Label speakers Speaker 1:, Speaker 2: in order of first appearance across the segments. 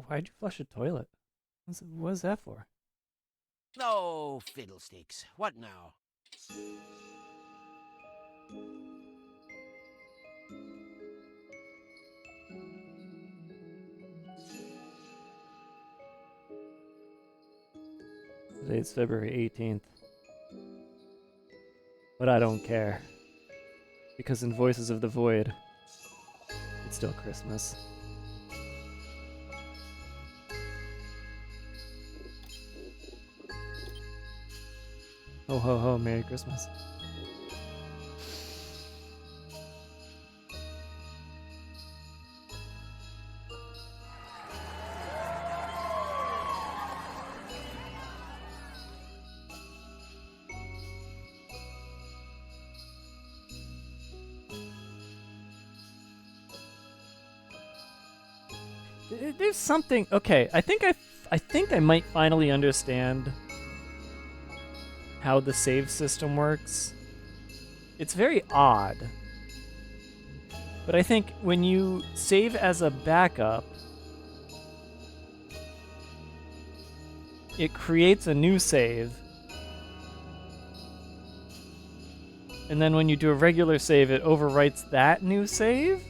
Speaker 1: why'd you flush a toilet? What is that for?
Speaker 2: Oh, fiddlesticks. What now?
Speaker 1: Today's February 18th. But I don't care. Because in Voices of the Void, it's still Christmas. Ho ho ho, Merry Christmas. There's something. Okay, I think I might finally understand how the save system works. It's very odd. But I think when you save as a backup, it creates a new save. And then when you do a regular save, it overwrites that new save?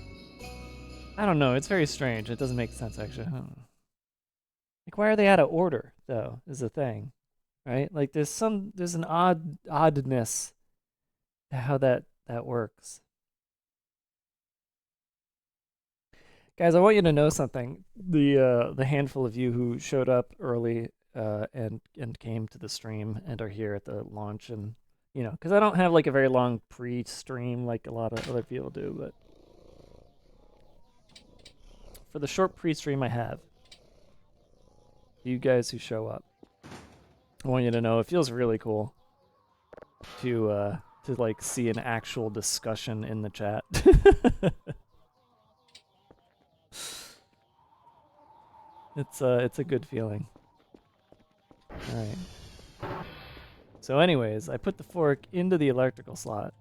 Speaker 1: I don't know. It's very strange. It doesn't make sense, actually. Like, why are they out of order, though, is the thing, right? Like, there's an oddness to how that works. Guys, I want you to know something. The handful of you who showed up early and came to the stream and are here at the launch, and because I don't have like a very long pre-stream like a lot of other people do, but for the short pre-stream I have, you guys who show up, I want you to know it feels really cool to like see an actual discussion in the chat. It's a good feeling. All right. So anyways, I put the fork into the electrical slot.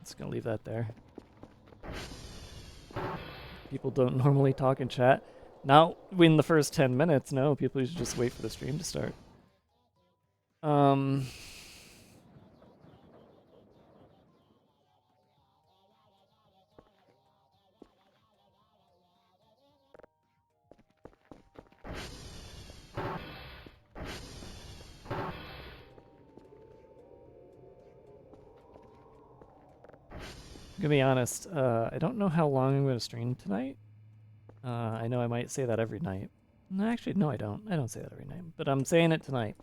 Speaker 1: Just gonna leave that there. People don't normally talk in chat. Not in the first 10 minutes, no. People usually just wait for the stream to start. I'm gonna be honest, I don't know how long I'm gonna stream tonight. I know I might say that every night. No, actually, no, I don't. I don't say that every night, but I'm saying it tonight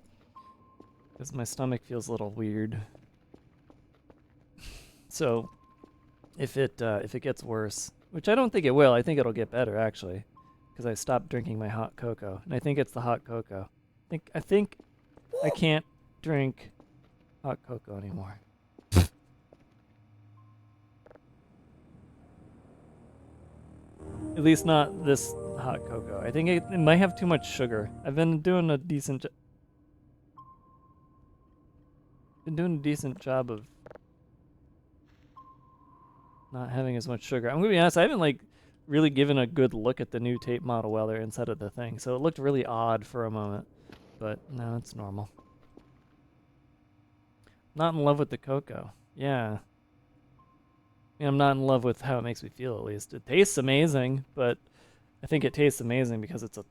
Speaker 1: because my stomach feels a little weird. So, if it gets worse, which I don't think it will, I think it'll get better actually, because I stopped drinking my hot cocoa, and I think it's the hot cocoa. I think I can't drink hot cocoa anymore. At least not this hot cocoa. I think it might have too much sugar. I've been doing a decent job of not having as much sugar. I'm gonna be honest, I haven't like really given a good look at the new tape model while they're inside of the thing, so it looked really odd for a moment. But no, it's normal. Not in love with the cocoa. Yeah. I mean, I'm not in love with how it makes me feel, at least. It tastes amazing, but I think it tastes amazing because it's a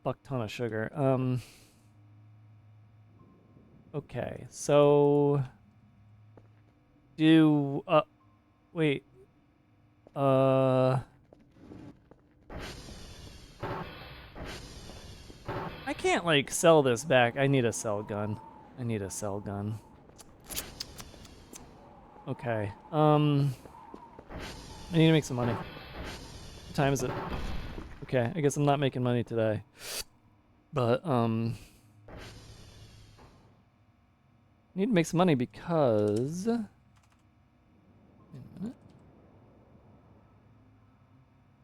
Speaker 1: buck ton of sugar. Okay, so wait. I can't like sell this back. I need a sell gun. I need a sell gun. Okay. I need to make some money. What time is it? Okay, I guess I'm not making money today. But I need to make some money because wait a minute.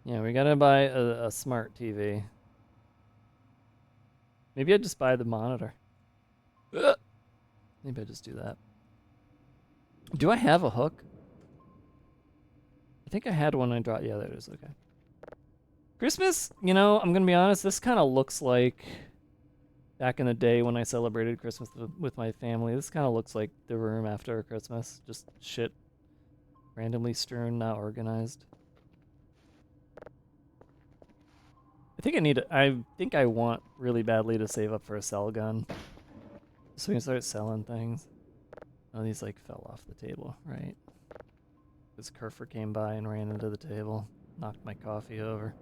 Speaker 1: Yeah, we gotta buy a smart TV. Maybe I just buy the monitor. Maybe I just do that. Do I have a hook? I think I had one I dropped. Yeah, there it is. Okay. Christmas, you know, I'm gonna be honest, this kind of looks like back in the day when I celebrated Christmas with my family. This kind of looks like the room after Christmas. Just shit randomly strewn, not organized. I think I want really badly to save up for a sell gun. So we can start selling things. Oh, these like fell off the table, right? Because Kerfer came by and ran into the table, knocked my coffee over.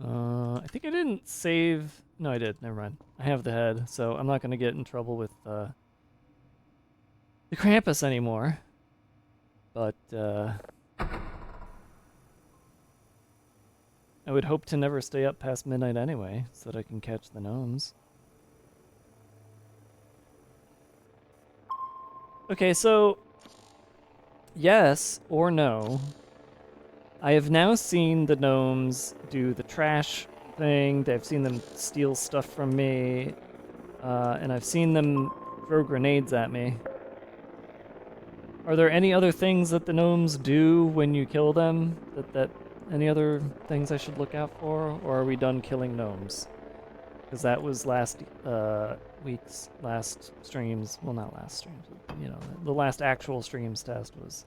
Speaker 1: I think I didn't save. No, I did. Never mind. I have the head, so I'm not going to get in trouble with the Krampus anymore. But I would hope to never stay up past midnight anyway, so that I can catch the gnomes. Okay, so yes or no. I have now seen the gnomes do the trash thing. I've seen them steal stuff from me, and I've seen them throw grenades at me. Are there any other things that the gnomes do when you kill them? That any other things I should look out for, or are we done killing gnomes? Because that was last week's last streams. Well, not last streams. You know, the last actual streams test was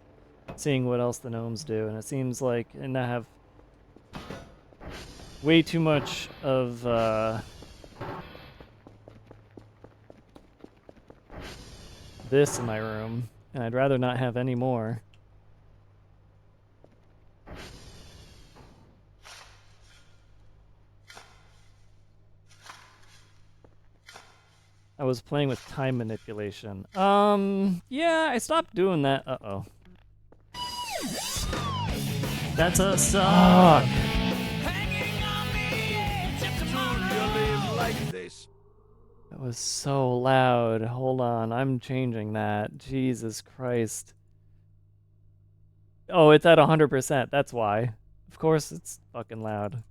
Speaker 1: seeing what else the gnomes do, and it seems like, and I have way too much of this in my room, and I'd rather not have any more. I was playing with time manipulation. Yeah, I stopped doing that. Uh-oh. That's a suck. That was so loud. Hold on, I'm changing that. Jesus Christ. Oh, it's at 100%. That's why. Of course it's fucking loud.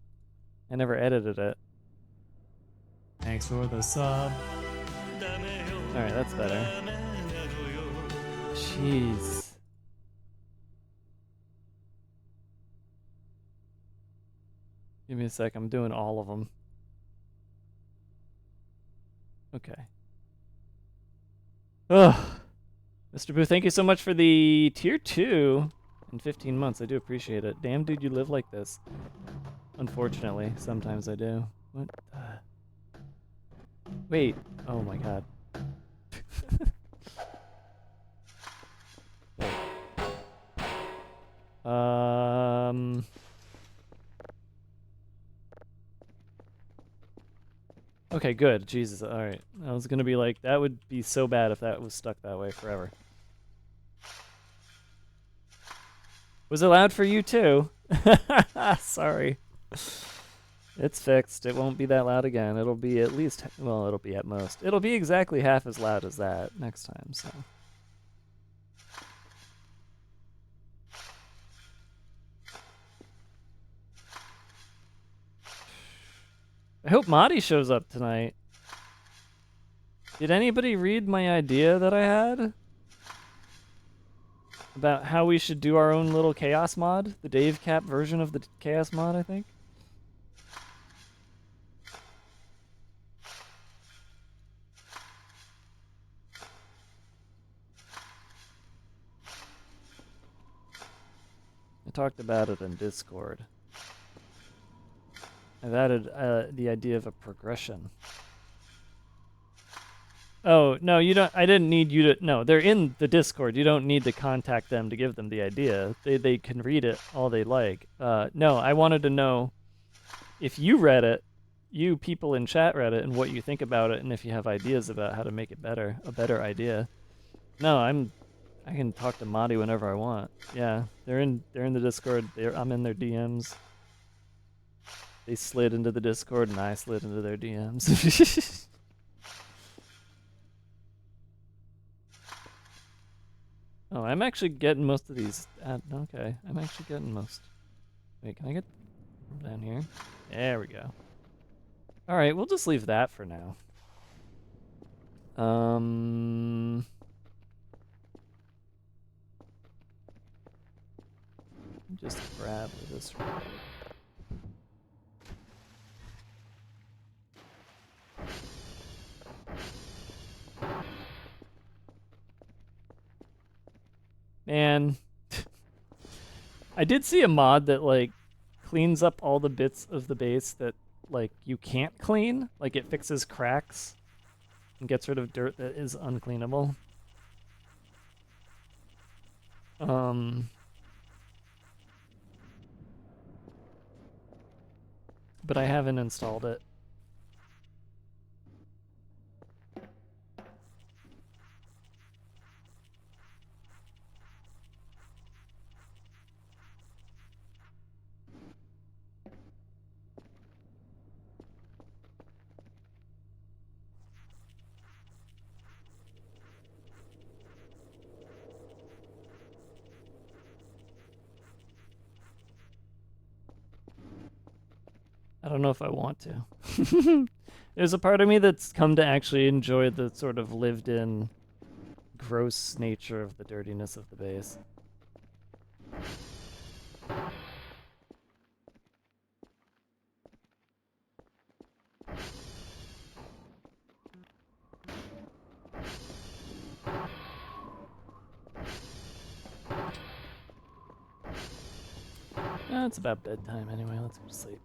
Speaker 1: I never edited it. Thanks for the sub. Alright, that's better. Jeez. Give me a sec, I'm doing all of them. Okay. Ugh. Mr. Boo, thank you so much for the tier 2 in 15 months. I do appreciate it. Damn, dude, you live like this. Unfortunately, sometimes I do. What? Wait. Oh my god. Okay, good. Jesus. All right. I was gonna be like, that would be so bad if that was stuck that way forever. Was it loud for you too? Sorry. It's fixed. It won't be that loud again. It'll be at least, well, it'll be at most. It'll be exactly half as loud as that next time, so. I hope Madi shows up tonight. Did anybody read my idea that I had? About how we should do our own little chaos mod? The Dave Cap version of the chaos mod, I think? I talked about it in Discord. I've added the idea of a progression. Oh, no, you don't. I didn't need you to. No, they're in the Discord. You don't need to contact them to give them the idea. They can read it all they like. No, I wanted to know if you read it, you people in chat read it, and what you think about it, and if you have ideas about how to make it better, a better idea. No, I can talk to Madi whenever I want. Yeah, they're in the Discord. I'm in their DMs. They slid into the Discord, and I slid into their DMs. Oh, I'm actually getting most of these. Okay, I'm actually getting most. Wait, can I get down here? There we go. All right, we'll just leave that for now. Just grab this real quick. Man, I did see a mod that like cleans up all the bits of the base that like you can't clean. Like it fixes cracks and gets rid of dirt that is uncleanable. But I haven't installed it. I don't know if I want to. There's a part of me that's come to actually enjoy the sort of lived-in, gross nature of the dirtiness of the base. It's about bedtime anyway. Let's go to sleep.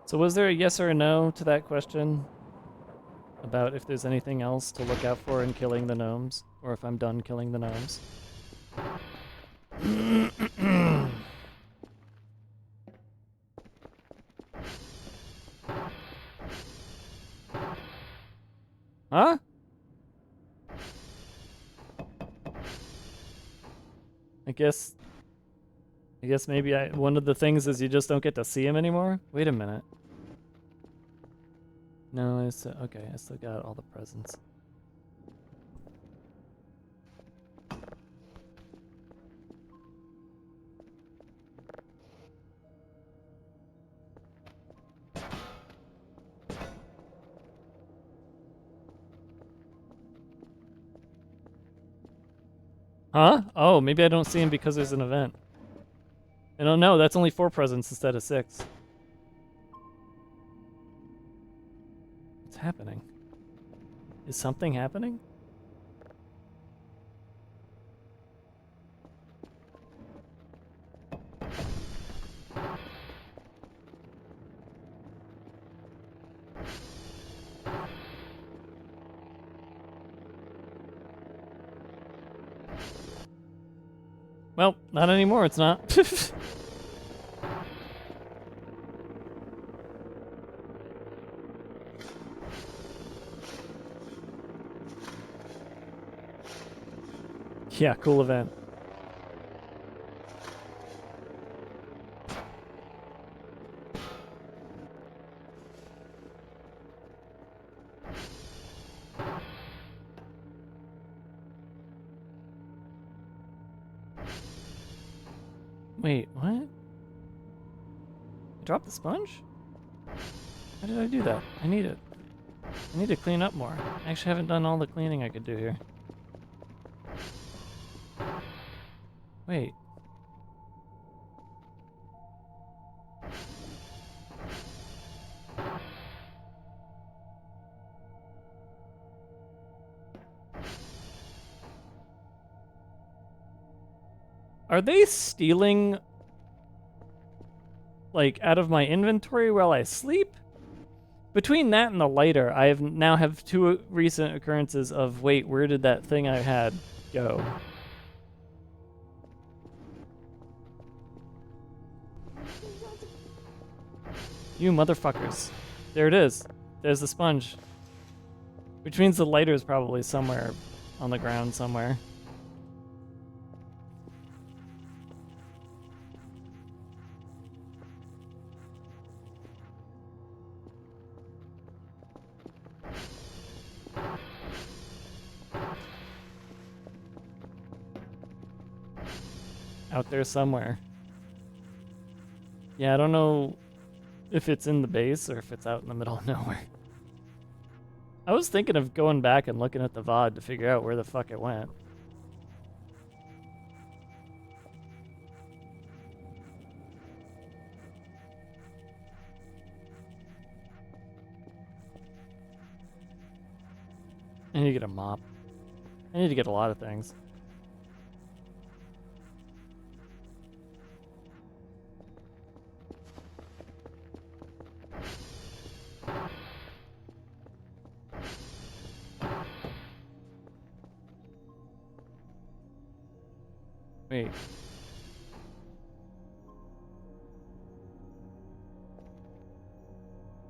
Speaker 1: So was there a yes or a no to that question? About if there's anything else to look out for in killing the gnomes? Or if I'm done killing the gnomes? Huh? I guess maybe one of the things is you just don't get to see him anymore? Wait a minute. No, I still, okay, I still got all the presents. Huh? Oh, maybe I don't see him because there's an event. I don't know, that's only 4 presents instead of 6. What's happening? Is something happening? Well, not anymore, it's not. Yeah, cool event. Wait, what? I dropped the sponge? How did I do that? I need it. I need to clean up more. I actually haven't done all the cleaning I could do here. Wait. Are they stealing, like, out of my inventory while I sleep? Between that and the lighter, I now have 2 recent occurrences of, wait, where did that thing I had go? You motherfuckers. There it is. There's the sponge. Which means the lighter is probably somewhere on the ground somewhere. Out there somewhere. Yeah, I don't know if it's in the base or if it's out in the middle of nowhere. I was thinking of going back and looking at the VOD to figure out where the fuck it went. I need to get a mop. I need to get a lot of things. Wait.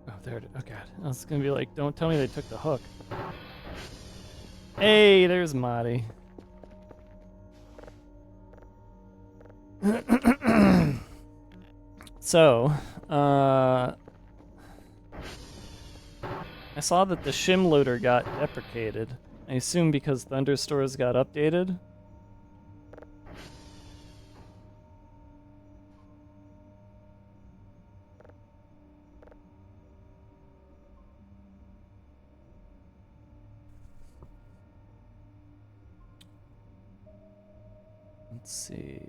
Speaker 1: Oh, there it is. Oh, God. I was going to be like, don't tell me they took the hook. Hey, there's Marty. So, I saw that the shim loader got deprecated. I assume because Thunderstores got updated. Let's see.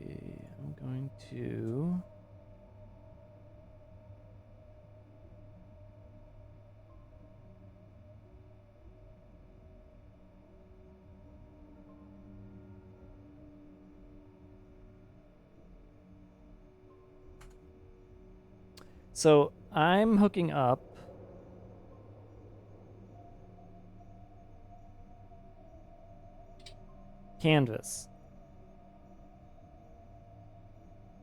Speaker 1: I'm going to... So I'm hooking up Canvas.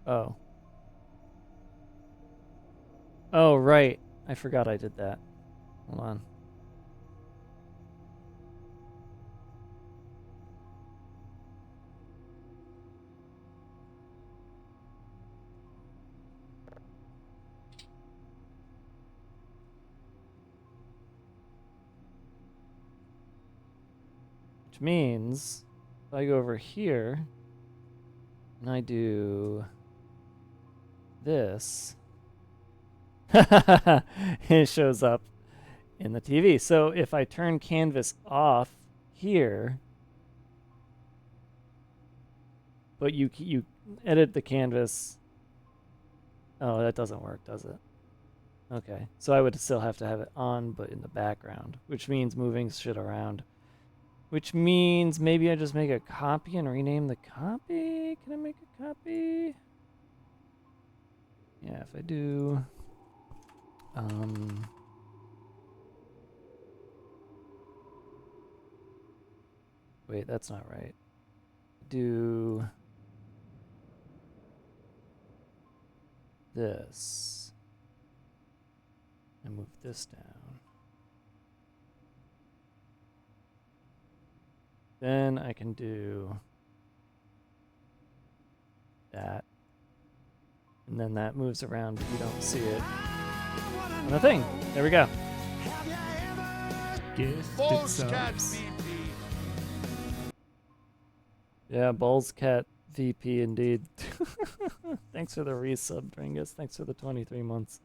Speaker 1: Oh. Oh, right. I forgot I did that. Hold on. Which means if I go over here and I do this, it shows up in the TV. So if I turn Canvas off here, but you edit the canvas. Oh, that doesn't work, does it? Okay, so I would still have to have it on, but in the background, which means moving shit around. Which means maybe I just make a copy and rename the copy. Can I make a copy? Yeah, if I do... Wait, that's not right. Do... this. And move this down. Then I can do that. And then that moves around, but you don't see it on the thing. There we go.
Speaker 3: Gifted subs.
Speaker 1: Yeah, Balls Cat VP indeed. Thanks for the resub, Dringus. Thanks for the 23 months.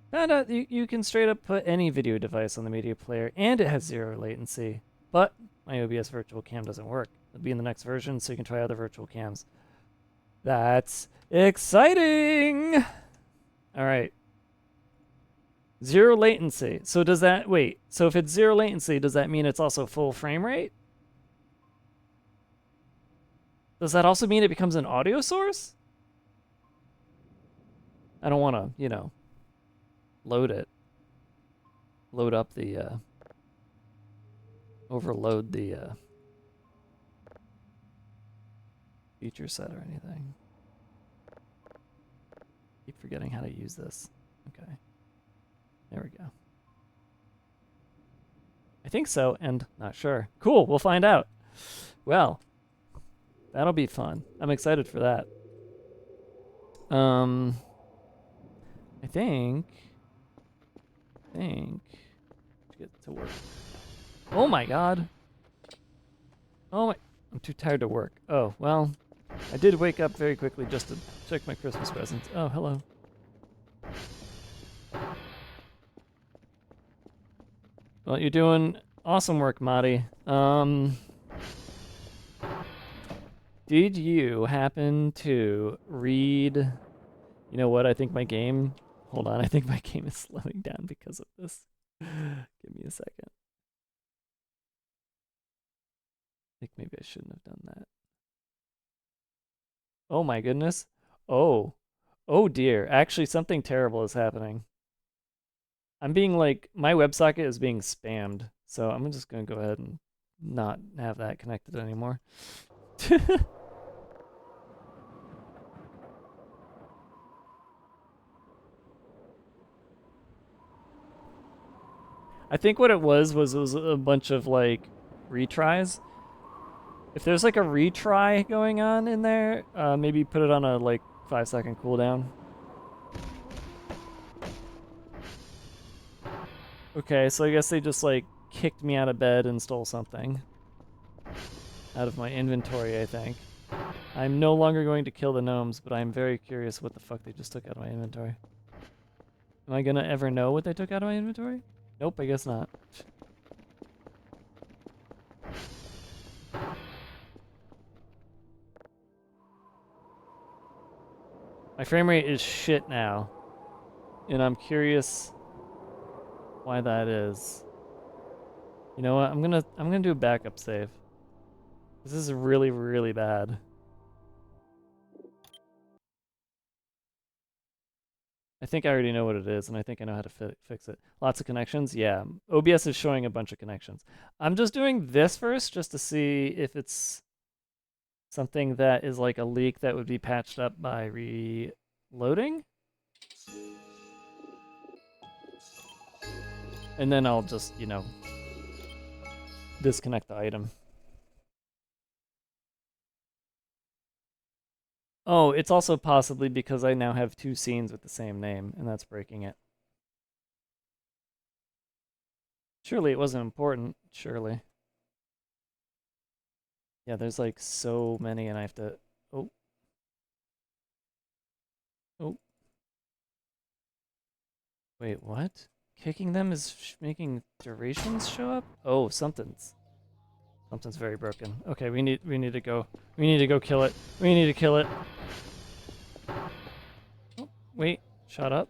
Speaker 1: Found out you can straight up put any video device on the media player, and it has 0 latency. But my OBS virtual cam doesn't work. It'll be in the next version, so you can try other virtual cams. That's exciting! All right. 0 latency. So does that... Wait. So if it's 0 latency, does that mean it's also full frame rate? Does that also mean it becomes an audio source? I don't want to, you know, load it. Load up the... overload the feature set or anything. Keep forgetting how to use this. Okay. There we go. I think so, and not sure. Cool, we'll find out. Well, that'll be fun. I'm excited for that. I think get to work. Oh my god. Oh my, I'm too tired to work. Oh, well, I did wake up very quickly just to check my Christmas presents. Oh, hello. Well, you're doing awesome work, Marty. Did you happen to read... You know what? I think my game... Hold on, I think my game is slowing down because of this. Give me a second. I think maybe I shouldn't have done that. Oh my goodness. Oh. Oh dear. Actually, something terrible is happening. I'm being like... My WebSocket is being spammed. So I'm just going to go ahead and not have that connected anymore. I think what it was a bunch of like retries. If there's like a retry going on in there, maybe put it on a like 5-second cooldown. Okay, so I guess they just like kicked me out of bed and stole something out of my inventory, I think. I'm no longer going to kill the gnomes, but I'm very curious what the fuck they just took out of my inventory. Am I gonna ever know what they took out of my inventory? Nope, I guess not. My frame rate is shit now, and I'm curious why that is. You know what? I'm gonna do a backup save. This is really, really bad. I think I already know what it is, and I think I know how to fix it. Lots of connections? Yeah. OBS is showing a bunch of connections. I'm just doing this first just to see if it's something that is like a leak that would be patched up by reloading. And then I'll just, you know, disconnect the item. Oh, it's also possibly because I now have 2 scenes with the same name, and that's breaking it. Surely it wasn't important. Surely. Yeah, there's like so many, and I have to... Oh. Oh. Wait, what? Kicking them is making durations show up? Oh, something's very broken. Okay, we need to go. We need to go kill it. We need to kill it. Oh, wait, shut up.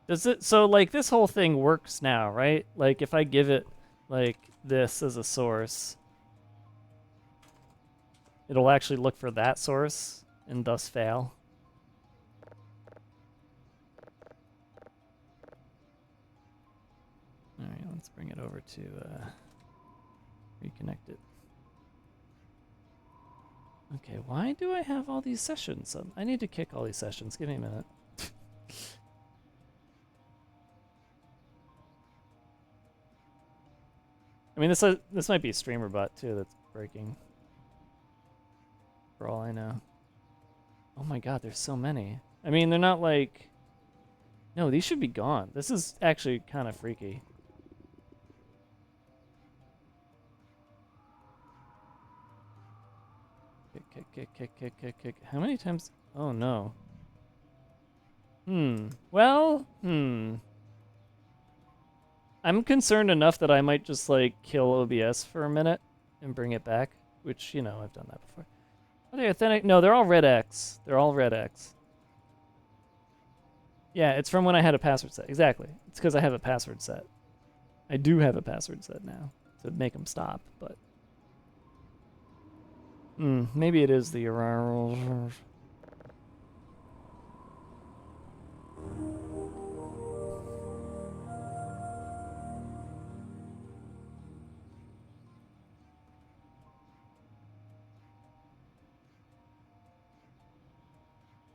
Speaker 1: Does it, so like this whole thing works now, right? Like if I give it like this as a source, it'll actually look for that source and thus fail. All right, let's bring it over to reconnect it. Okay, why do I have all these sessions? I need to kick all these sessions. Give me a minute. I mean, this might be a streamer bot too that's breaking. For all I know. Oh my god, there's so many. I mean, they're not like... No, these should be gone. This is actually kind of freaky. Kick. How many times? Oh no. Well, I'm concerned enough that I might just like kill OBS for a minute and bring it back, which, you know, I've done that before. Are they authentic? No, they're all red X. They're all red X. Yeah, it's from when I had a password set. Exactly. It's because I have a password set. I do have a password set now to make them stop, but... maybe it is the URL.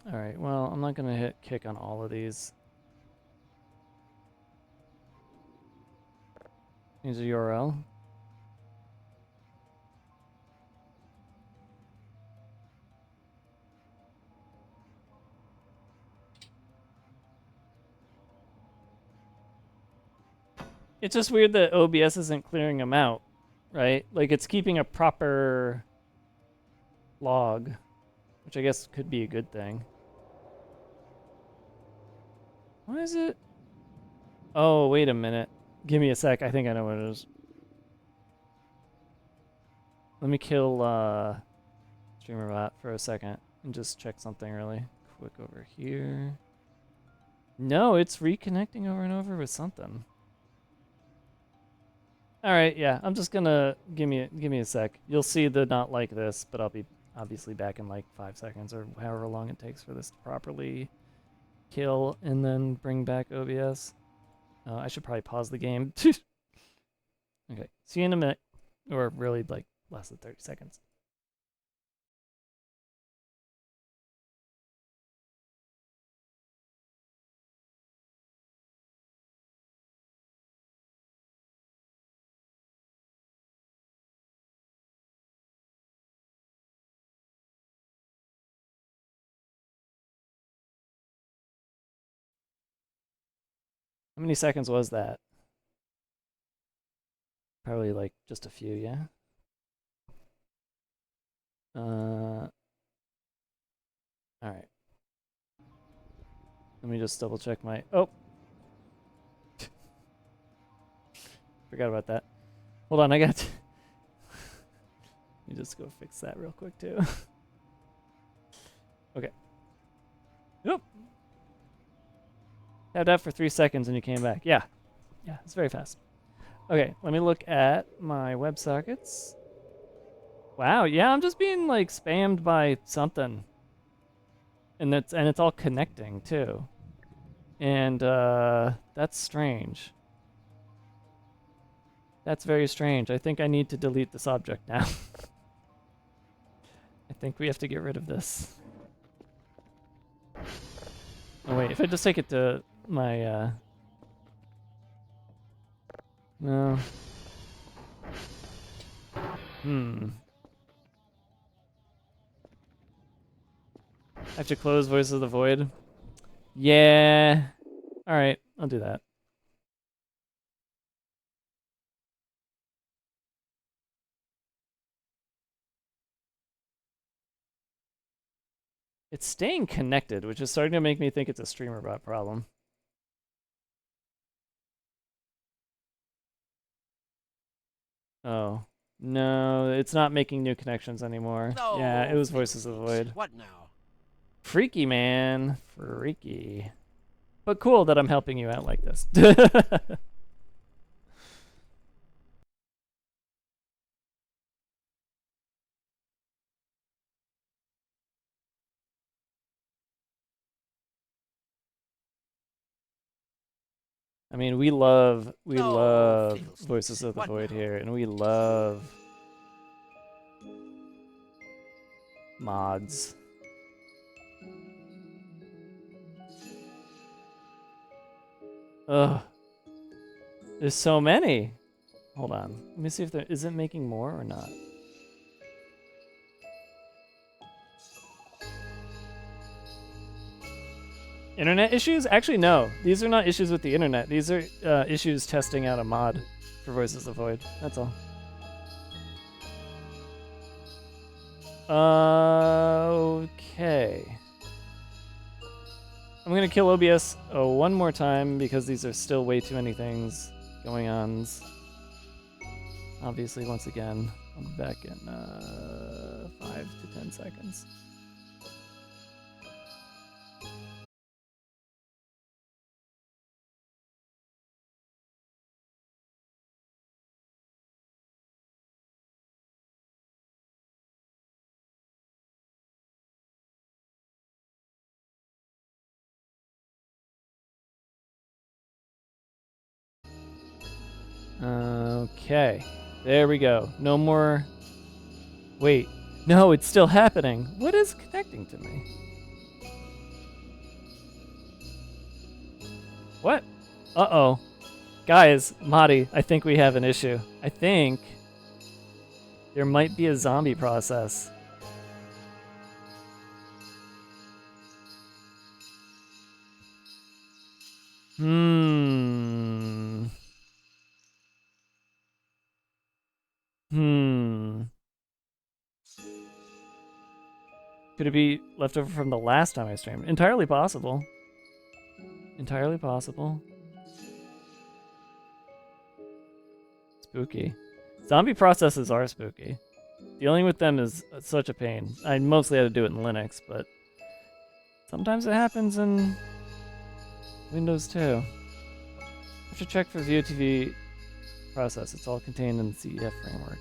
Speaker 1: Alright, well, I'm not gonna hit kick on all of these. Here's a URL. It's just weird that OBS isn't clearing them out, right? Like it's keeping a proper log, which I guess could be a good thing. Why is it? Oh, wait a minute. Give me a sec. I think I know what it is. Let me kill StreamerBot for a second and just check something really quick over here. No, it's reconnecting over and over with something. All right, yeah. I'm just gonna give me a sec. You'll see the not like this, but I'll be obviously back in like 5 seconds or however long it takes for this to properly kill and then bring back OBS. I should probably pause the game. Okay, see you in a minute, or really like less than 30 seconds. How many seconds was that? Probably like just a few, yeah. All right. Let me just double check my. Oh, forgot about that. Hold on, I got. Let me just go fix that real quick too. Okay. Yep. Tapped out for 3 seconds and you came back. Yeah. Yeah, it's very fast. Okay, let me look at my WebSockets. Wow, yeah, I'm just being like spammed by something. And it's all connecting too. And that's strange. That's very strange. I think I need to delete this object now. I think we have to get rid of this. Oh wait, if I just take it to my no. I have to close Voice of the Void. Yeah. Alright, I'll do that. It's staying connected, which is starting to make me think it's a StreamerBot problem. Oh. No, it's not making new connections anymore.
Speaker 2: No,
Speaker 1: Yeah, it was Voices of the Void.
Speaker 2: What now?
Speaker 1: Freaky, man. Freaky. But cool that I'm helping you out like this. I mean, we love Voices of the Void here, and we love mods. Ugh. There's so many. Hold on. Let me see if there is it making more or not. Internet issues? Actually, no. These are not issues with the internet. These are issues testing out a mod for Voices of the Void. That's all. Okay. I'm gonna kill OBS one more time because these are still way too many things going on. Obviously, once again, I'll be back in 5 to 10 seconds. Okay, there we go. No more. Wait, no, it's still happening. What is connecting to me? What? Uh-oh. Guys, Madi, I think we have an issue. I think there might be a zombie process. Hmm. Could it be left over from the last time I streamed? Entirely possible. Entirely possible. Spooky. Zombie processes are spooky. Dealing with them is such a pain. I mostly had to do it in Linux, but sometimes it happens in Windows too. I should check for VOTV process. It's all contained in the CEF framework.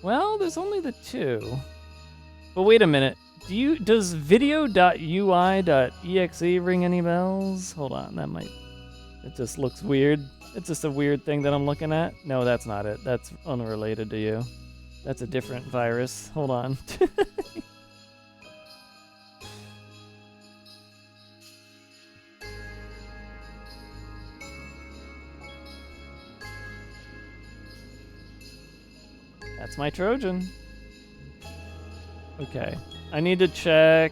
Speaker 1: Well, there's only the two. But wait a minute. Does video.ui.exe ring any bells? Hold on, that might. It just looks weird. It's just a weird thing that I'm looking at. No, that's not it. That's unrelated to you. That's a different virus. Hold on. That's my Trojan. Okay. I need to check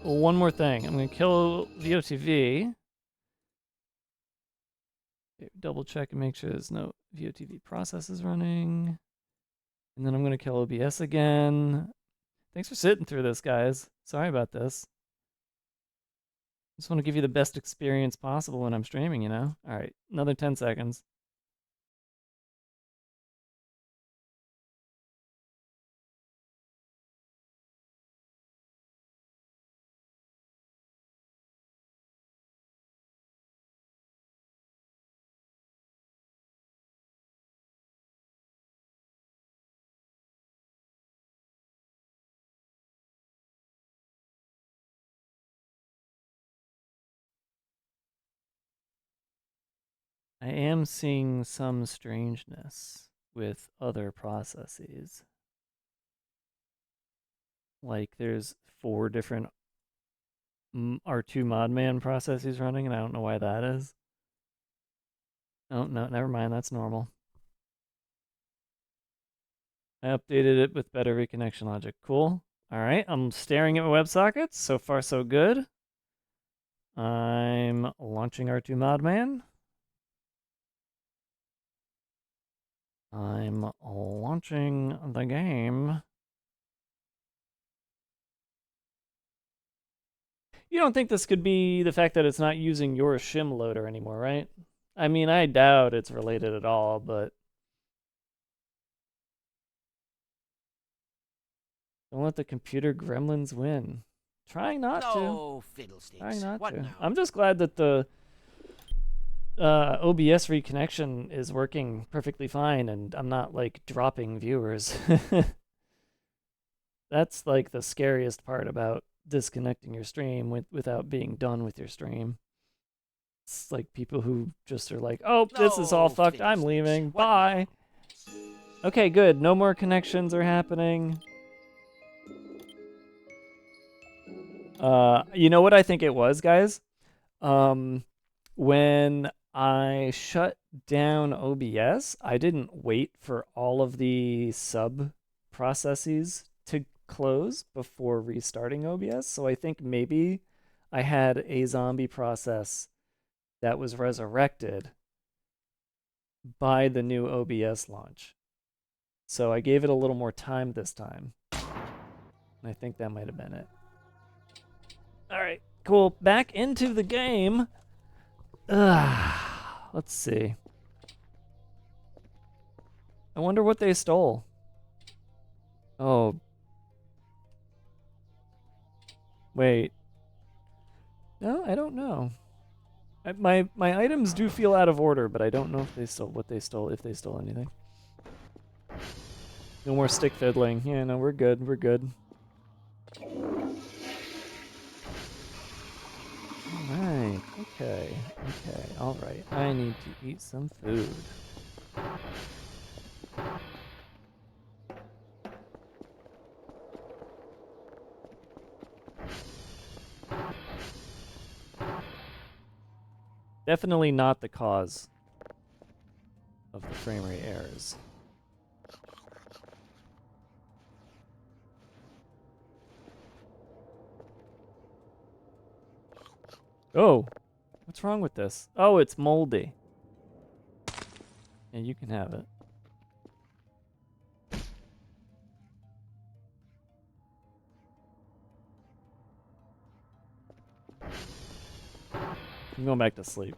Speaker 1: one more thing. I'm going to kill VOTV. Okay, double check and make sure there's no VOTV processes running. And then I'm going to kill OBS again. Thanks for sitting through this, guys. Sorry about this. Just want to give you the best experience possible when I'm streaming, you know? All right, another 10 seconds. I am seeing some strangeness with other processes. Like there's 4 different R2 modman processes running, and I don't know why that is. Oh, no, never mind. That's normal. I updated it with better reconnection logic. Cool. All right, I'm staring at my WebSockets. So far, so good. I'm launching R2 modman. I'm launching the game. You don't think this could be the fact that it's not using your shim loader anymore, right? I mean, I doubt it's related at all, but don't let the computer gremlins win. Trying not to.
Speaker 2: No fiddlesticks.
Speaker 1: Trying not
Speaker 2: What
Speaker 1: to.
Speaker 2: now?
Speaker 1: I'm just glad that the OBS reconnection is working perfectly fine and I'm not like dropping viewers. That's like the scariest part about disconnecting your stream without being done with your stream. It's like people who just are like, oh, this is all
Speaker 2: No
Speaker 1: fucked. I'm
Speaker 2: fiddlesticks.
Speaker 1: leaving.
Speaker 2: What
Speaker 1: Bye. Okay, good. No more connections are happening. You know what I think it was, guys? When I shut down OBS, I didn't wait for all of the sub processes to close before restarting OBS. So I think maybe I had a zombie process that was resurrected by the new OBS launch. So I gave it a little more time this time. And I think that might have been it. All right, cool. Back into the game. Let's see. I wonder what they stole. Oh. Wait. No, I don't know. My items do feel out of order, but I don't know if they stole what they stole, if they stole anything. No more stick fiddling. Yeah, no, we're good. We're good. Alright, okay, alright. I need to eat some food. Definitely not the cause of the frame rate errors. Oh, what's wrong with this? Oh, it's moldy. Yeah, you can have it. I'm going back to sleep.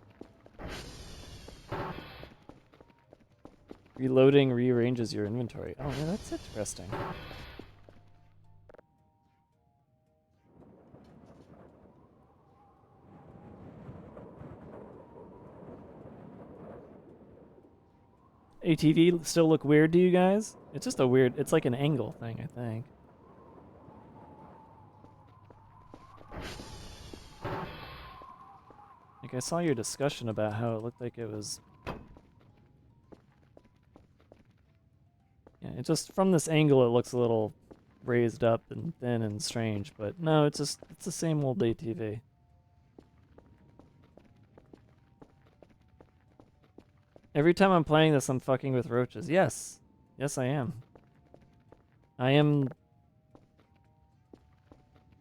Speaker 1: Reloading rearranges your inventory. Oh, yeah, that's interesting. ATV still look weird to you guys? It's just a weird, it's like an angle thing, I think. Like, I saw your discussion about how it looked like it was... Yeah, it just, from this angle, it looks a little raised up and thin and strange, but no, it's just, it's the same old ATV. Every time I'm playing this, I'm fucking with roaches. Yes. Yes, I am. I am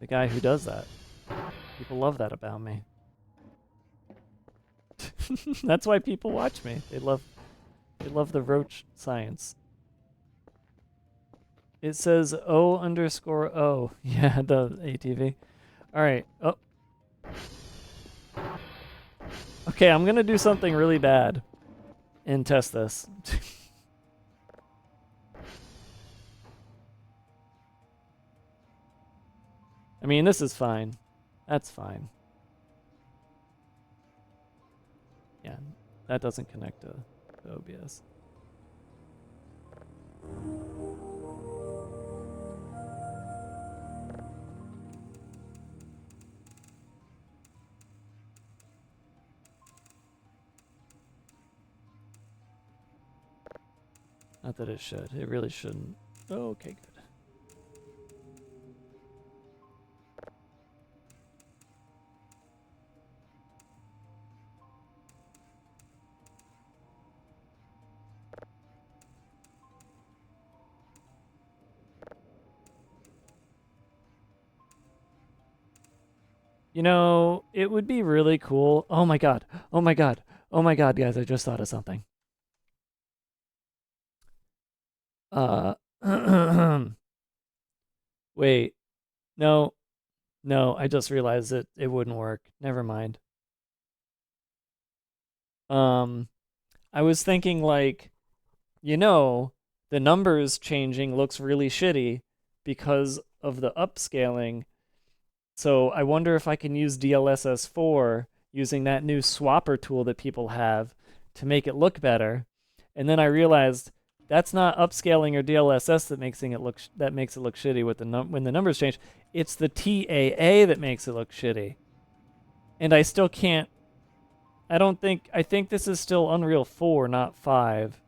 Speaker 1: the guy who does that. People love that about me. That's why people watch me. They love the roach science. It says O_O. Yeah, the ATV. Alright. Oh. Okay, I'm gonna do something really bad and test this. I mean, this is fine. That's fine. Yeah, that doesn't connect to OBS. Not that it should. It really shouldn't. Oh, okay, good. You know, it would be really cool. Oh my god. Oh my god. Oh my god, guys, I just thought of something. Wait. No. No, I just realized it wouldn't work. Never mind. I was thinking like, you know, the numbers changing looks really shitty because of the upscaling. So I wonder if I can use DLSS4 using that new swapper tool that people have to make it look better. And then I realized that's not upscaling or DLSS that makes it look shitty with when the numbers change. It's the TAA that makes it look shitty. And I still can't. I think this is still Unreal 4, not 5.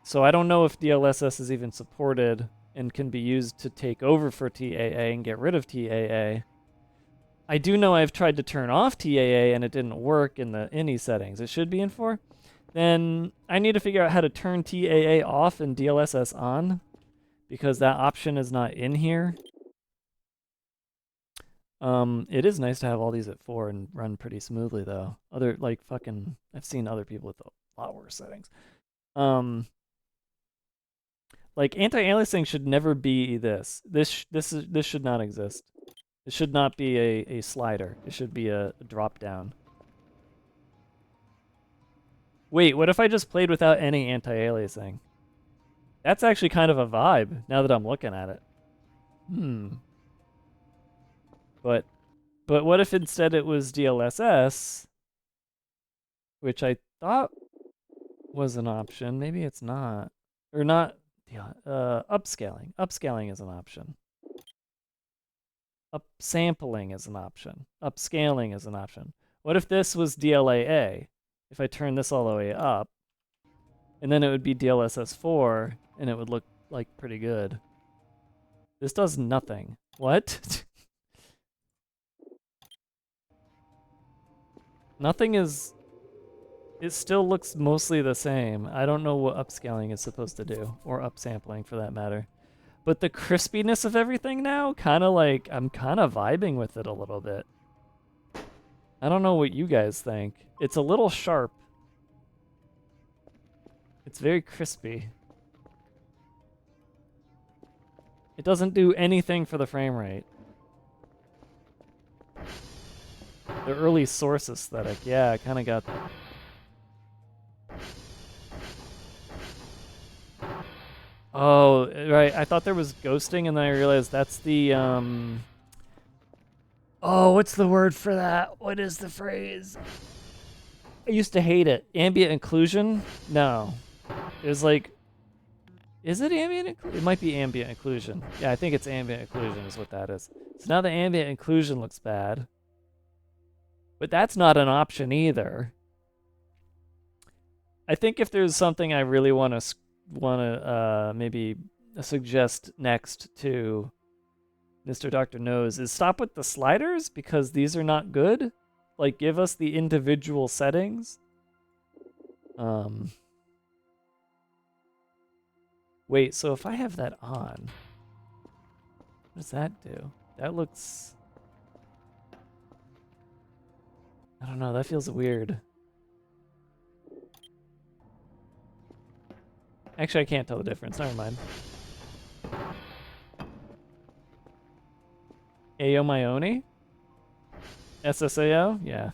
Speaker 1: So I don't know if DLSS is even supported and can be used to take over for TAA and get rid of TAA. I do know I've tried to turn off TAA and it didn't work in the INI settings. It should be in 4. Then I need to figure out how to turn TAA off and DLSS on because that option is not in here. It is nice to have all these at 4 and run pretty smoothly though. I've seen other people with a lot worse settings. Like anti-aliasing should never be this. This should not exist. It should not be a slider. It should be a drop down. Wait, what if I just played without any anti-aliasing? That's actually kind of a vibe now that I'm looking at it. But what if instead it was DLSS, which I thought was an option. Maybe it's not. Or not. Upscaling. Upscaling is an option. Upsampling is an option. Upscaling is an option. What if this was DLAA? If I turn this all the way up, and then it would be DLSS4, and it would look like pretty good. This does nothing. What? Nothing is... It still looks mostly the same. I don't know what upscaling is supposed to do, or upsampling for that matter. But the crispiness of everything now, I'm kind of vibing with it a little bit. I don't know what you guys think. It's a little sharp. It's very crispy. It doesn't do anything for the frame rate. The early source aesthetic. Yeah, I kind of got that. Oh, right. I thought there was ghosting, and then I realized that's the Oh, what's the word for that? What is the phrase? I used to hate it. Ambient occlusion? No. It was like, is it ambient occlusion? It might be ambient occlusion. Yeah, I think it's ambient occlusion is what that is. So now the ambient occlusion looks bad. But that's not an option either. I think if there's something I really want to maybe suggest next to Mr. Dr. Knows is stop with the sliders because these are not good. Like, give us the individual settings. Wait, so if I have that on, what does that do? That looks... I don't know, that feels weird. Actually, I can't tell the difference. Never mind. Ayo Mayoni? SSAO? Yeah.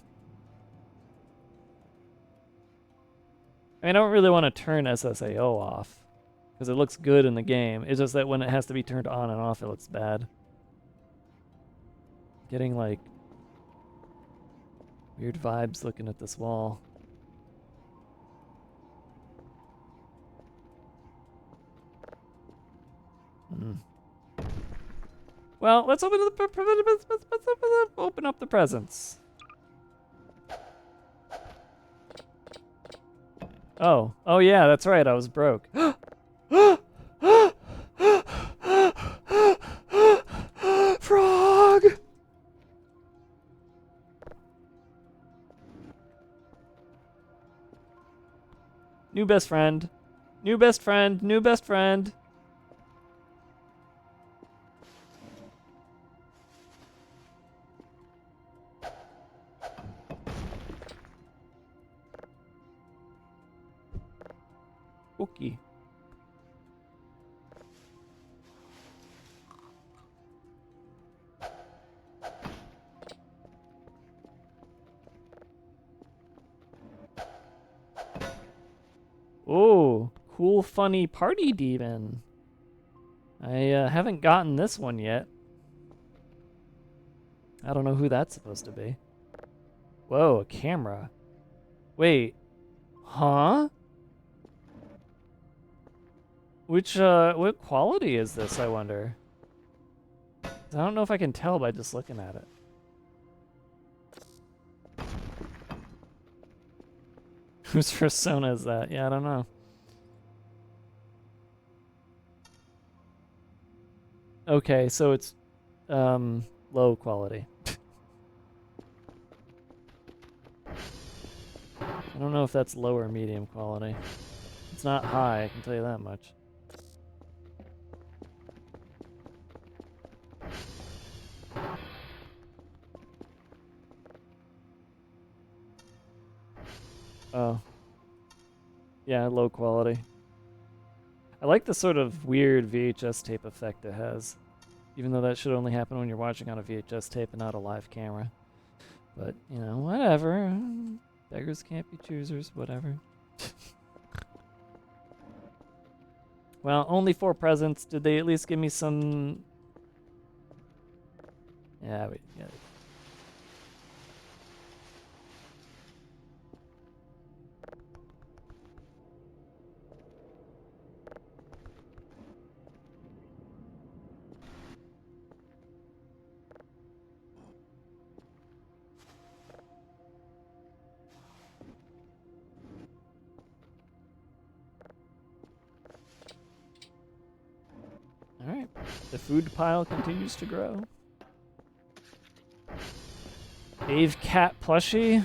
Speaker 1: I mean, I don't really want to turn SSAO off because it looks good in the game. It's just that when it has to be turned on and off, it looks bad. Getting like weird vibes looking at this wall. Well, let's open up the presents. Oh yeah, that's right. I was broke. Frog. New best friend. New best friend. New best friend. Okay. Oh, cool, funny party demon. I haven't gotten this one yet. I don't know who that's supposed to be. Whoa, a camera. Wait. Huh? What quality is this, I wonder? I don't know if I can tell by just looking at it. Whose persona is that? Yeah, I don't know. Okay, so it's low quality. I don't know if that's low or medium quality. It's not high, I can tell you that much. Oh. Yeah, low quality. I like the sort of weird VHS tape effect it has. Even though that should only happen when you're watching on a VHS tape and not a live camera. But, you know, whatever. Beggars can't be choosers, whatever. Well, only 4 presents. Did they at least give me some... Yeah, wait, yeah. Alright. The food pile continues to grow. Dave Cat plushie?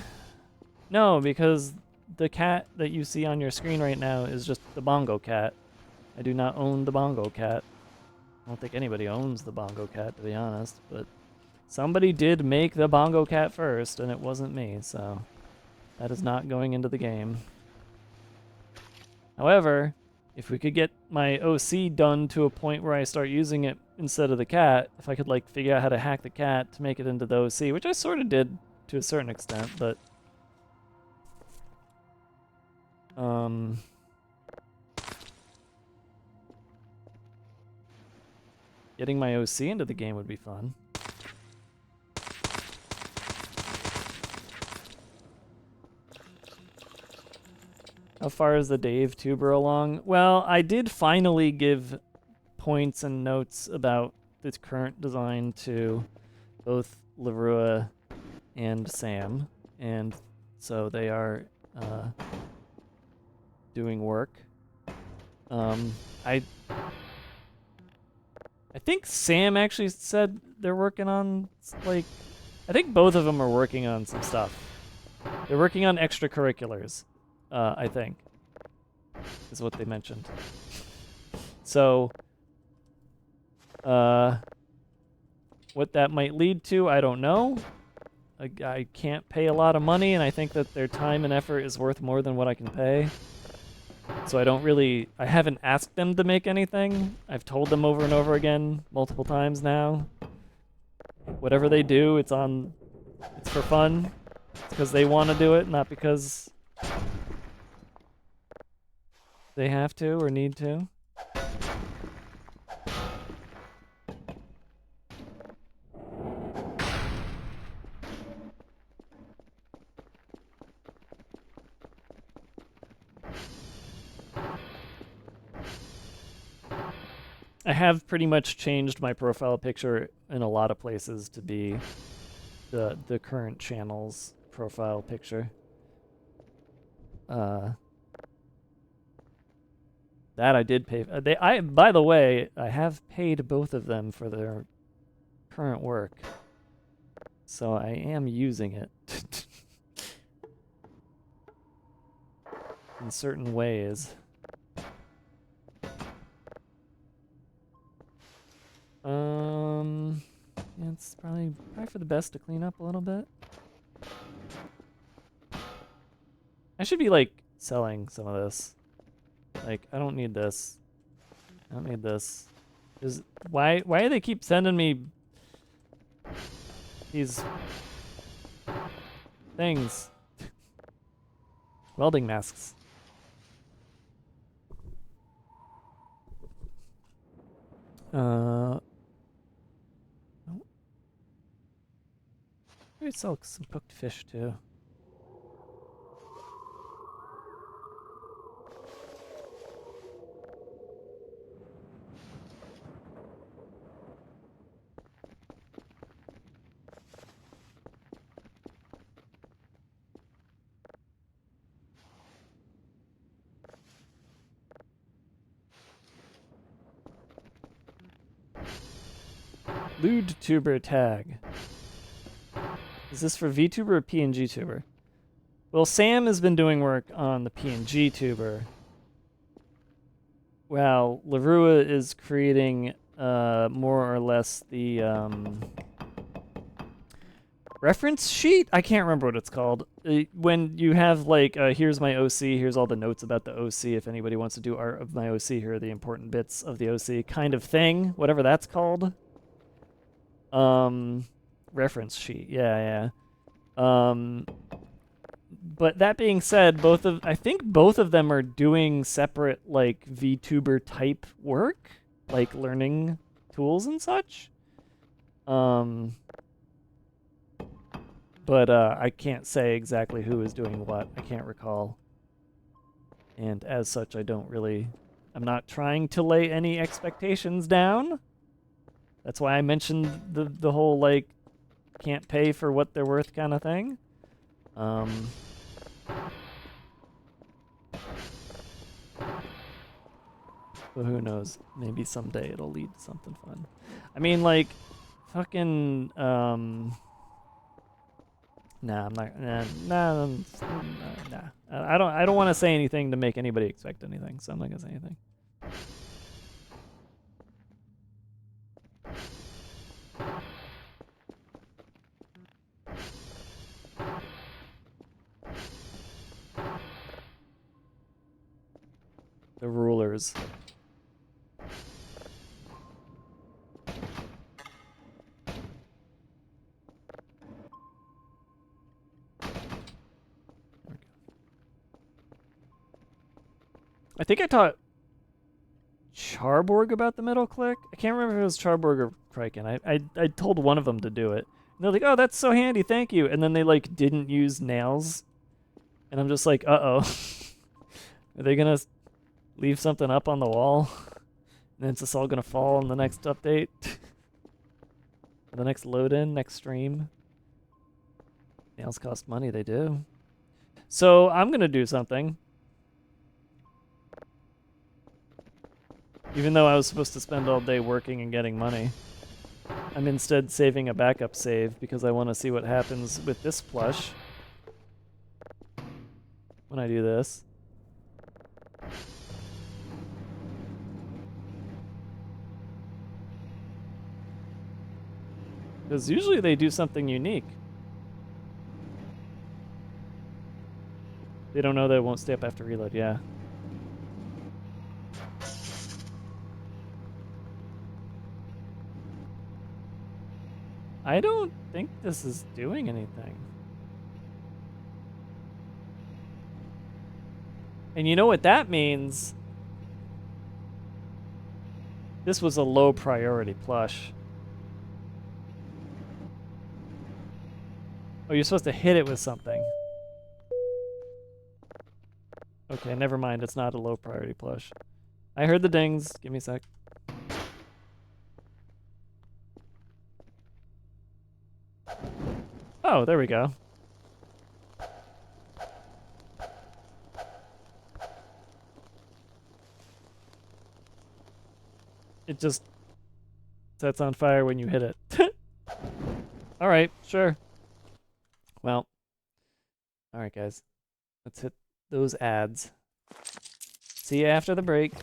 Speaker 1: No, because the cat that you see on your screen right now is just the Bongo Cat. I do not own the Bongo Cat. I don't think anybody owns the Bongo Cat, to be honest, but somebody did make the Bongo Cat first, and it wasn't me, so that is not going into the game. However, if we could get my OC done to a point where I start using it instead of the cat, if I could like figure out how to hack the cat to make it into the OC, which I sort of did to a certain extent, but getting my OC into the game would be fun. How far is the Dave tuber along? Well, I did finally give points and notes about this current design to both Leroy and Sam, and so they are doing work. I think Sam actually said they're working on, like, I think both of them are working on some stuff. They're working on extracurriculars, I think, is what they mentioned. So, what that might lead to, I don't know. I can't pay a lot of money, and I think that their time and effort is worth more than what I can pay. So I haven't asked them to make anything. I've told them over and over again, multiple times now. Whatever they do, it's for fun. It's because they want to do it, not because they have to or need to. I have pretty much changed my profile picture in a lot of places to be the current channel's profile picture. That I did pay. By the way, I have paid both of them for their current work, so I am using it in certain ways. Yeah, it's probably for the best to clean up a little bit. I should be like selling some of this. Like, I don't need this. I don't need this. Why do they keep sending me these things? Welding masks. Maybe sell some cooked fish too. Lewd tuber tag. Is this for VTuber or PNG tuber? Well, Sam has been doing work on the PNG tuber. Well, Leroy is creating more or less the reference sheet? I can't remember what it's called. When you have like, here's my OC, here's all the notes about the OC. If anybody wants to do art of my OC, here are the important bits of the OC kind of thing, whatever that's called. Reference sheet, yeah. But that being said, I think both of them are doing separate like VTuber type work, like learning tools and such. But I can't say exactly who is doing what. I can't recall. And as such, I'm not trying to lay any expectations down. That's why I mentioned the whole like can't pay for what they're worth kind of thing. But who knows? Maybe someday it'll lead to something fun. I mean, like, fucking, nah, I'm not, nah. I don't want to say anything to make anybody expect anything, so I'm not gonna say anything. The rulers. think I taught Charborg about the middle click. I can't remember if it was Charborg or Kriken. I told one of them to do it. And they're like, oh, that's so handy, thank you. And then they like didn't use nails. And I'm just like, uh-oh. Are they gonna leave something up on the wall? And it's just all gonna fall in the next update? The next load in, next stream? Nails cost money, they do. So I'm gonna do something. Even though I was supposed to spend all day working and getting money. I'm instead saving a backup save because I want to see what happens with this plush when I do this. Because usually they do something unique. They don't know that it won't stay up after reload, yeah. I don't think this is doing anything. And you know what that means? This was a low priority plush. Oh, you're supposed to hit it with something. Okay, never mind. It's not a low priority plush. I heard the dings. Give me a sec. Oh, there we go. It just sets on fire when you hit it. All right, sure. Well, all right, guys. Let's hit those ads. See you after the break.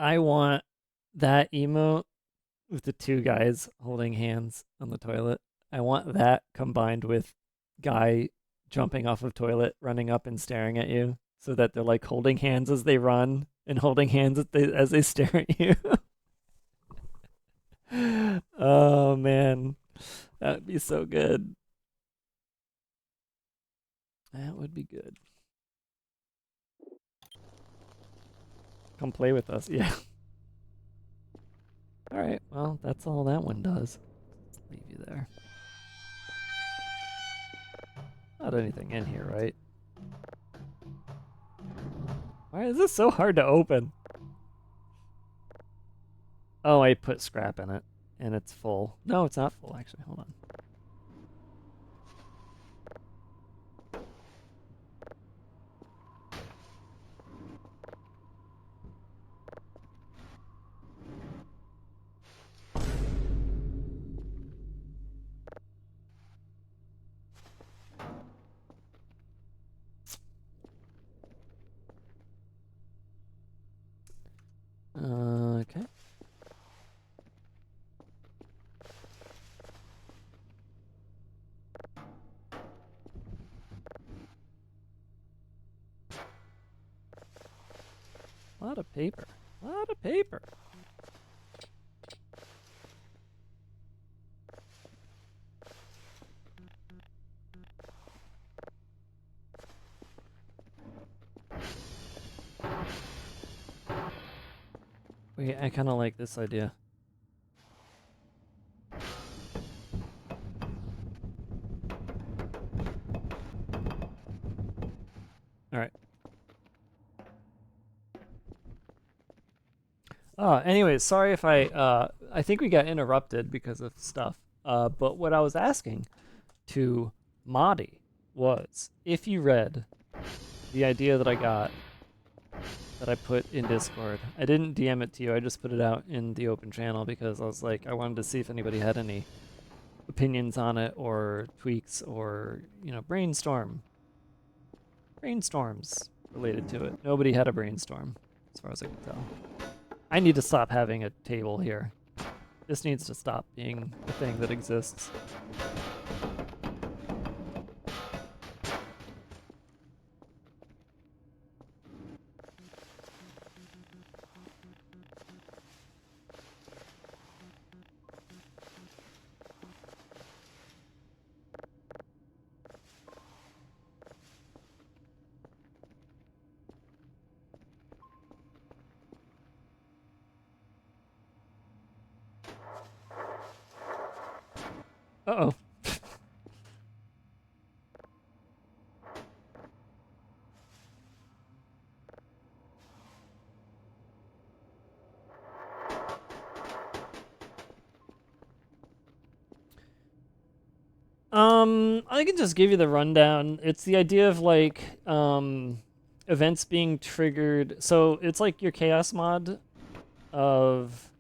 Speaker 1: I want that emote with the two guys holding hands on the toilet. I want that combined with guy jumping off of toilet, running up and staring at you, so that they're like holding hands as they run and holding hands as they stare at you. Oh man, that'd be so good. That would be good. Come play with us, yeah. All right, well, that's all that one does. Leave you there. Not anything in here, right? Why is this so hard to open? Oh, I put scrap in it, and it's full. No, it's not full, actually. Hold on. Okay. A lot of paper. A lot of paper. Wait, I kind of like this idea. All right. Anyways, sorry if I think we got interrupted because of stuff. But what I was asking to Madi was if you read the idea that I got that I put in Discord. I didn't DM it to you. I just put it out in the open channel because I was like, I wanted to see if anybody had any opinions on it or tweaks or, you know, brainstorms related to it. Nobody had a brainstorm as far as I can tell. I need to stop having a table here. This needs to stop being a thing that exists. Uh-oh. I can just give you the rundown. It's the idea of like events being triggered. So it's like your chaos mod of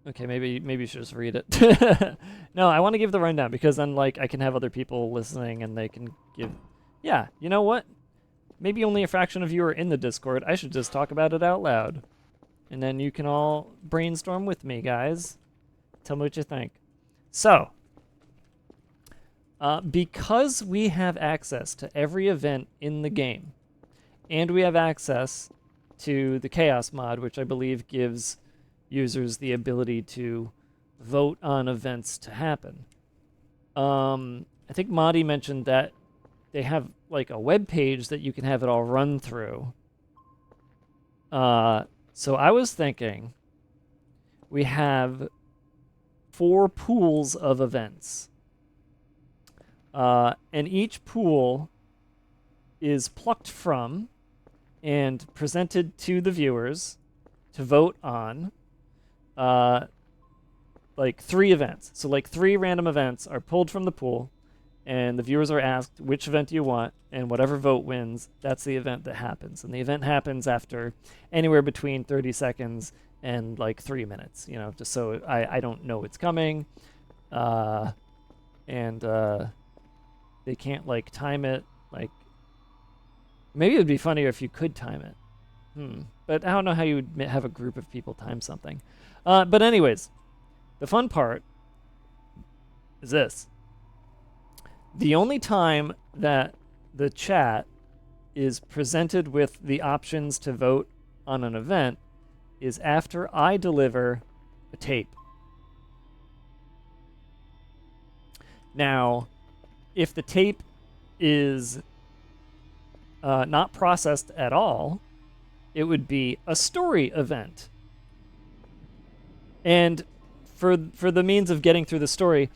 Speaker 1: okay, maybe you should just read it. No, I want to give the rundown because then like I can have other people listening and they can give yeah, you know what? Maybe only a fraction of you are in the Discord. I should just talk about it out loud. And then you can all brainstorm with me, guys. Tell me what you think. So, because we have access to every event in the game, and we have access to the Chaos mod, which I believe gives users the ability to vote on events to happen. I think Madi mentioned that they have like a web page that you can have it all run through. So I was thinking we have 4 pools of events. And each pool is plucked from and presented to the viewers to vote on like 3 events. So like 3 random events are pulled from the pool and the viewers are asked which event do you want, and whatever vote wins, that's the event that happens. And the event happens after anywhere between 30 seconds and like 3 minutes, you know, just so I don't know it's coming. And they can't like time it. Like maybe it'd be funnier if you could time it. But I don't know how you would have a group of people time something. But anyways, the fun part is this. The only time that the chat is presented with the options to vote on an event is after I deliver a tape. Now, if the tape is not processed at all, it would be a story event. And for the means of getting through the story,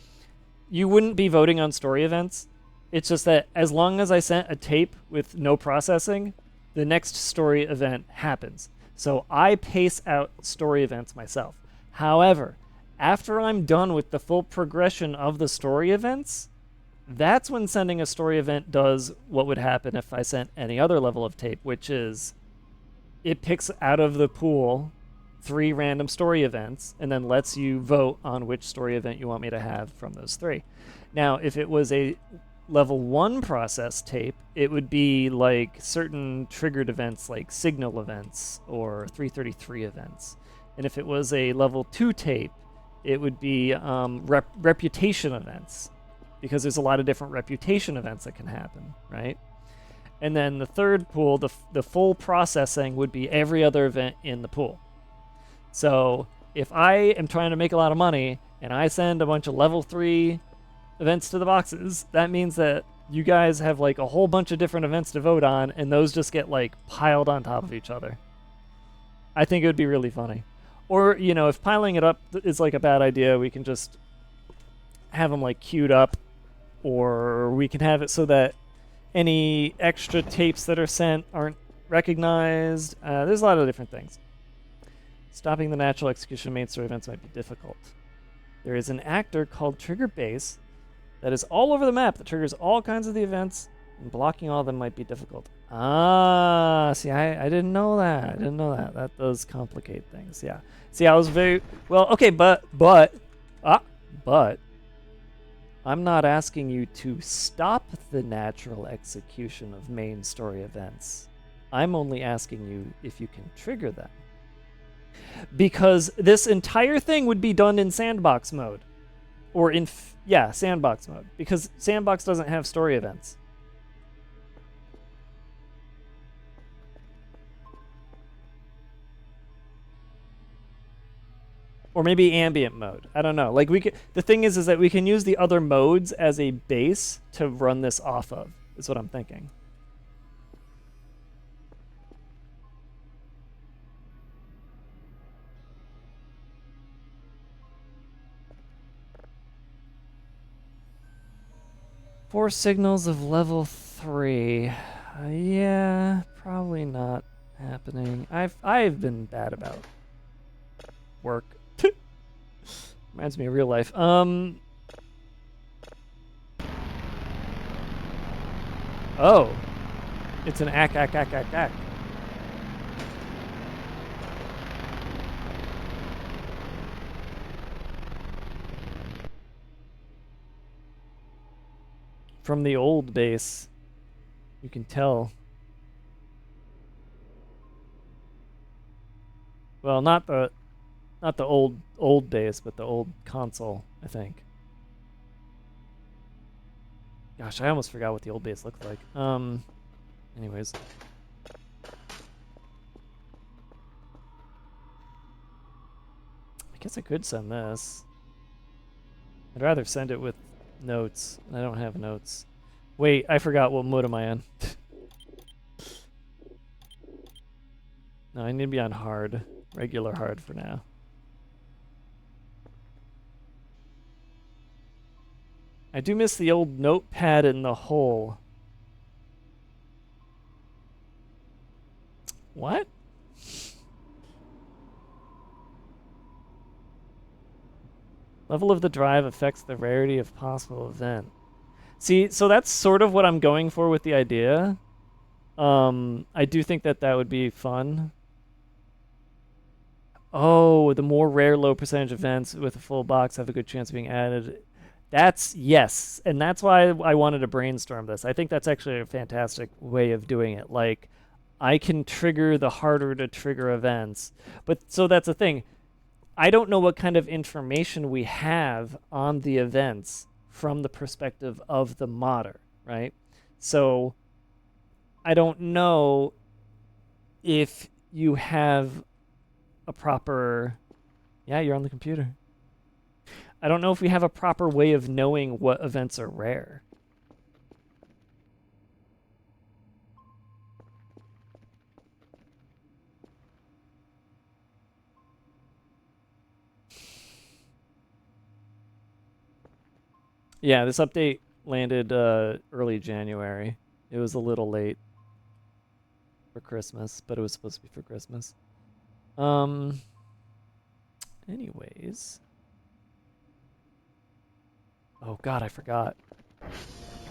Speaker 1: you wouldn't be voting on story events. It's just that as long as I sent a tape with no processing, the next story event happens. So I pace out story events myself. However, after I'm done with the full progression of the story events, that's when sending a story event does what would happen if I sent any other level of tape, which is it picks out of the pool 3 random story events and then lets you vote on which story event you want me to have from those 3. Now, if it was a level 1 process tape, it would be like certain triggered events like signal events or 333 events. And if it was a level 2 tape, it would be reputation events, because there's a lot of different reputation events that can happen, right? And then the third pool, the full processing, would be every other event in the pool. So if I am trying to make a lot of money and I send a bunch of level 3 events to the boxes, that means that you guys have like a whole bunch of different events to vote on, and those just get like piled on top of each other. I think it would be really funny. Or, you know, if piling it up is like a bad idea, we can just have them like queued up, or we can have it so that any extra tapes that are sent aren't recognized. There's a lot of different things. Stopping the natural execution of main story events might be difficult. There is an actor called Trigger Base that is all over the map that triggers all kinds of the events, and blocking all of them might be difficult. See, I didn't know that. That does complicate things. Yeah. See, I was very well. Okay, but I'm not asking you to stop the natural execution of main story events. I'm only asking you if you can trigger them. Because this entire thing would be done in sandbox mode. Or in, sandbox mode. Because sandbox doesn't have story events. Or maybe ambient mode. I don't know. Like the thing is that we can use the other modes as a base to run this off of, is what I'm thinking. Four signals of level 3. Yeah, probably not happening. I've been bad about work. Reminds me of real life. Oh. It's an ack. From the old base, you can tell. Well, not the old base, but the old console, I think. Gosh, I almost forgot what the old base looked like. Anyways. I guess I could send this. I'd rather send it with notes. I don't have notes. Wait, I forgot what mode am I on. No, I need to be on hard. Regular hard for now. I do miss the old notepad in the hole. What? Level of the drive affects the rarity of possible event. See, so that's sort of what I'm going for with the idea. I do think that would be fun. Oh, the more rare low percentage events with a full box have a good chance of being added. That's yes, and that's why I wanted to brainstorm this. I think that's actually a fantastic way of doing it. Like, I can trigger the harder to trigger events. But so that's the thing. I don't know what kind of information we have on the events from the perspective of the modder, right? So I don't know if you have a proper. Yeah, you're on the computer. I don't know if we have a proper way of knowing what events are rare. Yeah, this update landed early January. It was a little late for Christmas, but it was supposed to be for Christmas. Um. Anyways. Oh God, I forgot.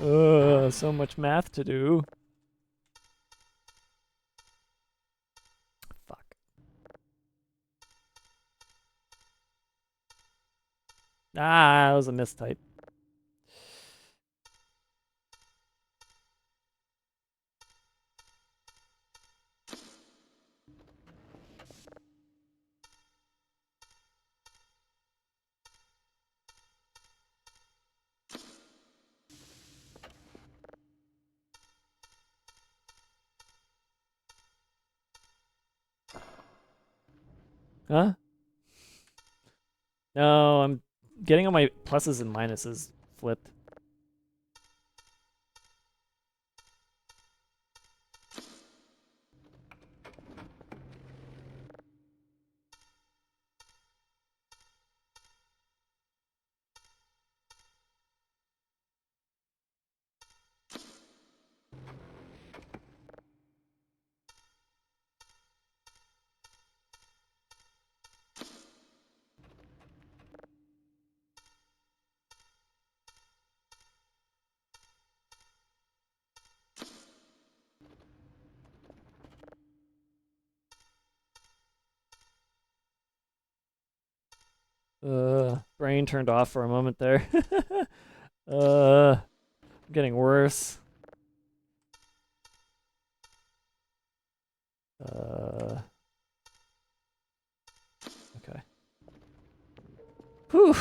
Speaker 1: So much math to do. Fuck. Ah, that was a mistype. Huh? No, I'm getting all my pluses and minuses flipped. Brain turned off for a moment there. I'm getting worse. Okay. Whew.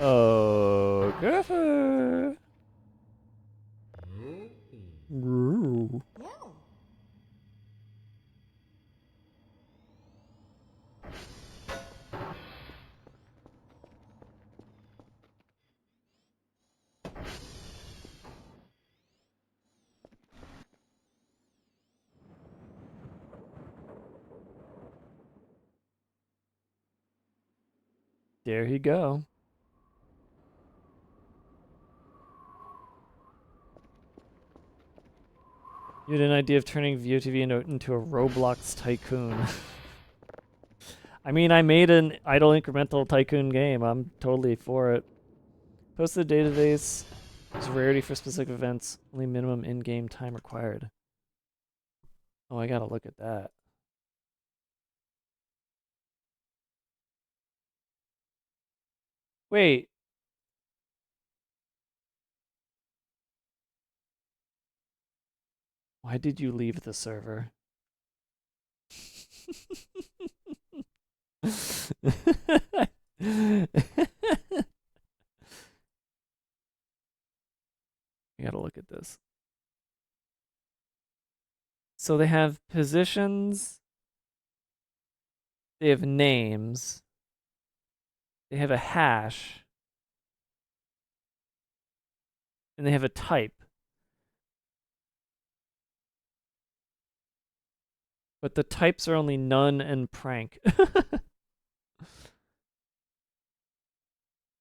Speaker 1: Oh, Gruffer. Ooh. There you go. You had an idea of turning VOTV into a Roblox tycoon. I mean, I made an idle incremental tycoon game. I'm totally for it. Post the database. There's rarity for specific events. Only minimum in-game time required. Oh, I gotta look at that. Wait. Why did you leave the server? I gotta look at this. So they have positions, they have names, they have a hash, and they have a type. But the types are only none and prank.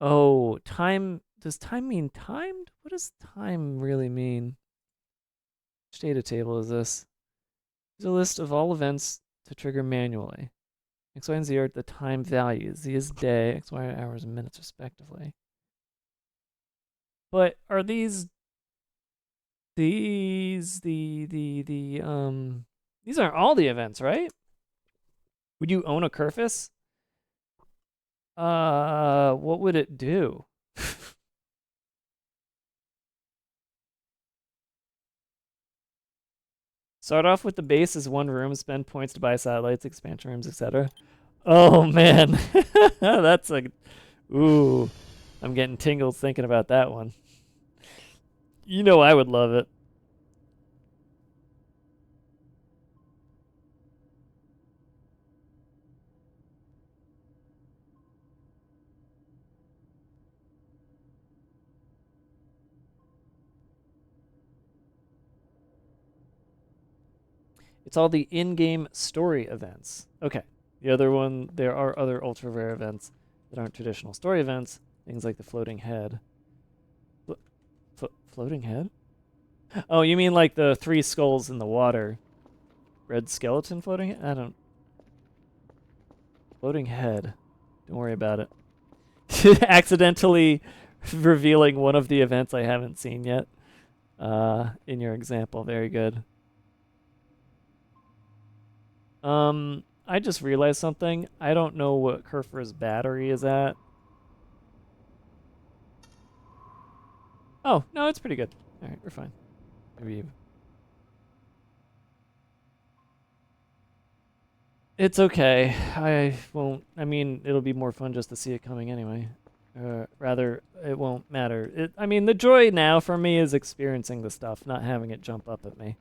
Speaker 1: Oh, time. Does time mean timed? What does time really mean? Which data table is this? Here's a list of all events to trigger manually. X, Y, and Z are the time values. Z is day, X, Y are hours and minutes, respectively. But are these these aren't all the events, right? Would you own a Kerfus? What would it do? Start off with the base as one room, spend points to buy satellites, expansion rooms, etc. Oh man, that's a ooh. I'm getting tingles thinking about that one. You know I would love it. It's all the in-game story events. Okay. The other one, there are other ultra rare events that aren't traditional story events. Things like the floating head. Floating head? Oh, you mean like the three skulls in the water? Red skeleton floating head? I don't. Floating head. Don't worry about it. Accidentally revealing one of the events I haven't seen yet. In your example, very good. I just realized something. I don't know what Kerfer's battery is at. Oh, no, it's pretty good. All right, we're fine. Maybe it's okay. I won't. I mean, it'll be more fun just to see it coming anyway. Rather, it won't matter. I mean, the joy now for me is experiencing the stuff, not having it jump up at me.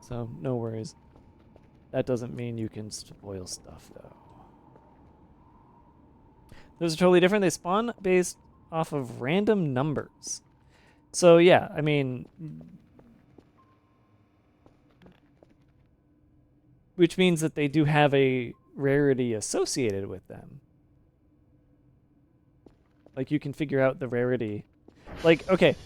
Speaker 1: So, no worries. That doesn't mean you can spoil stuff, though. Those are totally different. They spawn based off of random numbers. So, yeah, I mean, which means that they do have a rarity associated with them. Like, you can figure out the rarity. Like, okay,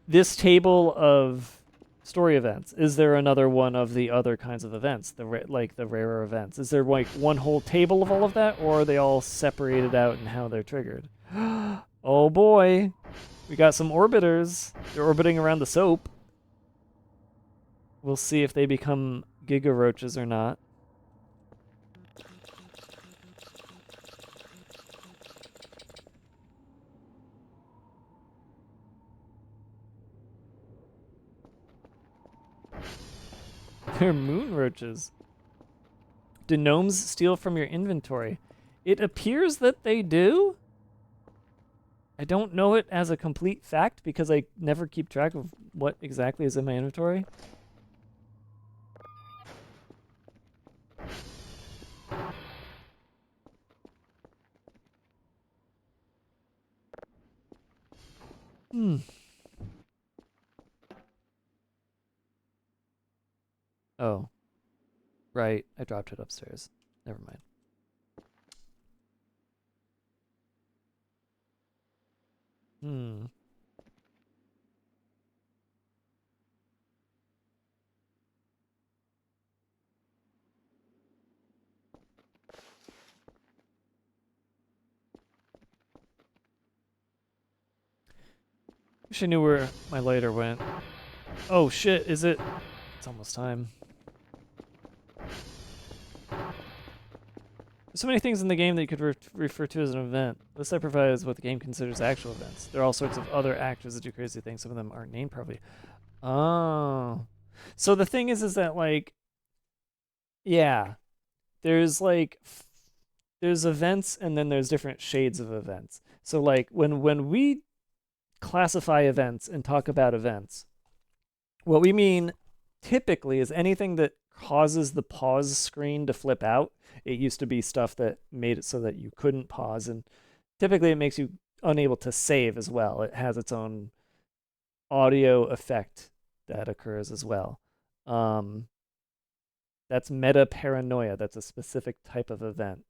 Speaker 1: this table of story events, is there another one of the other kinds of events, like the rarer events? Is there like one whole table of all of that, or are they all separated out in how they're triggered? Oh boy, we got some orbiters. They're orbiting around the soap. We'll see if they become giga roaches or not. They're moon roaches. Do gnomes steal from your inventory? It appears that they do. I don't know it as a complete fact because I never keep track of what exactly is in my inventory. Oh. Right, I dropped it upstairs. Never mind. Hmm. Wish I knew where my lighter went. Oh shit, is it? It's almost time. There's so many things in the game that you could refer to as an event. This set provides what the game considers actual events. There are all sorts of other actors that do crazy things. Some of them aren't named properly. Oh. So the thing is that like, yeah, there's like, there's events and then there's different shades of events. So like when we classify events and talk about events, what we mean typically is anything that causes the pause screen to flip out. It used to be stuff that made it so that you couldn't pause, and typically it makes you unable to save as well. It has its own audio effect that occurs as well. That's meta paranoia. That's a specific type of event.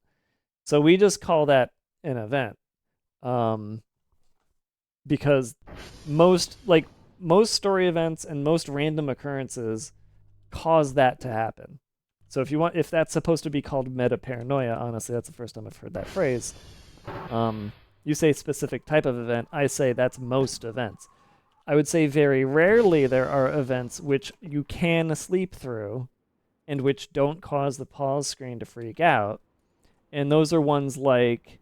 Speaker 1: So we just call that an event. Because most story events and most random occurrences cause that to happen. So if that's supposed to be called meta paranoia, honestly, that's the first time I've heard that phrase. You say specific type of event, I say that's most events. I would say very rarely there are events which you can sleep through and which don't cause the pause screen to freak out. And those are ones like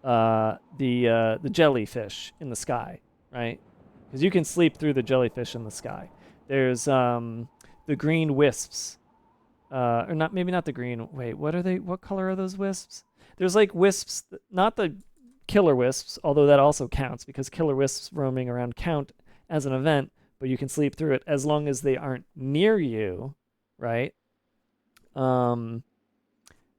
Speaker 1: the jellyfish in the sky, right? because you can sleep through the jellyfish in the sky. There's the green wisps, or not, maybe not the green. Wait, what are they? What color are those wisps? There's like wisps, not the killer wisps, although that also counts because killer wisps roaming around count as an event, but you can sleep through it as long as they aren't near you, right?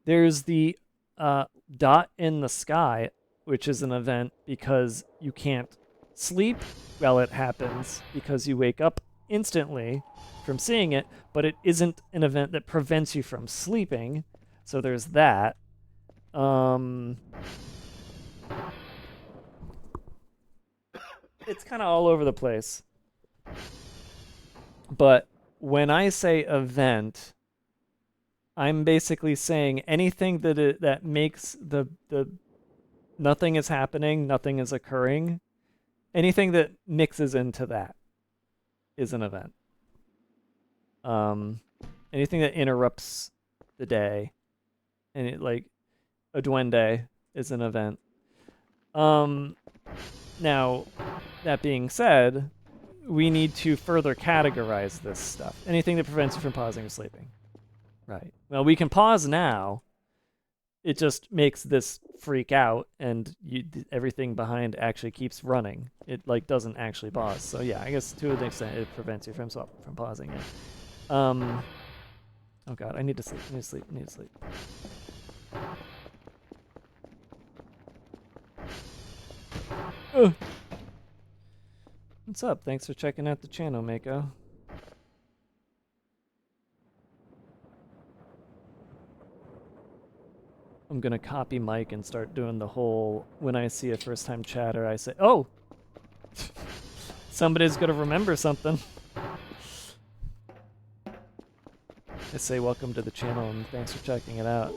Speaker 1: There's the dot in the sky, which is an event because you can't sleep while it happens because you wake up instantly from seeing it, but it isn't an event that prevents you from sleeping. So there's that. It's kind of all over the place. But when I say event, I'm basically saying anything that makes the nothing is happening, nothing is occurring. Anything that mixes into that is an event. Anything that interrupts the day, and it like a duende is an event. Now, that being said, we need to further categorize this stuff. Anything that prevents you from pausing or sleeping. Right. Well, we can pause now. It just makes this freak out, and everything behind actually keeps running. It like doesn't actually pause. So yeah, I guess to an extent it prevents you from pausing it. Oh god, I need to sleep. I need to sleep. I need to sleep. Ugh. What's up? Thanks for checking out the channel, Mako. I'm gonna copy Mike and start doing the whole, when I see a first-time chatter, I say, oh! Somebody's gonna remember something. I say welcome to the channel and thanks for checking it out.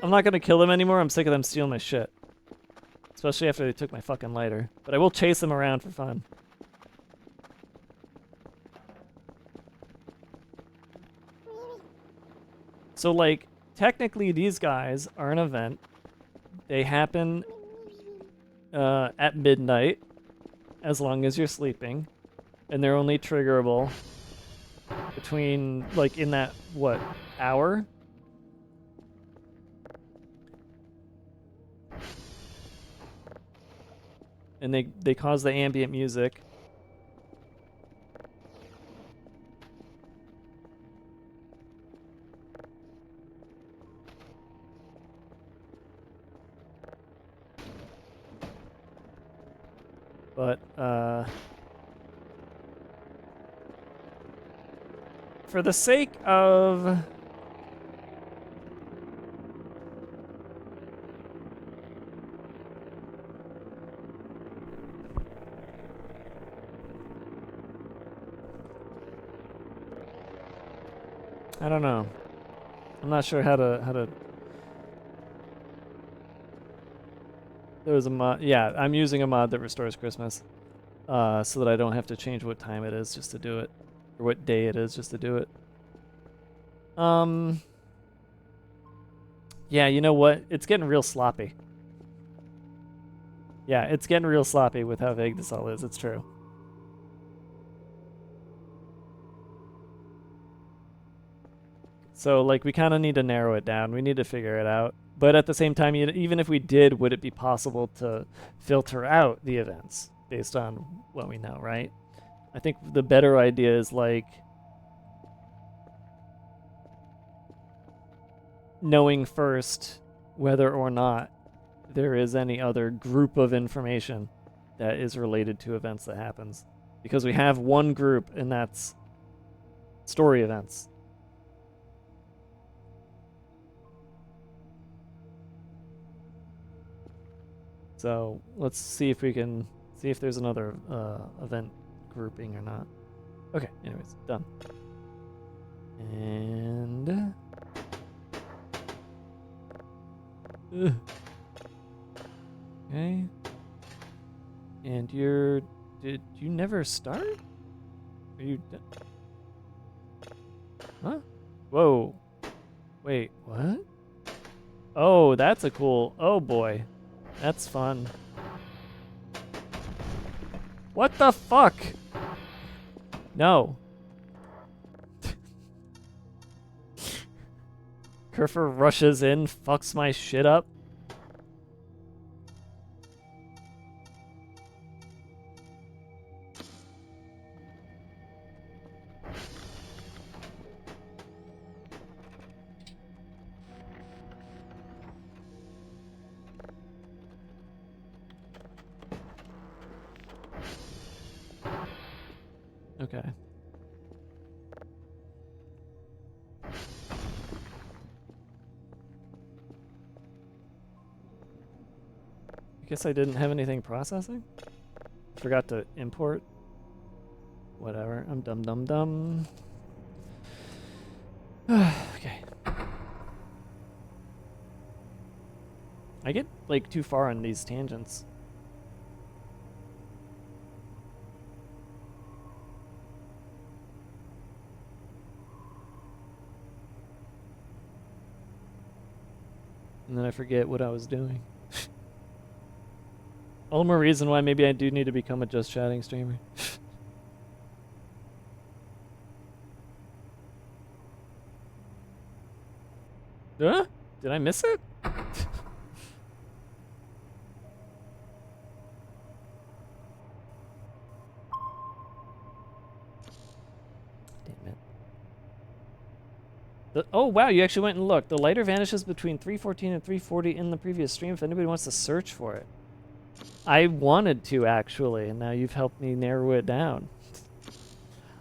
Speaker 1: I'm not gonna kill them anymore, I'm sick of them stealing my shit. Especially after they took my fucking lighter. But I will chase them around for fun. So, like, technically these guys are an event. They happen at midnight, as long as you're sleeping. And they're only triggerable between, like, in that, what, hour? And they cause the ambient music. But, for the sake of... I don't know. I'm not sure how to... There was a mod... Yeah, I'm using a mod that restores Christmas. So that I don't have to change what time it is just to do it. Or what day it is just to do it. Yeah, you know what? It's getting real sloppy. Yeah, it's getting real sloppy with how vague this all is. It's true. So, like, we kind of need to narrow it down. We need to figure it out. But at the same time, even if we did, would it be possible to filter out the events based on what we know, right? I think the better idea is, like, knowing first whether or not there is any other group of information that is related to events that happens. Because we have one group, and that's story events. So let's see if we can see if there's another event grouping or not. Okay, anyways, done. And okay. And did you never start? Are you Huh? Whoa. Wait, what? Oh, that's a cool. Oh boy. That's fun. What the fuck? No. Kerfer rushes in, fucks my shit up. Okay. I guess I didn't have anything processing? Forgot to import. Whatever. I'm dumb. Okay. I get, like, too far on these tangents. And then I forget what I was doing. All the more reason why maybe I do need to become a just chatting streamer. Huh? Did I miss it? Damn it. Oh wow, you actually went and looked. The lighter vanishes between 3:14 and 3:40 in the previous stream if anybody wants to search for it. I wanted to, actually, and now you've helped me narrow it down.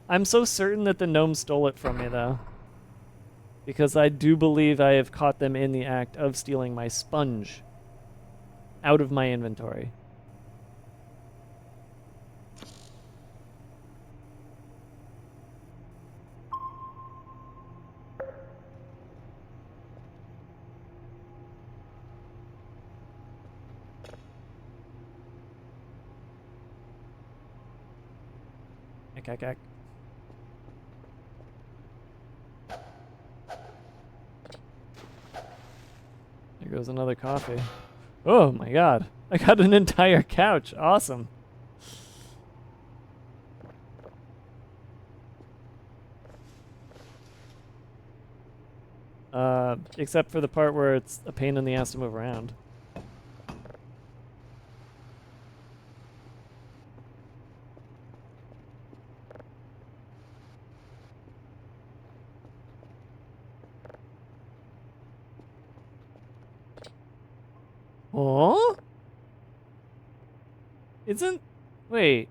Speaker 1: I'm so certain that the gnome stole it from me, though. Because I do believe I have caught them in the act of stealing my sponge out of my inventory. Ek. There goes another coffee. Oh my god. I got an entire couch. Awesome. Except for the part where it's a pain in the ass to move around. Oh? Isn't... Wait.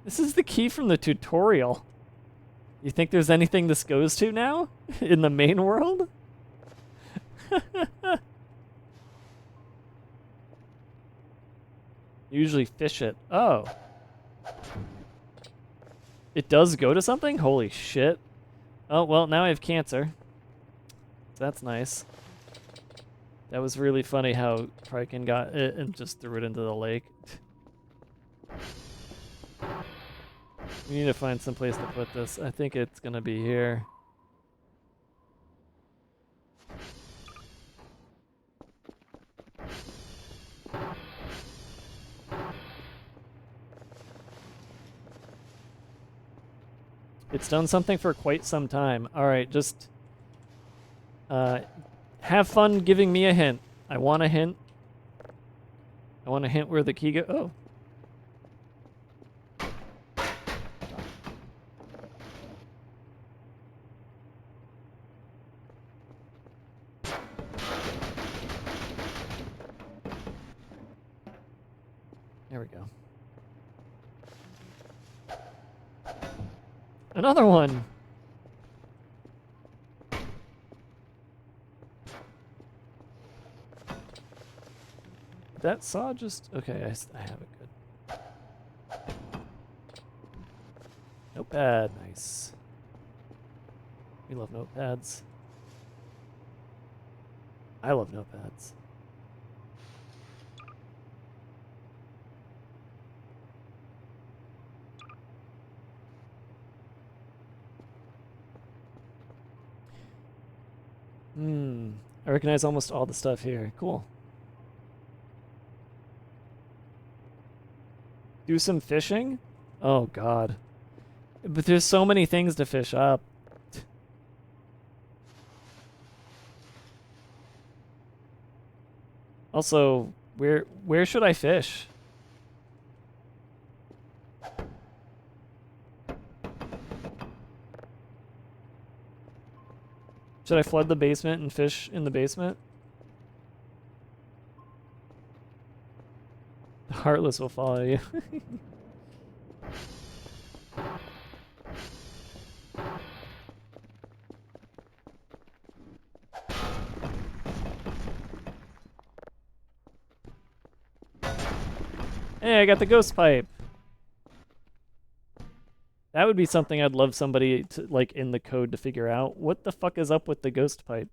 Speaker 1: This is the key from the tutorial. You think there's anything this goes to now? In the main world? Usually fish it. Oh. It does go to something? Holy shit. Oh, well, now I have cancer. That's nice. That was really funny how Prykin got it and just threw it into the lake. We need to find some place to put this. I think it's gonna be here. It's done something for quite some time. All right, just have fun giving me a hint. I want a hint. I want a hint where the key go. Oh. There we go. Another one. That saw just... Okay, I have it good. Notepad, nice. We love notepads. I love notepads. I recognize almost all the stuff here. Cool. Do some fishing? Oh, God. But there's so many things to fish up. Also, where should I fish? Should I flood the basement and fish in the basement? The Heartless will follow you. Hey, I got the ghost pipe. That would be something I'd love somebody to, like, in the code to figure out. What the fuck is up with the ghost pipe?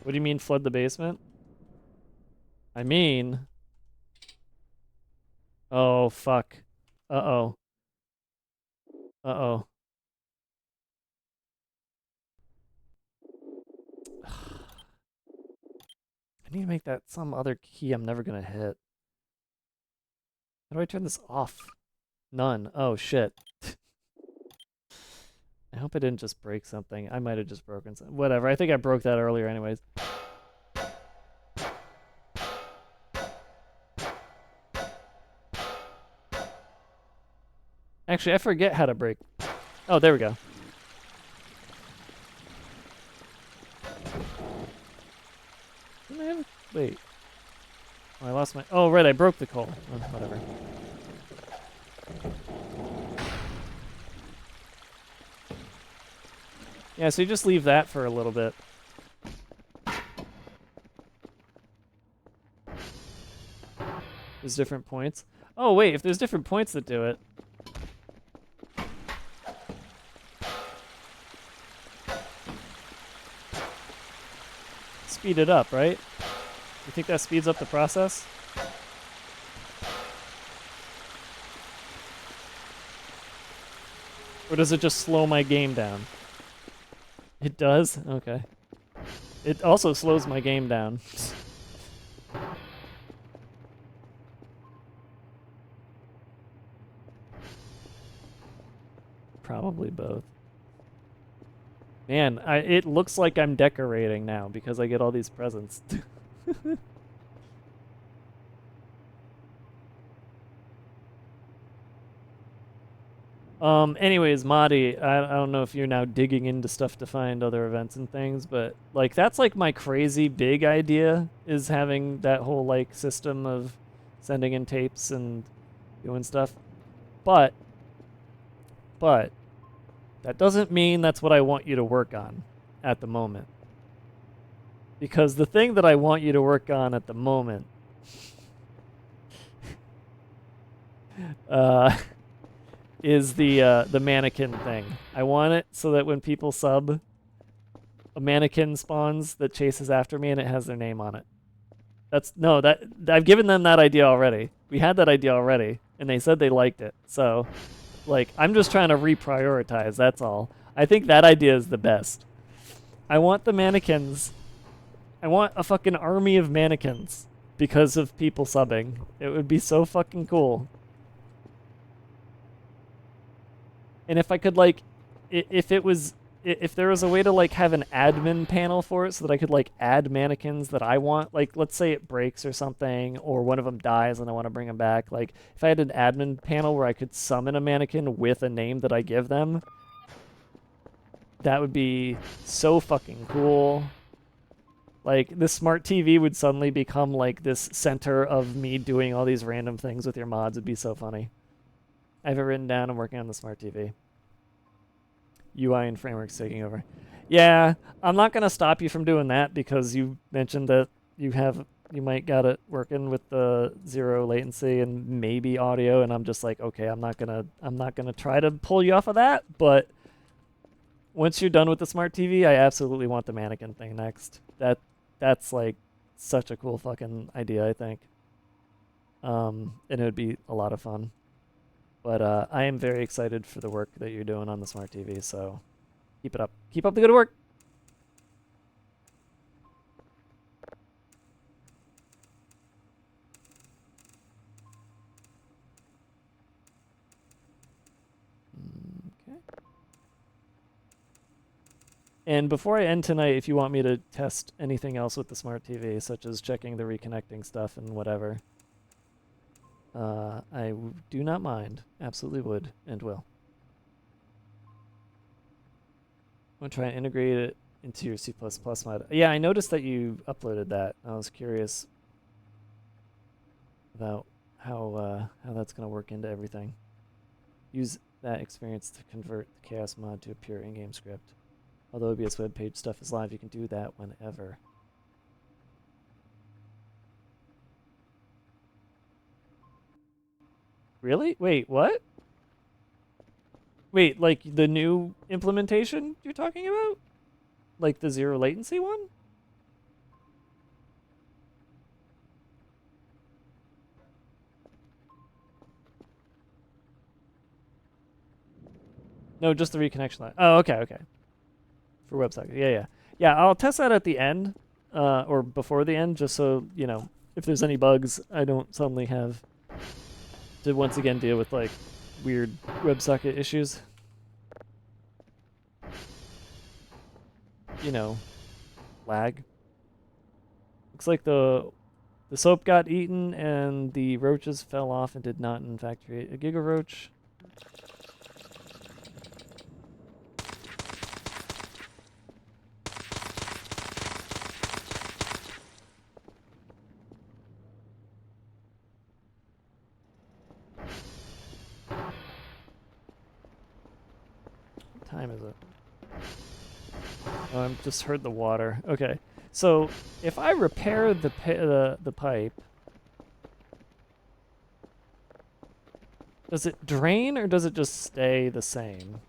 Speaker 1: What do you mean flood the basement? I mean... Oh, fuck. Uh-oh. Uh-oh. I need to make that some other key I'm never gonna hit. How do I turn this off? None. Oh, shit. I hope I didn't just break something. I might have just broken something. Whatever. I think I broke that earlier anyways. Actually, I forget how to break. Oh, there we go. Didn't I have... Wait. Oh, I lost my... Oh, right, I broke the coal. Oh, whatever. Yeah, so you just leave that for a little bit. There's different points. Oh, wait, if there's different points that do it. Speed it up, right? You think that speeds up the process? Or does it just slow my game down? It does? Okay. It also slows my game down. Probably both. Man, it looks like I'm decorating now because I get all these presents. Anyways, Madi, I don't know if you're now digging into stuff to find other events and things, but like that's like my crazy big idea is having that whole like system of sending in tapes and doing stuff. But that doesn't mean that's what I want you to work on at the moment. Because the thing that I want you to work on at the moment is the mannequin thing. I want it so that when people sub, a mannequin spawns that chases after me and it has their name on it. That I've given them that idea already. We had that idea already, and they said they liked it. So, like, I'm just trying to reprioritize. That's all. I think that idea is the best. I want the mannequins. I want a fucking army of mannequins because of people subbing. It would be so fucking cool. And if I could like, if it was, if there was a way to like have an admin panel for it so that I could like add mannequins that I want, like let's say it breaks or something, or one of them dies and I want to bring them back. Like if I had an admin panel where I could summon a mannequin with a name that I give them, that would be so fucking cool. Like this smart TV would suddenly become like this center of me doing all these random things with your mods. It'd be so funny. I have it written down. I'm working on the smart TV. UI and frameworks taking over. Yeah, I'm not gonna stop you from doing that because you mentioned that you might got it working with the zero latency and maybe audio, and I'm just like, okay, I'm not gonna try to pull you off of that, but once you're done with the smart TV, I absolutely want the mannequin thing next. That's like such a cool fucking idea, I think. And it would be a lot of fun. But I am very excited for the work that you're doing on the smart TV, so keep it up. Keep up the good work. Okay. And before I end tonight, if you want me to test anything else with the smart TV, such as checking the reconnecting stuff and whatever, do not mind. Absolutely would and will. I'm going to try and integrate it into your C++ mod. Yeah, I noticed that you uploaded that. I was curious about how that's going to work into everything. Use that experience to convert the chaos mod to a pure in-game script. Although OBS web page stuff is live, you can do that whenever. Really? Wait, what? Wait, like the new implementation you're talking about? Like the zero latency one? No, just the reconnection line. Oh, okay, okay. For WebSocket. Yeah, yeah. Yeah, I'll test that at the end, or before the end, just so, you know, if there's any bugs, I don't suddenly have to once again deal with, like, weird WebSocket issues. You know, lag. Looks like the soap got eaten and the roaches fell off and did not, in fact, create a giga roach. What time is it? Oh, I just heard the water. Okay, so if I repair the pipe, does it drain or does it just stay the same?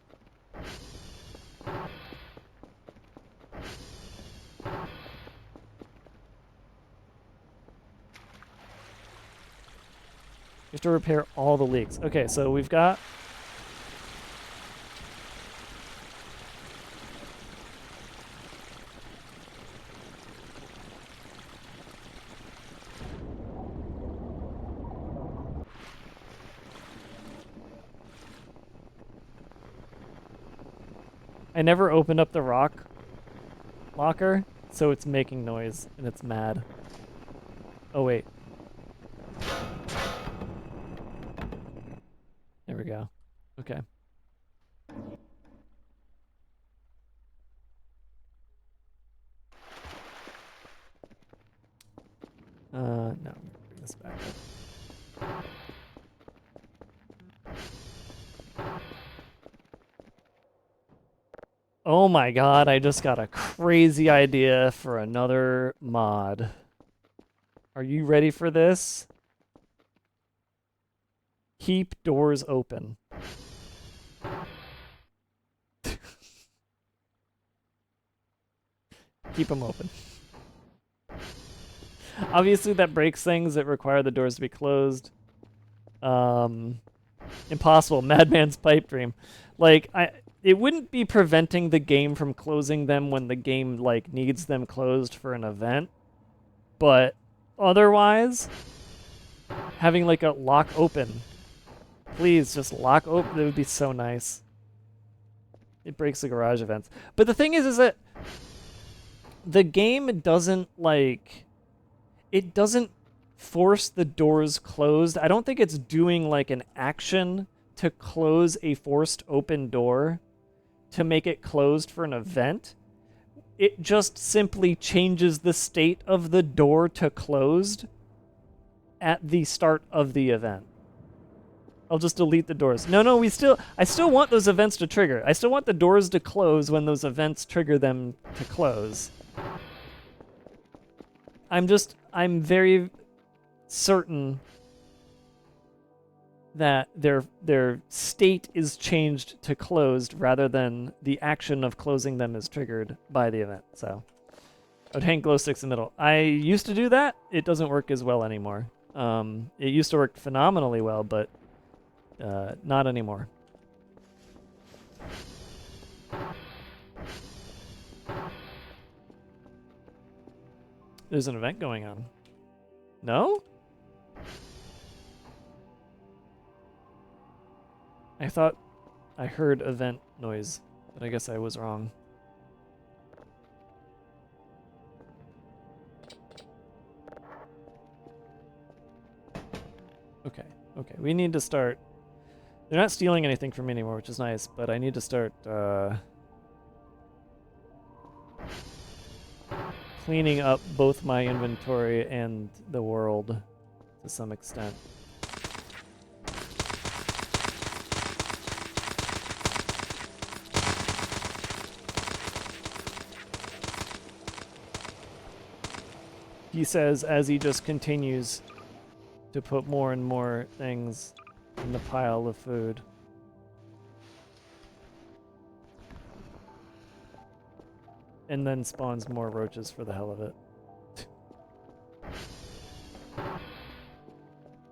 Speaker 1: You have to repair all the leaks. Okay, so we've got... I never opened up the rock locker, so it's making noise and it's mad. Oh, wait. There we go. Okay. No, bring this back up. Oh my god, I just got a crazy idea for another mod. Are you ready for this? Keep doors open. Keep them open. Obviously, that breaks things that require the doors to be closed. Impossible. Madman's pipe dream. Like, it wouldn't be preventing the game from closing them when the game, like, needs them closed for an event. But otherwise, having, like, a lock open. Please, just lock open. It would be so nice. It breaks the garage events. But the thing is that the game doesn't, like... It doesn't force the doors closed. I don't think it's doing, like, an action to close a forced open door to make it closed for an event. It just simply changes the state of the door to closed at the start of the event. I'll just delete the doors. No, I still want those events to trigger. I still want the doors to close when those events trigger them to close. I'm very certain that their state is changed to closed rather than the action of closing them is triggered by the event. So I would hang glow sticks in the middle. I used to do that. It doesn't work as well anymore. It used to work phenomenally well, but Not anymore. There's an event going on. No? I thought I heard event noise, but I guess I was wrong. Okay, okay. We need to start... They're not stealing anything from me anymore, which is nice, but I need to start cleaning up both my inventory and the world to some extent. He says as he just continues to put more and more things in the pile of food. And then spawns more roaches for the hell of it.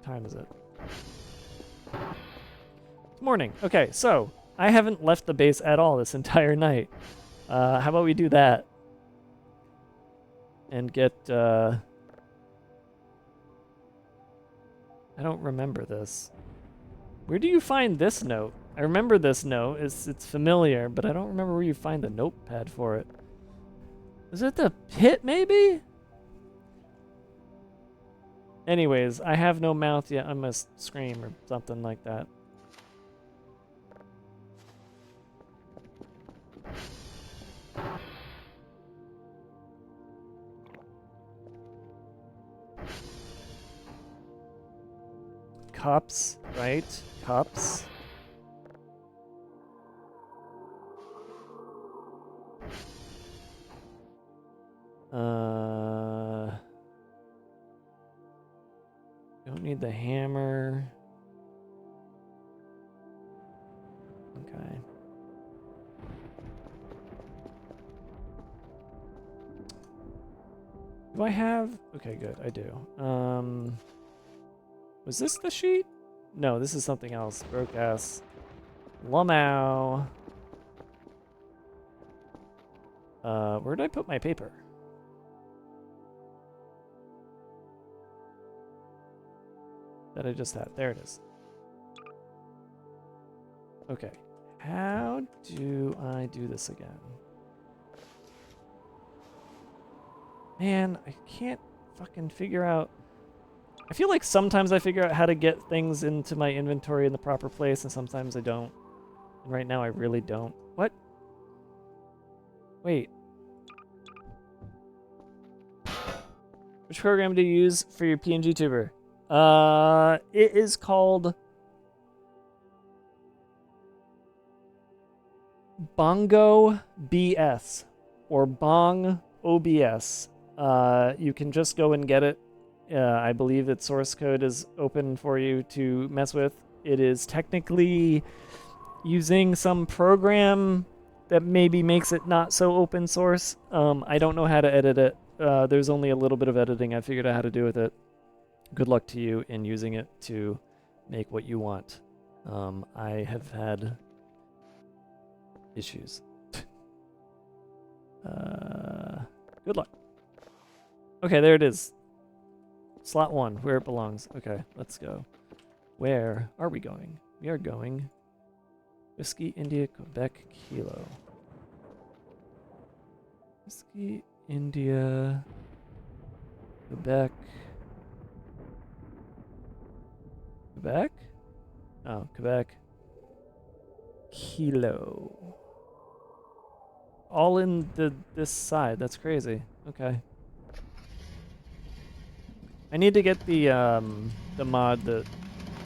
Speaker 1: Time is it? It's morning. Okay, so I haven't left the base at all this entire night. How about we do that? And get... I don't remember this. Where do you find this note? I remember this note. It's familiar, but I don't remember where you find the notepad for it. Is it the pit, maybe? Anyways, I have no mouth yet. I must scream or something like that. Cups, right? Cups. Don't need the hammer. Okay. Do I have? Okay, good. I do. Was this the sheet? No, this is something else. Broke ass. Lumau. Where did I put my paper? That I just had. There it is. Okay. How do I do this again? Man, I can't fucking figure out. I feel like sometimes I figure out how to get things into my inventory in the proper place, and sometimes I don't. And right now I really don't. What? Wait. Which program do you use for your PNG tuber? It is called Bongo BS or Bong OBS. You can just go and get it. I believe its source code is open for you to mess with. It is technically using some program that maybe makes it not so open source. I don't know how to edit it. There's only a little bit of editing I figured out how to do with it. Good luck to you in using it to make what you want. I have had issues. Good luck. Okay, there it is. Slot 1, where it belongs. Okay, let's go. Where are we going? We are going Whiskey, India, Quebec, Kilo. Whiskey, India, Quebec. Quebec? Oh, Quebec. Kilo. All in this side. That's crazy. Okay. I need to get the mod that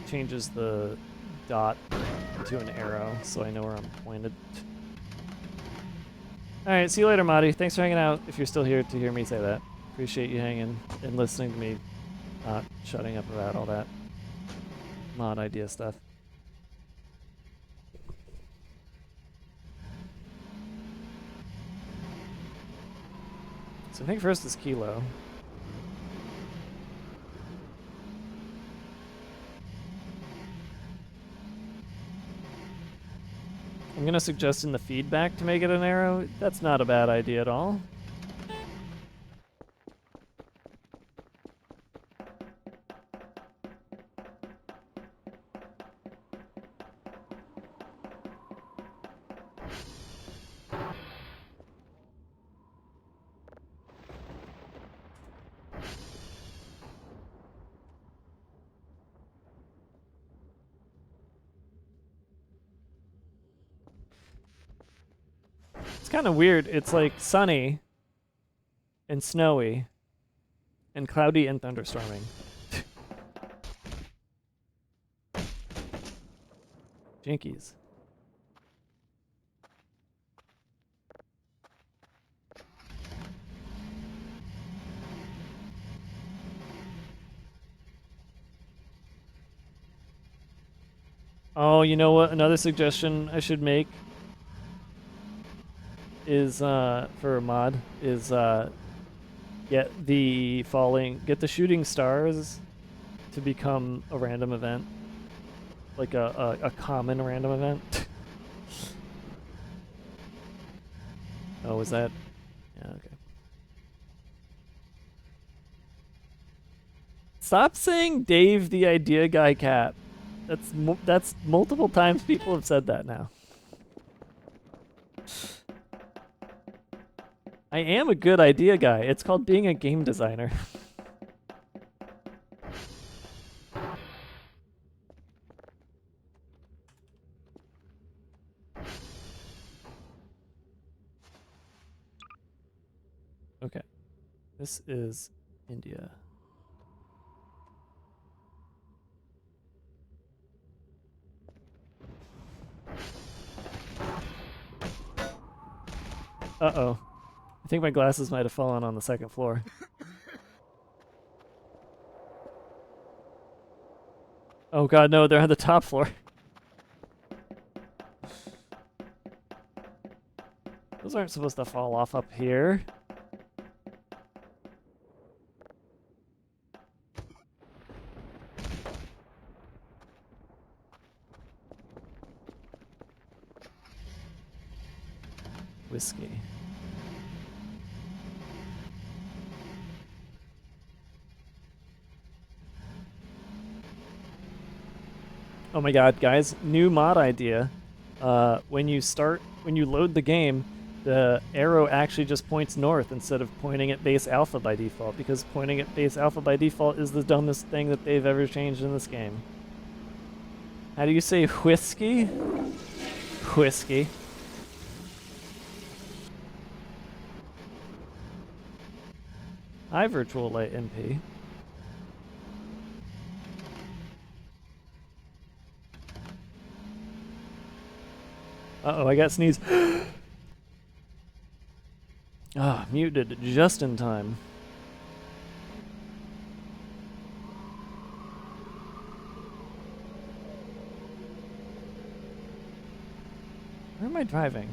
Speaker 1: changes the dot to an arrow so I know where I'm pointed. Alright, see you later, Madi. Thanks for hanging out if you're still here to hear me say that. Appreciate you hanging and listening to me not shutting up about all that mod idea stuff. So I think first is Kilo. gonna suggest in the feedback to make it an arrow. That's not a bad idea at all. It's kind of weird. It's like sunny and snowy and cloudy and thunderstorming. Jinkies. Oh, you know what? Another suggestion I should make is for a mod is get the shooting stars to become a random event, like a common random event. Oh, was that? Yeah, okay. Stop saying Dave the idea guy cap. That's multiple times people have said that now. I am a good idea guy. It's called being a game designer. Okay. This is India. Uh-oh. I think my glasses might have fallen on the second floor. Oh god, no, they're on the top floor. Those aren't supposed to fall off up here. Whiskey. Oh my god, guys, new mod idea. When you load the game, the arrow actually just points north instead of pointing at base alpha by default, because pointing at base alpha by default is the dumbest thing that they've ever changed in this game. How do you say whiskey? Whiskey. Hi, Virtual Light MP. Uh-oh, I got sneezed. Ah, muted just in time. Where am I driving?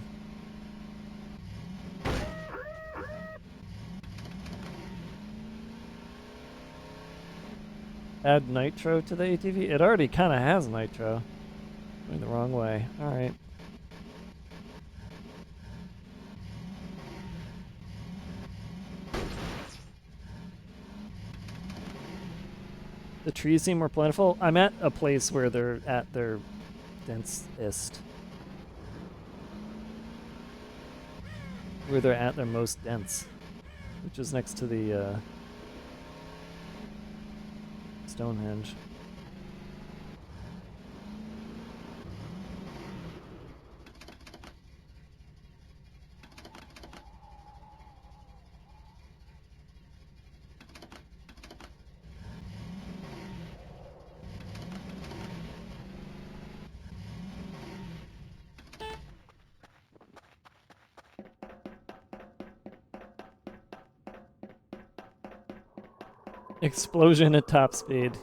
Speaker 1: Add nitro to the ATV? It already kind of has nitro. Going the wrong way. Alright. The trees seem more plentiful. I'm at a place where they're at their densest. Where they're at their most dense. Which is next to the Stonehenge. Explosion at top speed.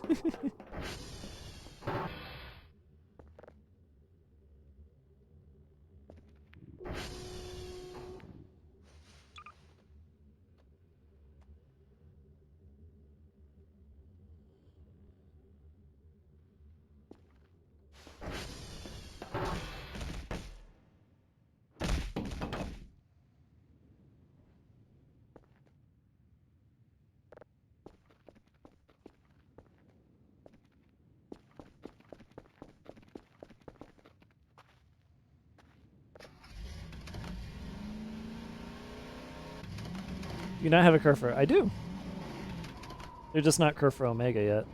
Speaker 1: Do you not have a Kerfur? I do. They're just not Kerfur Omega yet.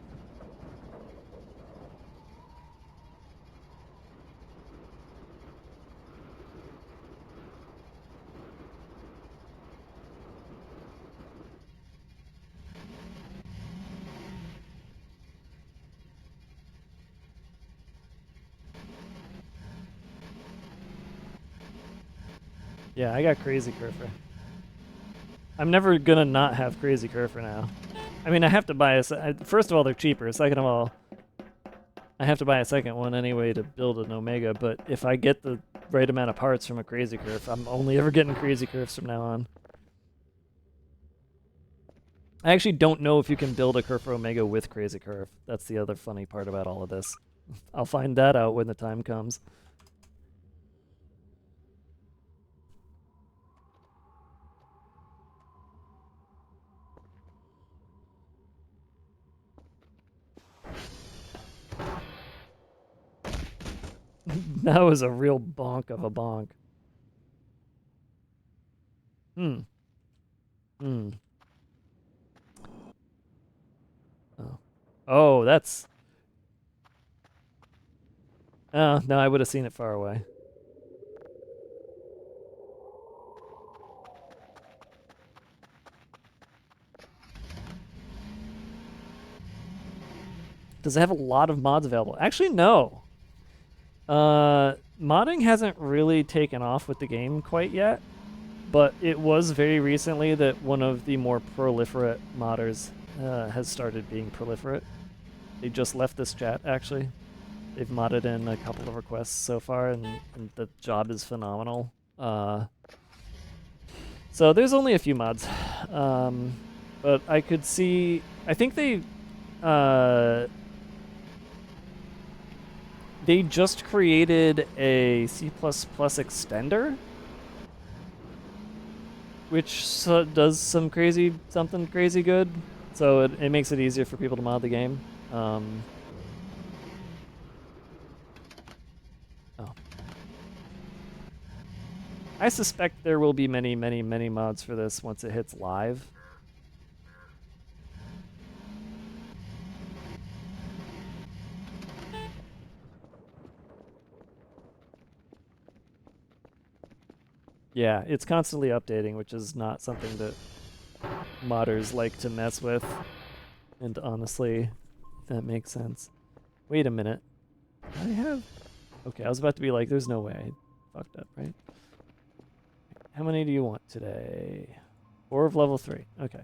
Speaker 1: Yeah, I got Crazy Kerfur. I'm never gonna not have Crazy Kerfur now. I mean, I have to buy a... First of all, they're cheaper. Second of all, I have to buy a second one anyway to build an Omega, but if I get the right amount of parts from a Crazy Kerf, I'm only ever getting Crazy Kerfs from now on. I actually don't know if you can build a Kerfur Omega with Crazy Kerf. That's the other funny part about all of this. I'll find that out when the time comes. That was a real bonk of a bonk. Hmm. Oh. Oh, that's... Oh, no, I would have seen it far away. Does it have a lot of mods available? Actually, no. Modding hasn't really taken off with the game quite yet, but it was very recently that one of the more proliferate modders has started being proliferate. They just left this chat, actually. They've modded in a couple of requests so far, and the job is phenomenal. So there's only a few mods, but I could see... I think they just created a C++ extender, which does something crazy good. So it makes it easier for people to mod the game. Oh. I suspect there will be many mods for this once it hits live. Yeah, it's constantly updating, which is not something that modders like to mess with. And honestly, that makes sense. Wait a minute. I have... Okay, I was about to be like, there's no way. I fucked up, right? How many do you want today? 4 of level 3. Okay.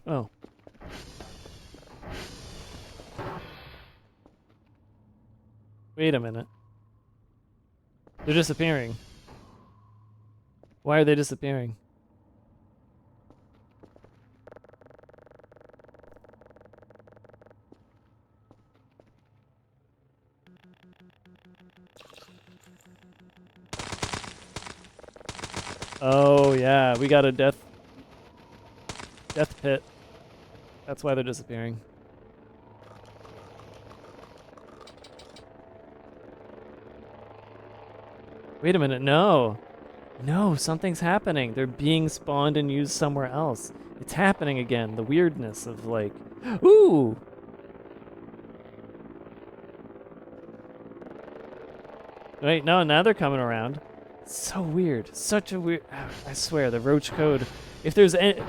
Speaker 1: Oh. Wait a minute. They're disappearing. Why are they disappearing? Oh, yeah, we got a death pit. That's why they're disappearing. Wait a minute, no. No, something's happening. They're being spawned and used somewhere else. It's happening again. The weirdness of like, ooh! Wait, no, now they're coming around. So weird. Such a weird... I swear, the roach code... If there's any...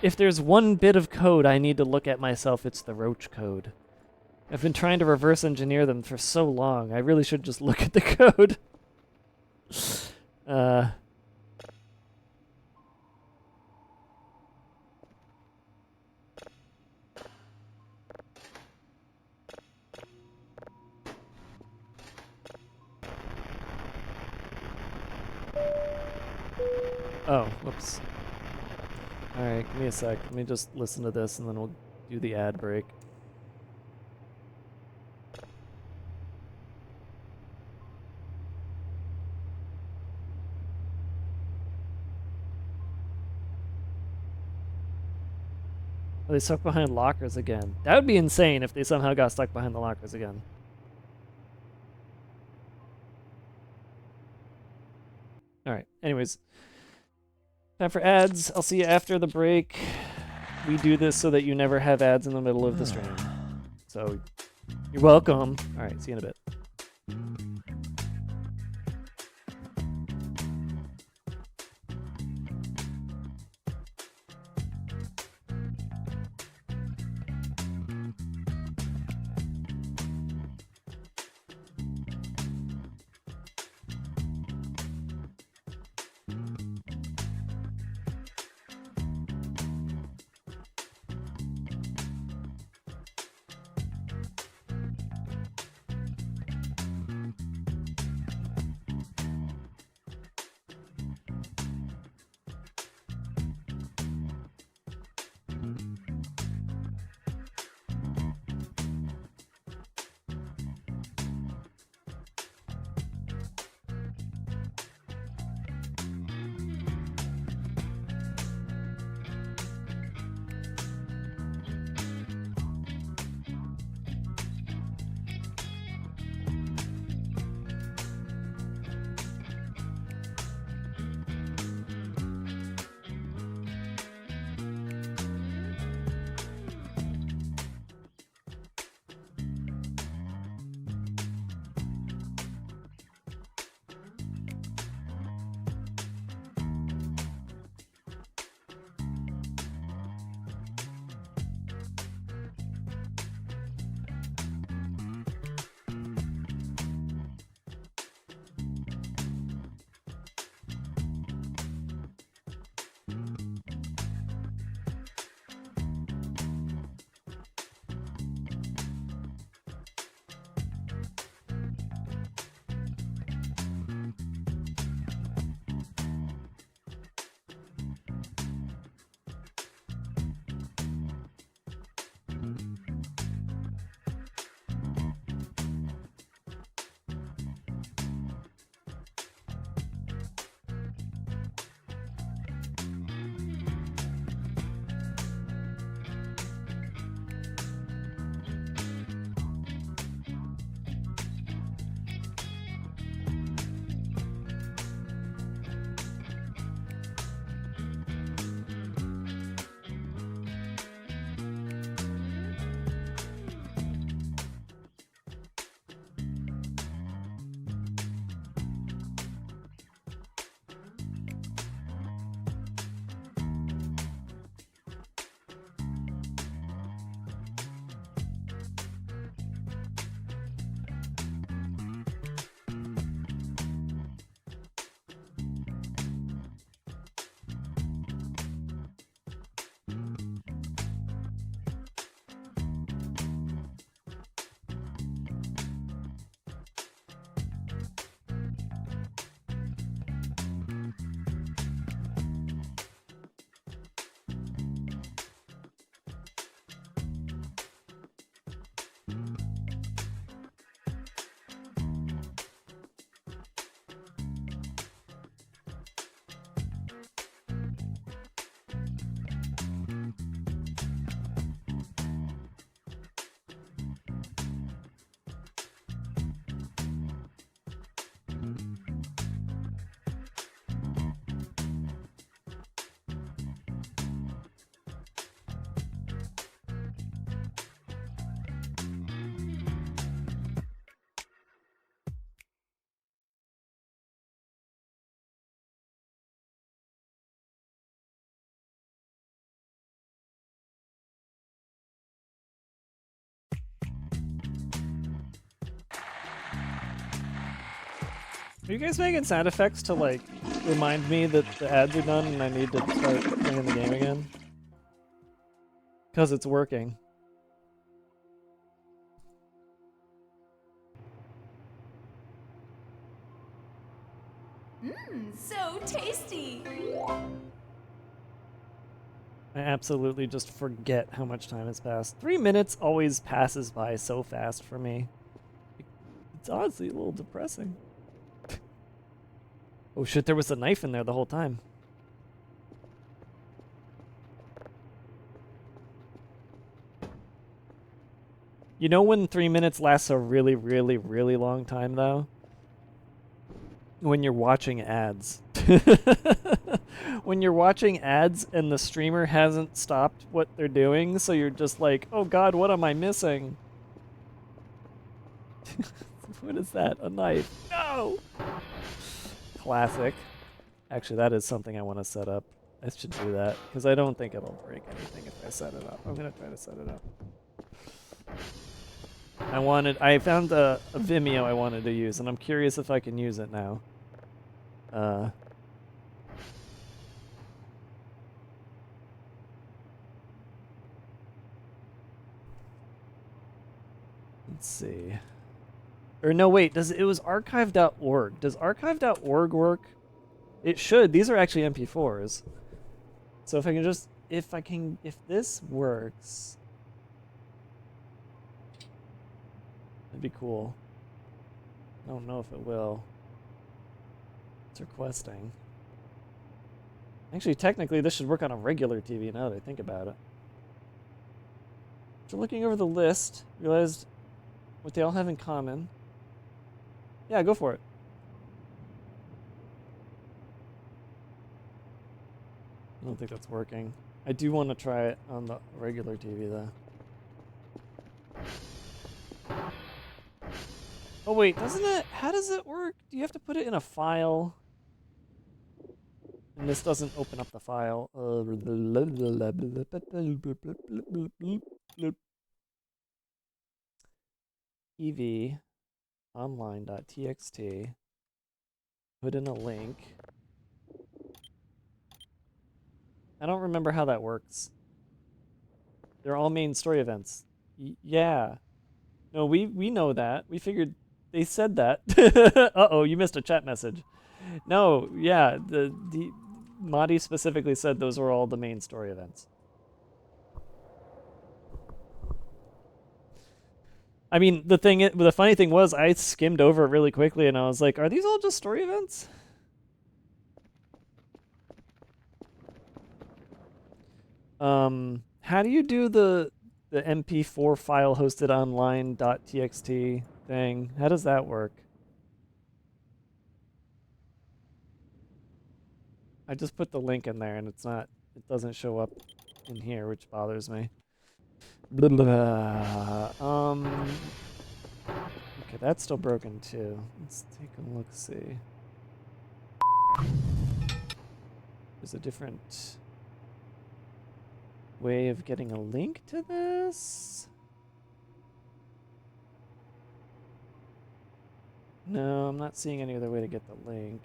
Speaker 1: If there's one bit of code I need to look at myself, it's the roach code. I've been trying to reverse engineer them for so long. I really should just look at the code. Oh, whoops. Alright, give me a sec. Let me just listen to this and then we'll do the ad break. Oh, they stuck behind lockers again. That would be insane if they somehow got stuck behind the lockers again. Alright, anyways. Time for ads. I'll see you after the break. We do this so that you never have ads in the middle of the stream. So, you're welcome. Alright, see you in a bit. Are you guys making sound effects to like remind me that the ads are done and I need to start playing the game again? Because it's working.
Speaker 3: Mmm, so tasty.
Speaker 1: I absolutely just forget how much time has passed. 3 minutes always passes by so fast for me. It's honestly a little depressing. Oh shit, there was a knife in there the whole time. You know when 3 minutes lasts a really, really, really long time though? When you're watching ads. When you're watching ads and the streamer hasn't stopped what they're doing, so you're just like, oh god, what am I missing? What is that? A knife. No! Classic. Actually, that is something I want to set up. I should do that, because I don't think it'll break anything if I set it up. I'm going to try to set it up. I found a Vimeo I wanted to use, and I'm curious if I can use it now. Let's see. Or no, wait, it was archive.org. Does archive.org work? It should. These are actually MP4s. So if this works, that'd be cool. I don't know if it will. It's requesting. Actually, technically, this should work on a regular TV now that I think about it. After looking over the list, realized what they all have in common. Yeah, go for it. I don't think that's working. I do want to try it on the regular TV, though. Oh, wait, doesn't it? How does it work? Do you have to put it in a file? And this doesn't open up the file. EV online.txt. Put in a link. I don't remember how that works. They're all main story events. Yeah. No, we know that. We figured they said that. Uh-oh, you missed a chat message. No, yeah, the Madi specifically said those were all the main story events. I mean, the funny thing was I skimmed over it really quickly and I was like, are these all just story events? How do you do the MP4 file hosted online.txt thing? How does that work? I just put the link in there and it doesn't show up in here, which bothers me. Blah, blah, blah. Okay, that's still broken too. Let's take a look, see. There's a different way of getting a link to this? No, I'm not seeing any other way to get the link.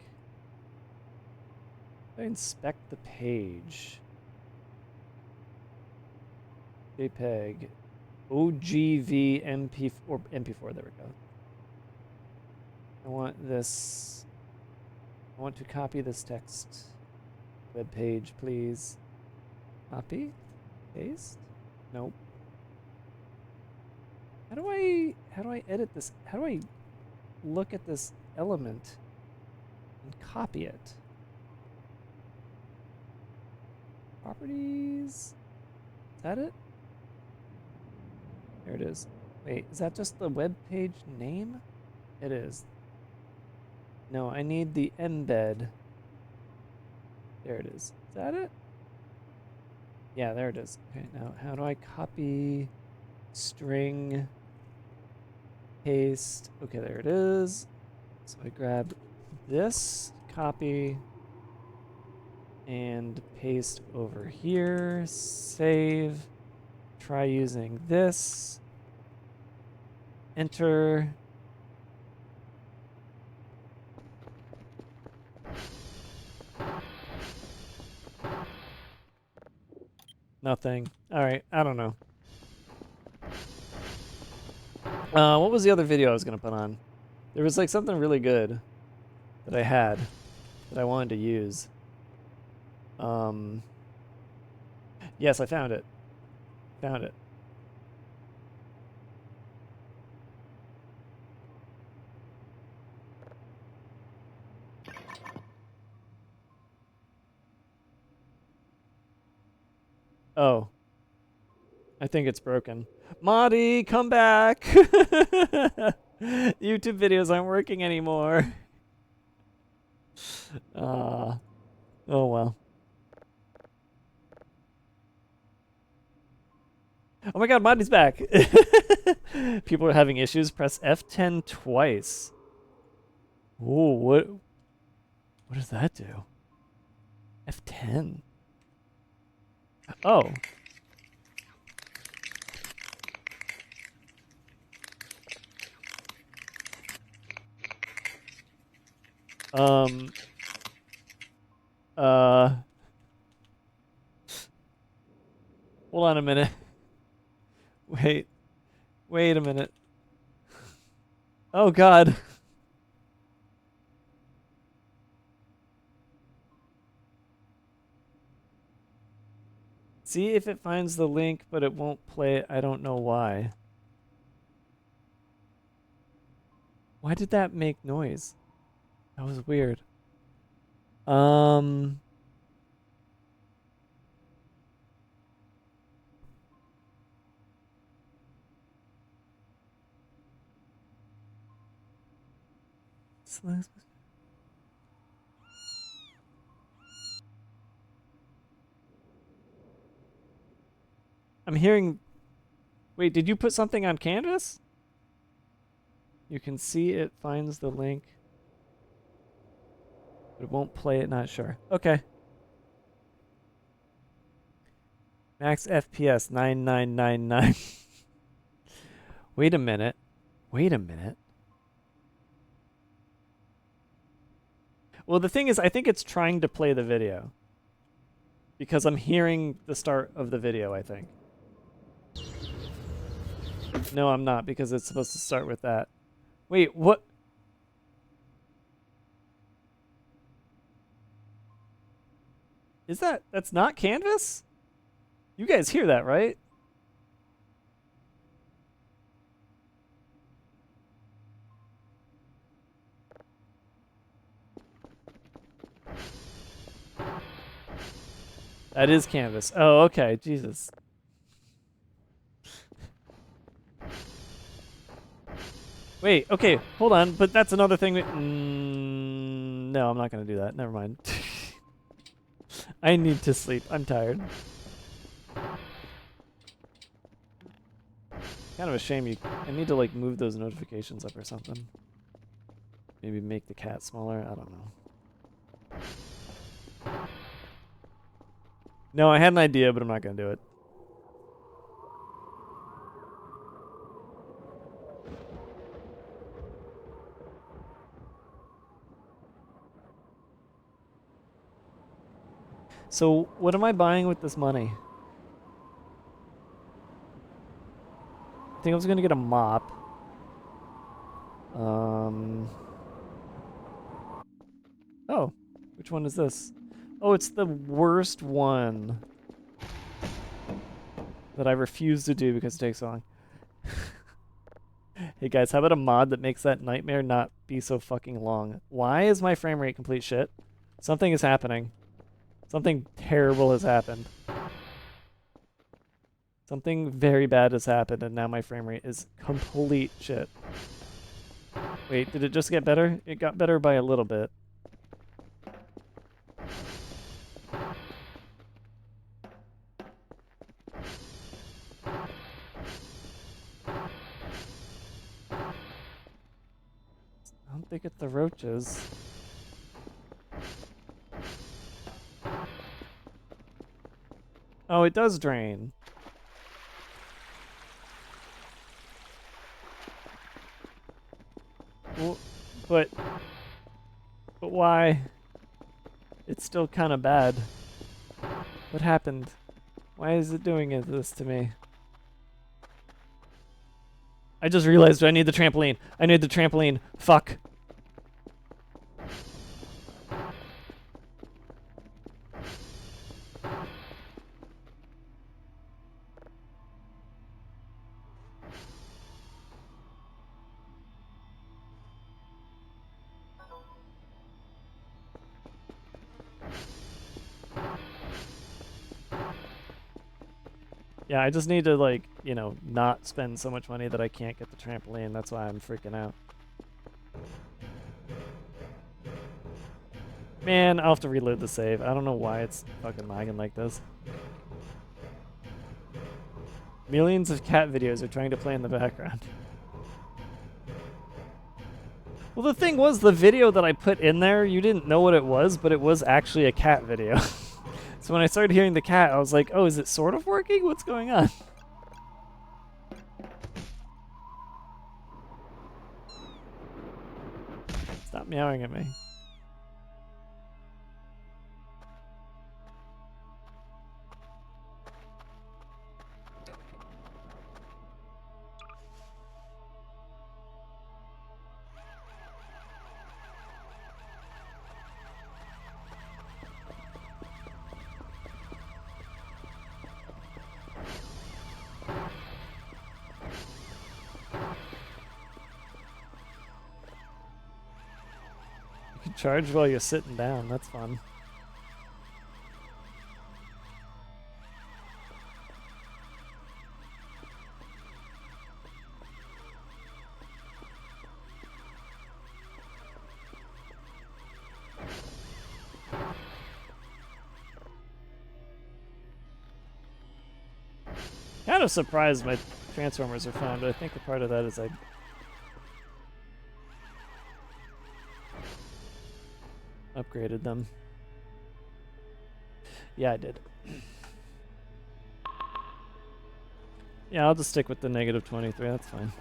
Speaker 1: If I inspect the page. JPEG. OGV MP4, MP4, there we go. I want this. I want to copy this text. Web page, please. Copy? Paste? Nope. How do I edit this? How do I look at this element and copy it? Properties? Is that it? There it is. Wait, is that just the web page name? It is. No, I need the embed. There it is. Is that it? Yeah, there it is. Okay, now how do I copy string paste? Okay, there it is. So I grab this, copy, and paste over here. Save. Try using this. Enter. Nothing. Alright, I don't know. What was the other video I was gonna put on? There was like something really good that I had that I wanted to use. Yes, I found it. Found it. Oh. I think it's broken. Marty, come back! YouTube videos aren't working anymore. Oh well. Oh my god, Marty's back! People are having issues. Press F10 twice. Ooh, what does that do? F10. Oh. Um. Hold on a minute. Wait a minute. Oh god. See if it finds the link, but it won't play it. I don't know why. Why did that make noise? That was weird. I'm hearing... Wait, did you put something on Canvas? You can see it finds the link. But it won't play it, not sure. Okay. Max FPS 9999. Wait a minute. Wait a minute. Well, the thing is, I think it's trying to play the video. Because I'm hearing the start of the video, I think. No, I'm not, because it's supposed to start with that. Wait, what? Is that? That's not Canvas? You guys hear that, right? That is Canvas. Oh, okay. Jesus. Wait, okay, hold on. But that's another thing. No, I'm not going to do that. Never mind. I need to sleep. I'm tired. Kind of a shame. I need to like move those notifications up or something. Maybe make the cat smaller. I don't know. No, I had an idea, but I'm not going to do it. So, what am I buying with this money? I think I was going to get a mop. Oh, which one is this? Oh, it's the worst one that I refuse to do because it takes so long. Hey guys, how about a mod that makes that nightmare not be so fucking long? Why is my frame rate complete shit? Something is happening. Something terrible has happened. Something very bad has happened and now my frame rate is complete shit. Wait, did it just get better? It got better by a little bit. I don't think it's the roaches. Oh, it does drain. Well, but why? It's still kind of bad. What happened? Why is it doing this to me? I just realized I need the trampoline. I need the trampoline. Fuck. Yeah, I just need to, like, you know, not spend so much money that I can't get the trampoline. That's why I'm freaking out. Man, I'll have to reload the save. I don't know why it's fucking lagging like this. Millions of cat videos are trying to play in the background. Well, the thing was, the video that I put in there, you didn't know what it was, but it was actually a cat video. So when I started hearing the cat, I was like, oh, is it sort of working? What's going on? Stop meowing at me. You can charge while you're sitting down. That's fun. Kind of surprised my transformers are fine, but I think a part of that is I upgraded them. Yeah, I did. Yeah, I'll just stick with the negative 23. That's fine.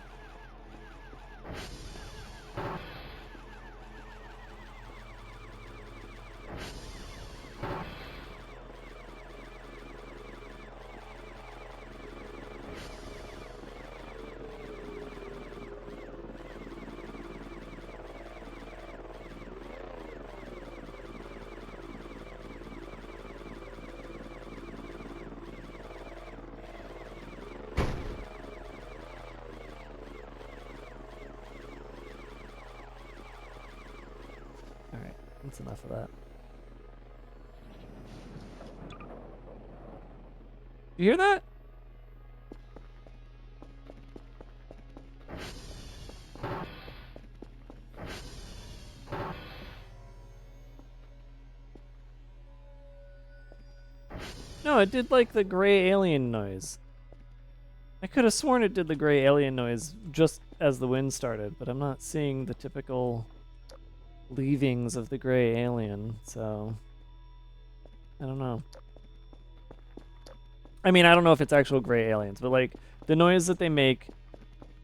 Speaker 1: That's enough of that. You hear that? No, it did like the gray alien noise. I could have sworn it did the gray alien noise just as the wind started, but I'm not seeing the typical leavings of the gray alien, so I don't know. I mean, I don't know if it's actual gray aliens, but like the noise that they make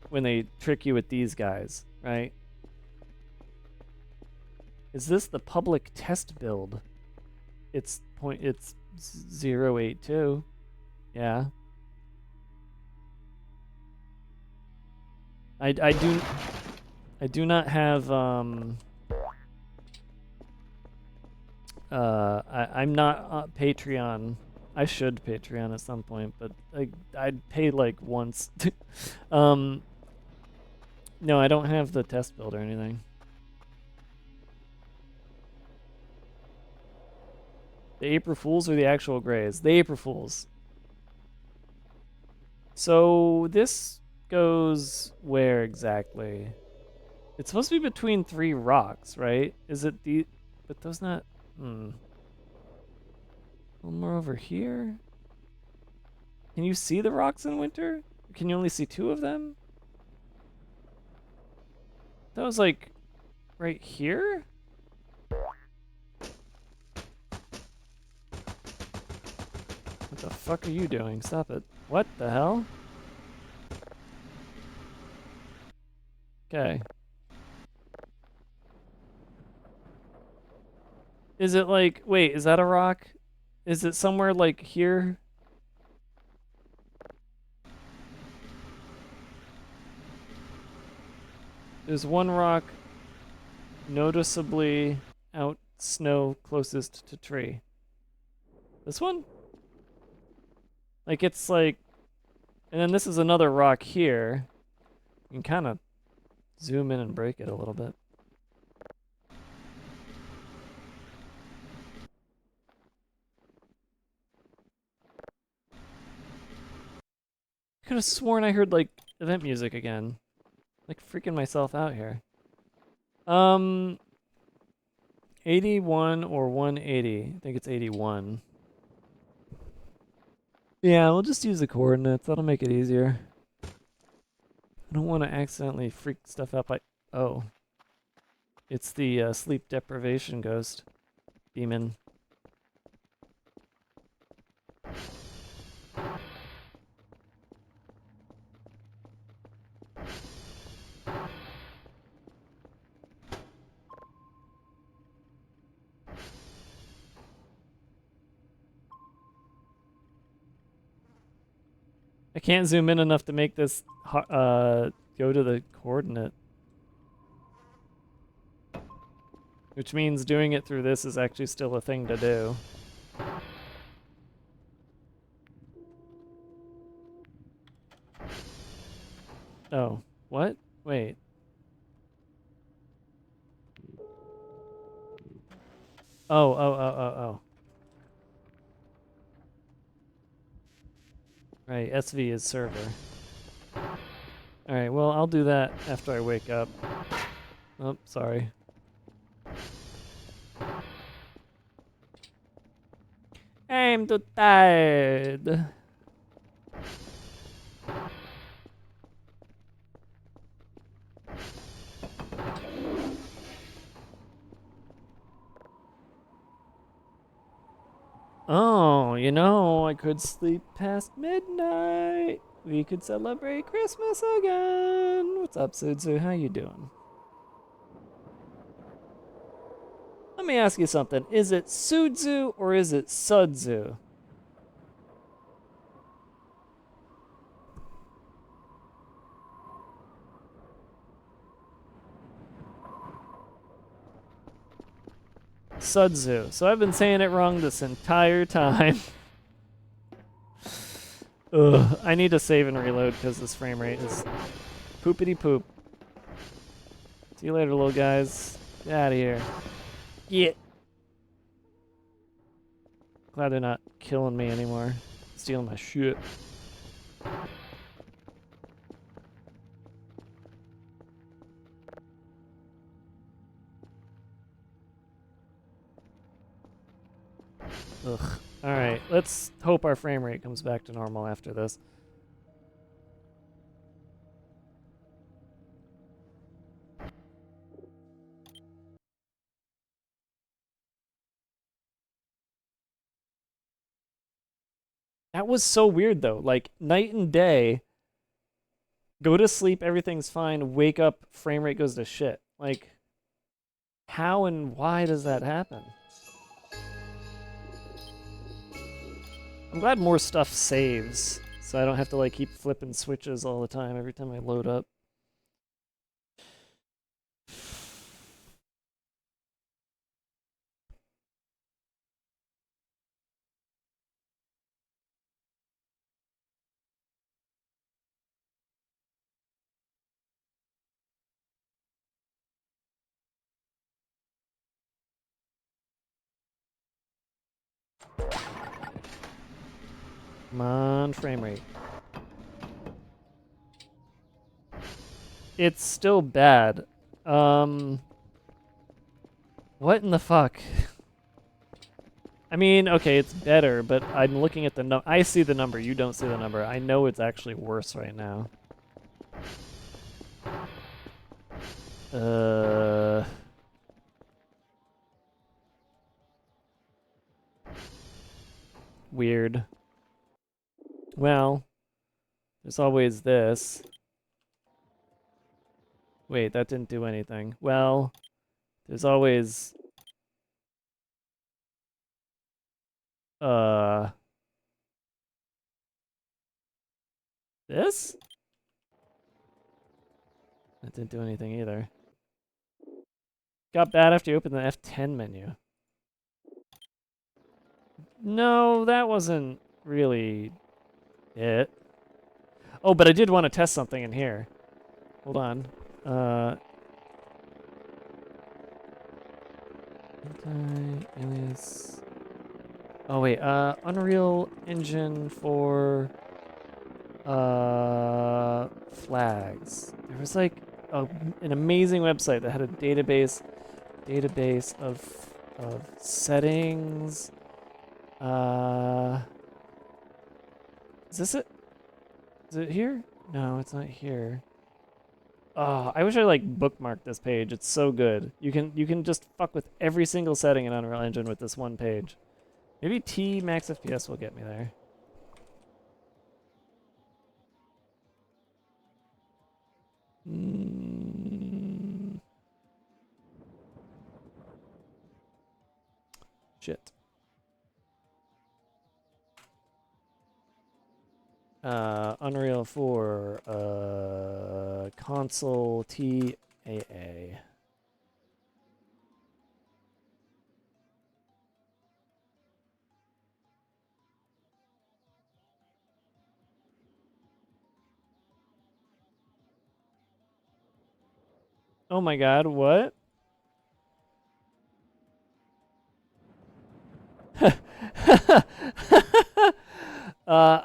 Speaker 1: when they trick you with these guys, right? Is this the public test build? It's 082. Yeah. I do not have I'm not Patreon. I should Patreon at some point, but I'd pay like once. No, I don't have the test build or anything. The April Fools or the actual Greys? The April Fools. So this goes where exactly? It's supposed to be between 3 rocks, right? Is it the... But those not... One more over here? Can you see the rocks in winter? Can you only see 2 of them? That was like... right here? What the fuck are you doing? Stop it. What the hell? Okay. Is it like... Wait, is that a rock? Is it somewhere like here? There's one rock noticeably out snow closest to tree. This one? Like it's like, and then this is another rock here. You can kind of zoom in and break it a little bit. I could have sworn I heard like event music again. Like freaking myself out here. 81 or 180. I think it's 81. Yeah, we'll just use the coordinates. That'll make it easier. I don't want to accidentally freak stuff up. Oh. It's the sleep deprivation ghost. Demon. I can't zoom in enough to make this go to the coordinate. Which means doing it through this is actually still a thing to do. Oh, what? Wait. Oh. Right, SV is server. Alright, well, I'll do that after I wake up. Oh, sorry. I'm too tired. Oh, you know, I could sleep past midnight. We could celebrate Christmas again. What's up, Suzu? How you doing? Let me ask you something. Is it Suzu or is it Sudzu? Sudzu. So I've been saying it wrong this entire time. Ugh, I need to save and reload because this frame rate is poopity poop. See you later, little guys. Get out of here. Get. Glad they're not killing me anymore. Stealing my shit. Ugh. Alright, let's hope our frame rate comes back to normal after this. That was so weird though. Like night and day. Go to sleep, everything's fine. Wake up, frame rate goes to shit. Like, how and why does that happen? I'm glad more stuff saves, so I don't have to like keep flipping switches all the time every time I load up. Come on, frame rate. It's still bad. What in the fuck? I mean, okay, it's better, but I'm looking at the I see the number, you don't see the number. I know it's actually worse right now. Weird. Well, there's always this. Wait, that didn't do anything. Well, there's always... This? didn't do anything either. Got bad after you opened the F10 menu. No, that wasn't really it. Oh, but I did want to test something in here. Hold on. Anti-alias. Oh wait, Unreal Engine for flags. There was like an amazing website that had a database of settings. Is this it? Is it here? No, it's not here. Oh, I wish I like bookmarked this page. It's so good. You can just fuck with every single setting in Unreal Engine with this one page. Maybe T max FPS will get me there. Shit. Unreal 4, console TAA. Oh my god, what?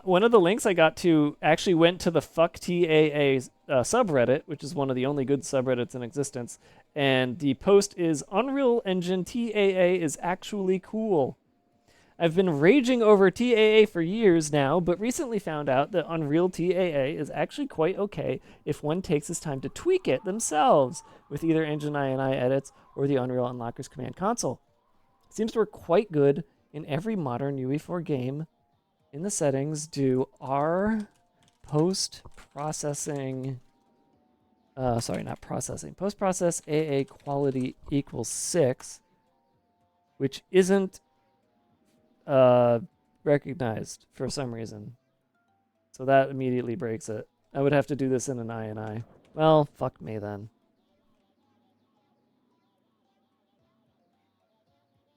Speaker 1: One of the links I got to actually went to the Fuck TAA subreddit, which is one of the only good subreddits in existence, and the post is Unreal Engine TAA is actually cool. I've been raging over TAA for years now, but recently found out that Unreal TAA is actually quite okay if one takes his time to tweak it themselves with either Engine INI edits or the Unreal Unlocker's command console. It seems to work quite good in every modern UE4 game. In the settings, do R post-processing, post-process AA quality equals 6, which isn't recognized for some reason. So that immediately breaks it. I would have to do this in an INI. Well, fuck me then.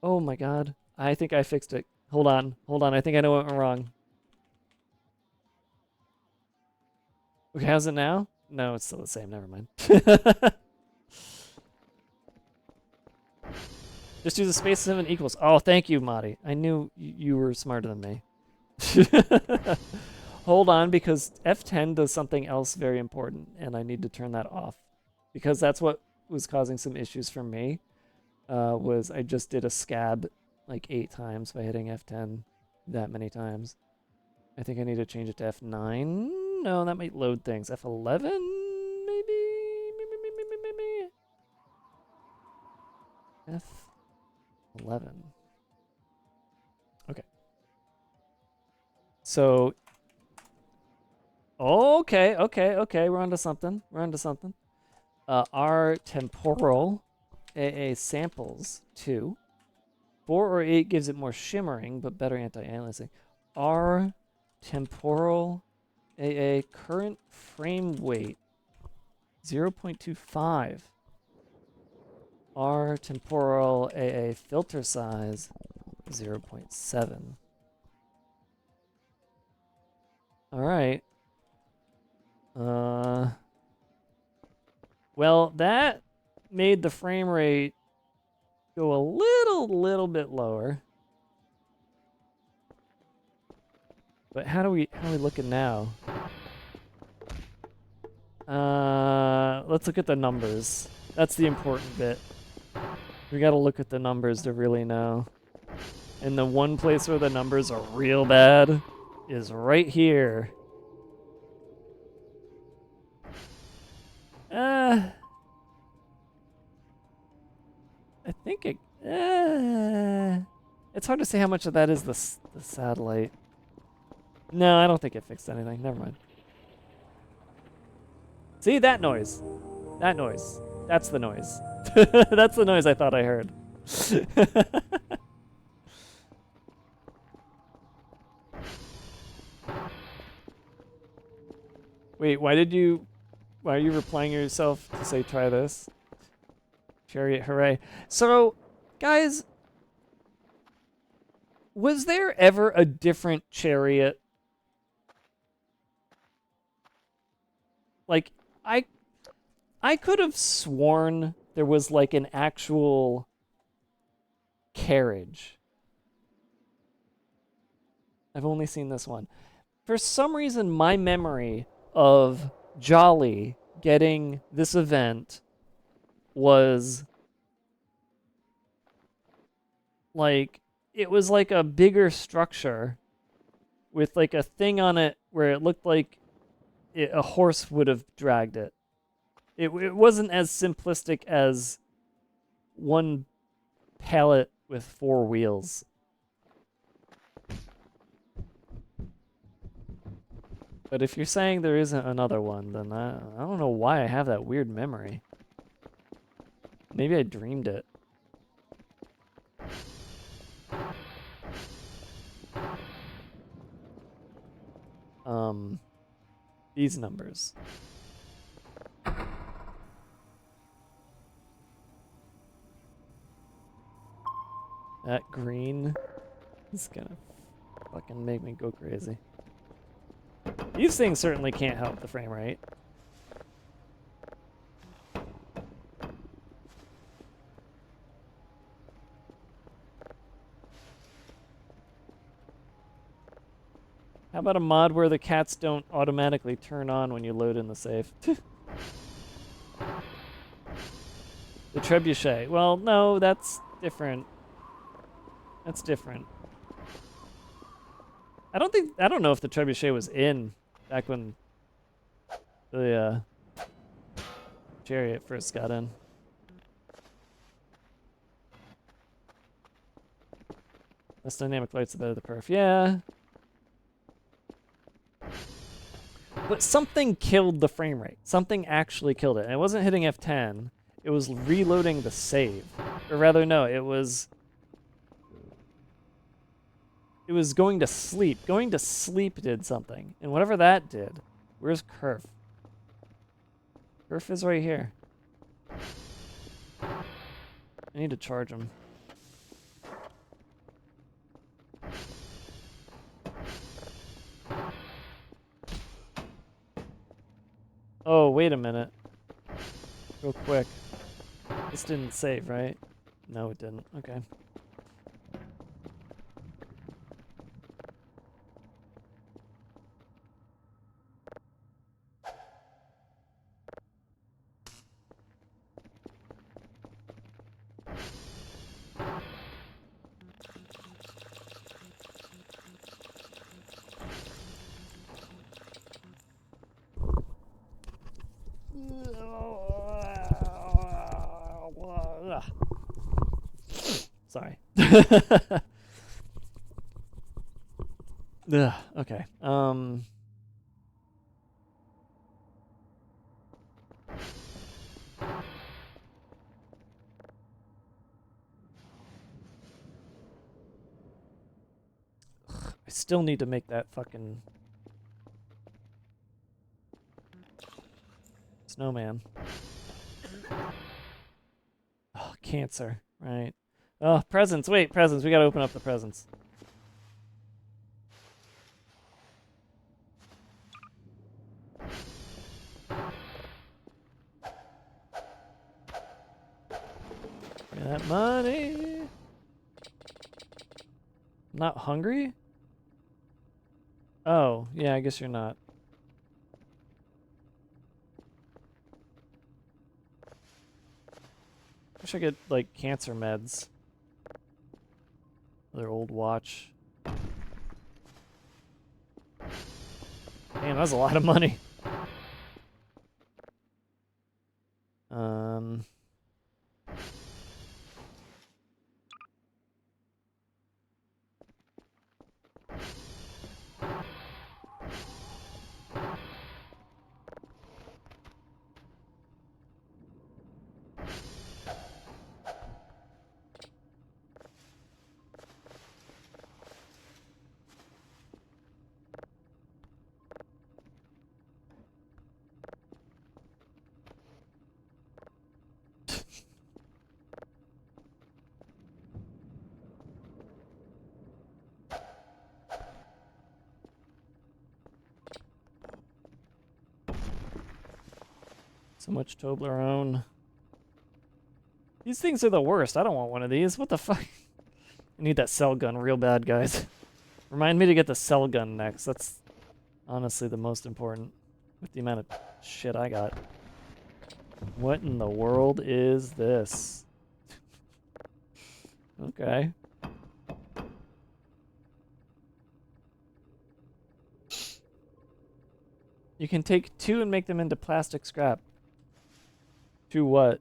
Speaker 1: Oh my god. I think I fixed it. Hold on. I think I know what went wrong. Okay, how's it now? No, it's still the same. Never mind. Just do the space 7 equals. Oh, thank you, Madi. I knew you were smarter than me. Hold on, because F10 does something else very important, and I need to turn that off. Because that's what was causing some issues for me, was I just did a scab like 8 times by hitting F10 that many times. I think I need to change it to F9. No, that might load things. F11, maybe? F11. Okay. So, okay. We're onto something. R temporal AA samples 2. 4 or 8 gives it more shimmering, but better anti-aliasing. R temporal AA current frame weight 0.25. R temporal AA filter size 0.7. All right. Well, that made the frame rate go a little bit lower. But how are we looking now? Let's look at the numbers. That's the important bit. We gotta look at the numbers to really know. And the one place where the numbers are real bad is right here. I think it... it's hard to say how much of that is the satellite. No, I don't think it fixed anything. Never mind. See, that noise. That noise. That's the noise. That's the noise I thought I heard. Wait, why did you Why are you replying yourself to say try this? Chariot, hooray. So, guys, was there ever a different chariot? Like, I could have sworn there was like an actual carriage. I've only seen this one. For some reason, my memory of Jolly getting this event was like, it was like a bigger structure with like a thing on it where it looked like a horse would have dragged it. It wasn't as simplistic as one pallet with 4 wheels. But if you're saying there isn't another one, then I don't know why I have that weird memory. Maybe I dreamed it. These numbers. That green is gonna fucking make me go crazy. These things certainly can't help the frame rate. How about a mod where the cats don't automatically turn on when you load in the save? The trebuchet. Well, no, that's different. That's different. I don't know if the trebuchet was in back when the chariot first got in. Less dynamic lights, the better the perf. Yeah. But something killed the frame rate. Something actually killed it. And it wasn't hitting F10. It was reloading the save. Or rather, no, it was going to sleep. Going to sleep did something. And whatever that did, where's Kerf? Kerf is right here. I need to charge him. Oh, wait a minute. Real quick. This didn't save, right? No, it didn't. Okay. Sorry. Ugh, okay. I still need to make that fucking snowman. Oh, cancer. Right. Oh, presents. Wait, presents. We gotta open up the presents. Give me that money. Not hungry? Oh, yeah, I guess you're not. Wish I could, like, cancer meds. Another old watch. Damn, that's a lot of money. So much Toblerone. These things are the worst. I don't want one of these. What the fuck? I need that cell gun real bad, guys. Remind me to get the cell gun next. That's honestly the most important with the amount of shit I got. What in the world is this? Okay. You can take 2 and make them into plastic scrap. To what?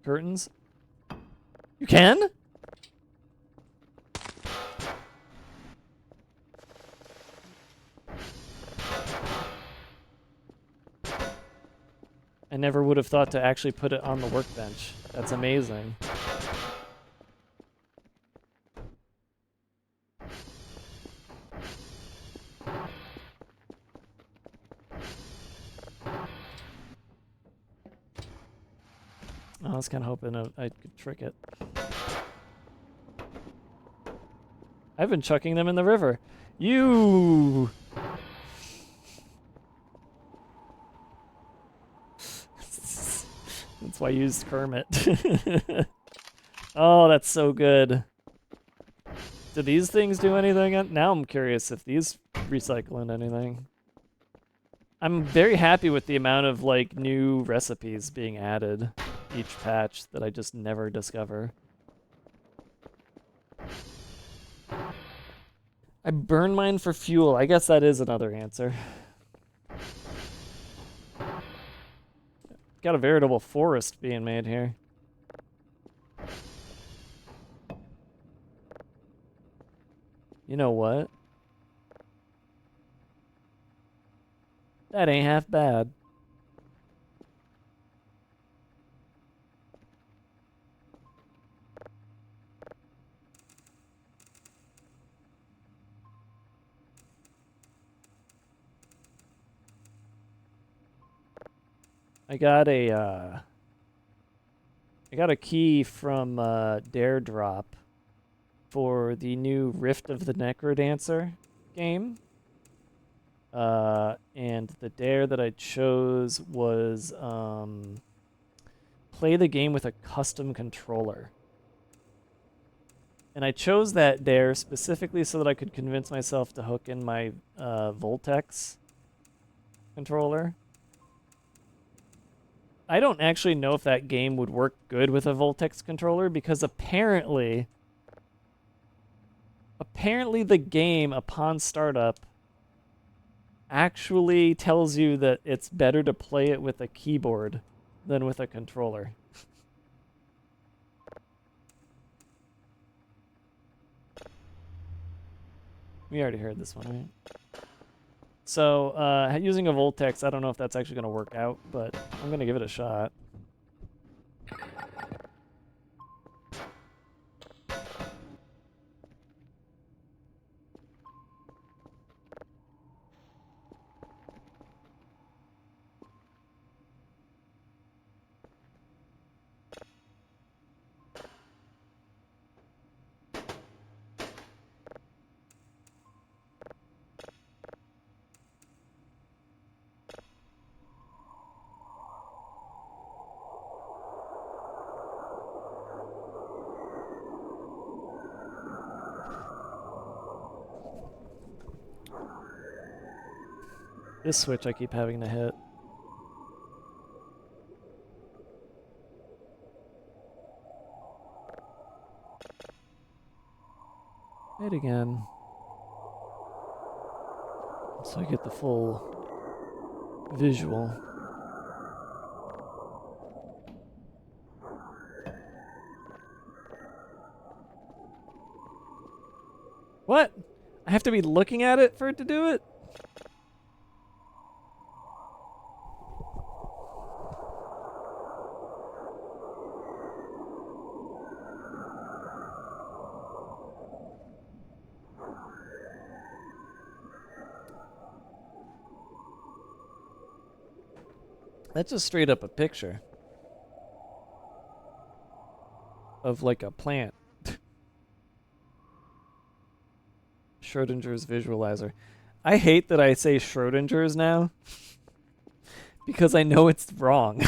Speaker 1: Curtains? You can? I never would have thought to actually put it on the workbench. That's amazing. I was kind of hoping I could trick it. I've been chucking them in the river. You! That's why I used Kermit. Oh, that's so good. Do these things do anything? Now I'm curious if these recycle in anything. I'm very happy with the amount of like new recipes being added each patch that I just never discover. I burn mine for fuel. I guess that is another answer. Got a veritable forest being made here. You know what? That ain't half bad. I got a key from Dare Drop for the new Rift of the Necrodancer game. And the dare that I chose was play the game with a custom controller. And I chose that dare specifically so that I could convince myself to hook in my Voltex controller. I don't actually know if that game would work good with a Voltex controller because apparently the game upon startup actually tells you that it's better to play it with a keyboard than with a controller. We already heard this one, right? So, using a Voltex, I don't know if that's actually going to work out, but I'm going to give it a shot. This switch I keep having to hit. Hit again. So I get the full visual. What? I have to be looking at it for it to do it? That's just straight up a picture of like a plant. Schrodinger's visualizer. I hate that I say Schrodinger's now because I know it's wrong.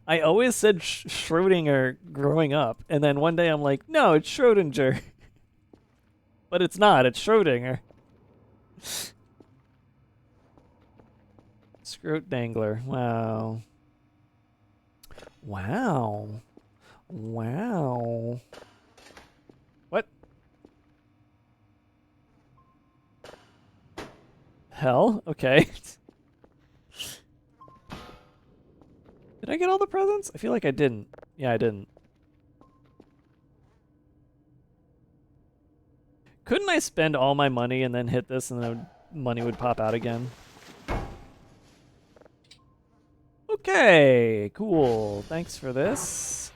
Speaker 1: I always said Schrodinger growing up, and then one day I'm like, no, it's Schrodinger. But it's not, it's Schrodinger. Scrot Dangler. Wow. Wow. Wow. What? Hell? Okay. Did I get all the presents? I feel like I didn't. Yeah, I didn't. Couldn't I spend all my money and then hit this and then money would pop out again? Okay, cool. Thanks for this.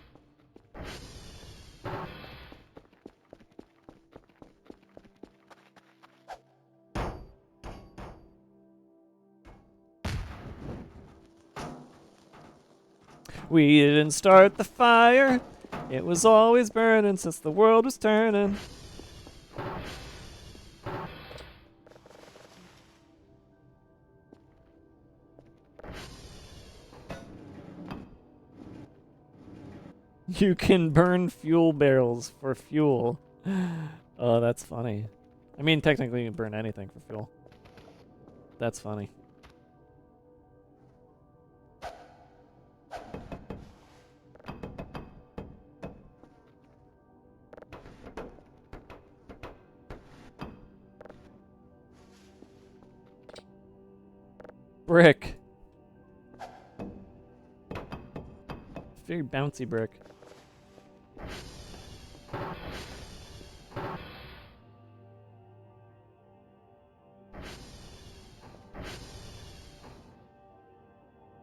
Speaker 1: We didn't start the fire. It was always burning since the world was turning. You can burn fuel barrels for fuel. Oh, that's funny. I mean, technically you can burn anything for fuel. That's funny. Brick. Very bouncy brick.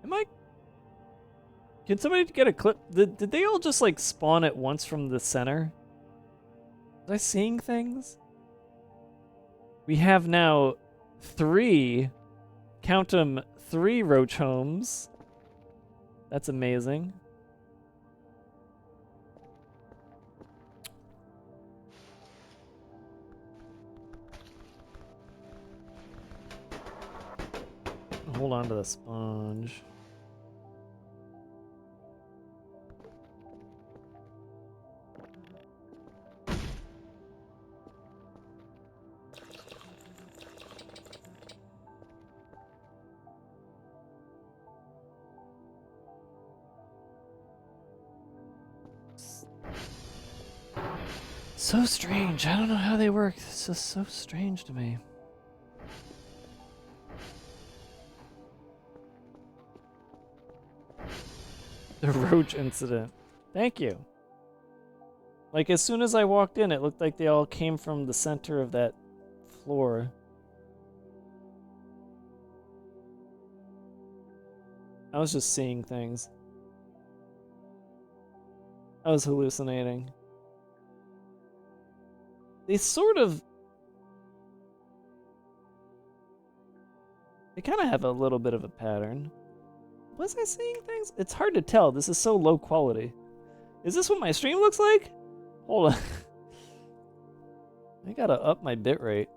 Speaker 1: Am I... Can somebody get a clip? Did they all just like spawn at once from the center? Was I seeing things? We have now 3, count them, 3 roach homes. That's amazing. Hold on to the sponge. So strange. I don't know how they work. This is so strange to me. The roach incident. Thank you. Like, as soon as I walked in, it looked like they all came from the center of that floor. I was just seeing things. I was hallucinating. They sort of... They kind of have a little bit of a pattern. Was I seeing things? It's hard to tell. This is so low quality. Is this what my stream looks like? Hold on. I gotta up my bitrate.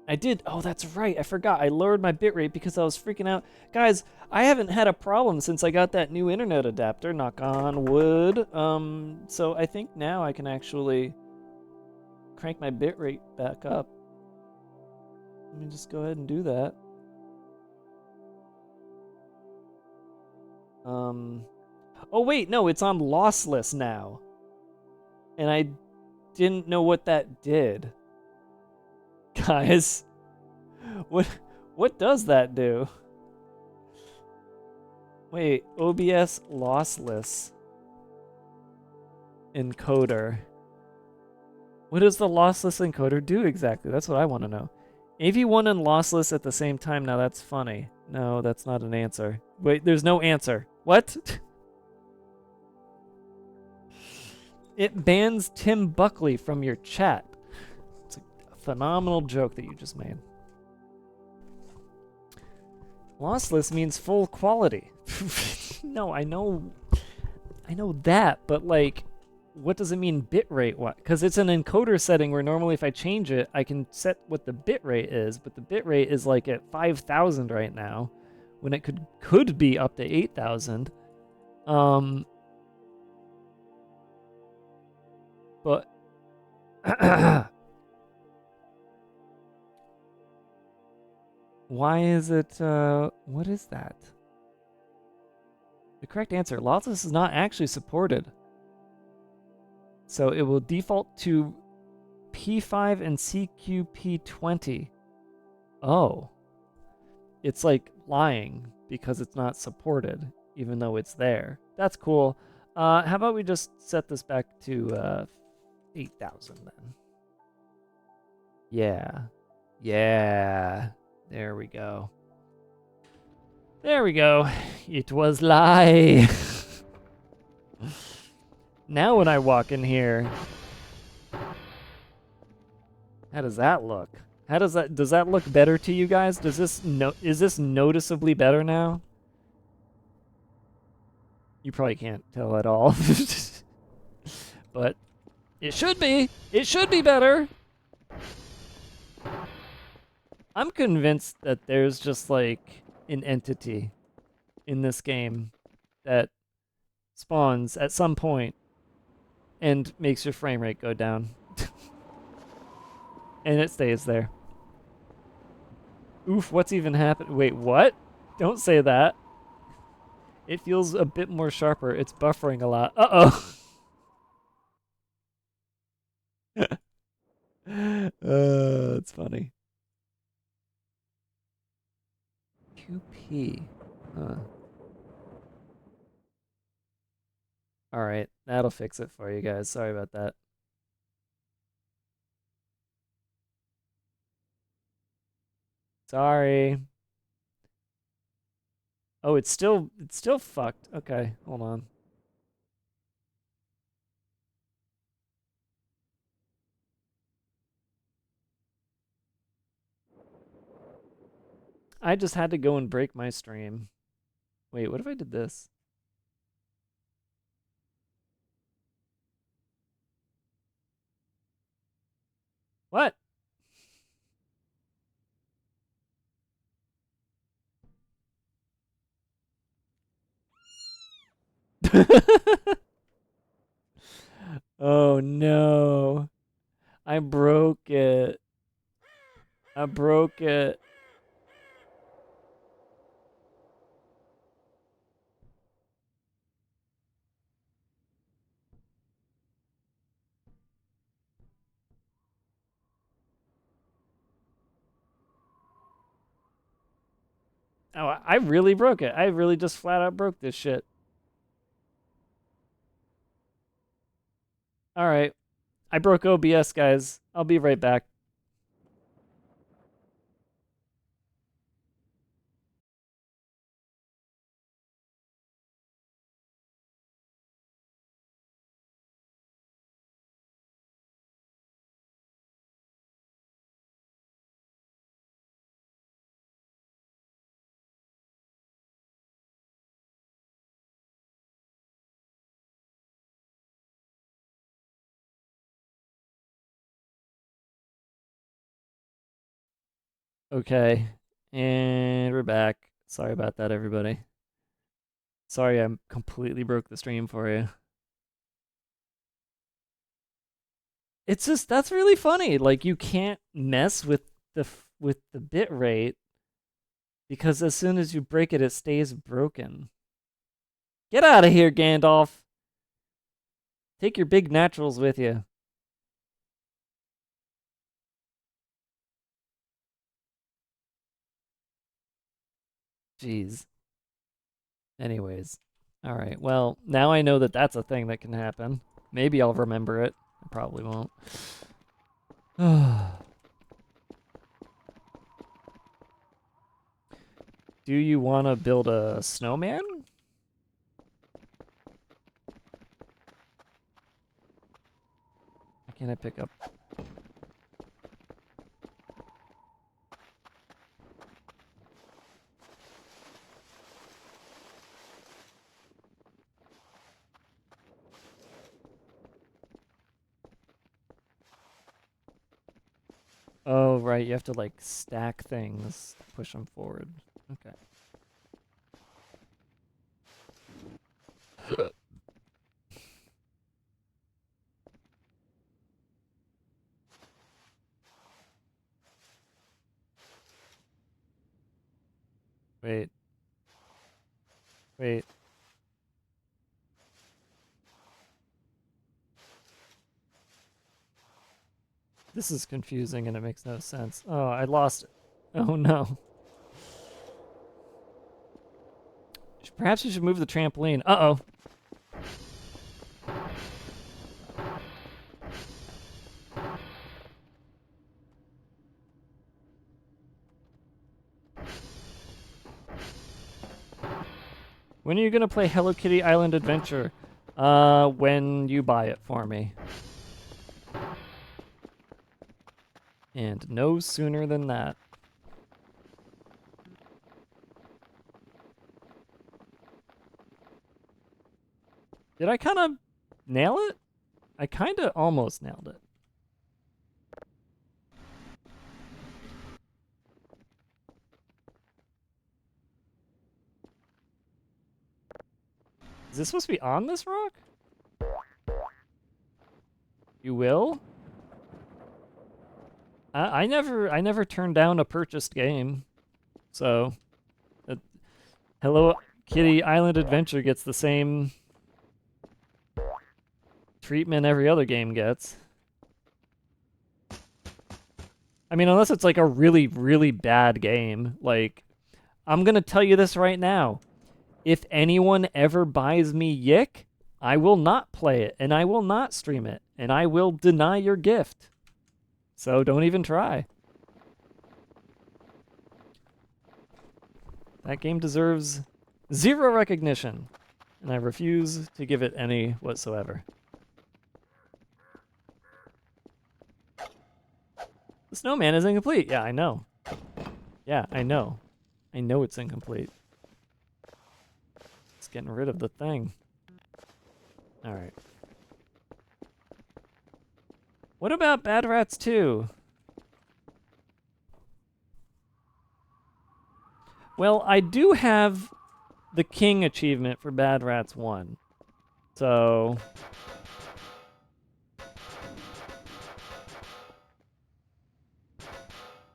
Speaker 1: I did. Oh, that's right. I forgot. I lowered my bitrate because I was freaking out. Guys, I haven't had a problem since I got that new internet adapter. Knock on wood. So I think now I can actually crank my bitrate back up. Let me just go ahead and do that. Oh wait, no, it's on lossless now. And I didn't know what that did. Guys, what does that do? Wait, OBS lossless encoder. What does the lossless encoder do exactly? That's what I want to know. AV1 and lossless at the same time. Now that's funny. No, that's not an answer. Wait, there's no answer. What? It bans Tim Buckley from your chat. It's a phenomenal joke that you just made. Lossless means full quality. No, I know that, but like what does it mean bitrate? What? Because it's an encoder setting where normally if I change it, I can set what the bitrate is, but the bitrate is like at 5,000 right now, when it could be up to 8,000. But why is it? What is that? The correct answer: Lossless is not actually supported. So it will default to P5 and CQP20. Oh. It's like lying because it's not supported, even though it's there. That's cool. How about we just set this back to 8,000 then? Yeah. Yeah. There we go. There we go. It was lie. Now when I walk in here, how does that look? Does that look better to you guys? Is this noticeably better now? You probably can't tell at all. But it should be. It should be better. I'm convinced that there's just like an entity in this game that spawns at some point and makes your frame rate go down. And it stays there. Oof, what's even happened? Wait, what? Don't say that. It feels a bit more sharper. It's buffering a lot. Uh-oh. It's funny. QP. Huh. Alright, that'll fix it for you guys. Sorry about that. Sorry. Oh, it's still fucked. Okay, hold on. I just had to go and break my stream. Wait, what if I did this? What? Oh no. I broke it. I broke it. Oh, I really broke it. I really just flat out broke this shit. All right. I broke OBS, guys. I'll be right back. Okay. And we're back. Sorry about that, everybody. Sorry I completely broke the stream for you. It's just that's really funny. Like you can't mess with the bit rate because as soon as you break it, it stays broken. Get out of here, Gandalf. Take your big naturals with you. Jeez. Anyways. All right. Well, now I know that that's a thing that can happen. Maybe I'll remember it. I probably won't. Do you want to build a snowman? How can I pick up? Oh, right. You have to, like, stack things to push them forward. Okay. Wait. Wait. This is confusing and it makes no sense. Oh, I lost it. Oh, no. Perhaps you should move the trampoline. Uh-oh. When are you gonna play Hello Kitty Island Adventure? When you buy it for me. And no sooner than that. Did I kind of nail it? I kind of almost nailed it. Is this supposed to be on this rock? You will? I never turned down a purchased game. So Hello Kitty Island Adventure gets the same treatment every other game gets. I mean, unless it's like a really, really bad game. Like, I'm gonna tell you this right now. If anyone ever buys me Yick, I will not play it, and I will not stream it, and I will deny your gift. So don't even try. That game deserves 0 recognition, and I refuse to give it any whatsoever. The snowman is incomplete. Yeah, I know. Yeah, I know. I know it's incomplete. It's getting rid of the thing. All right. What about Bad Rats 2? Well, I do have the King achievement for Bad Rats 1. So...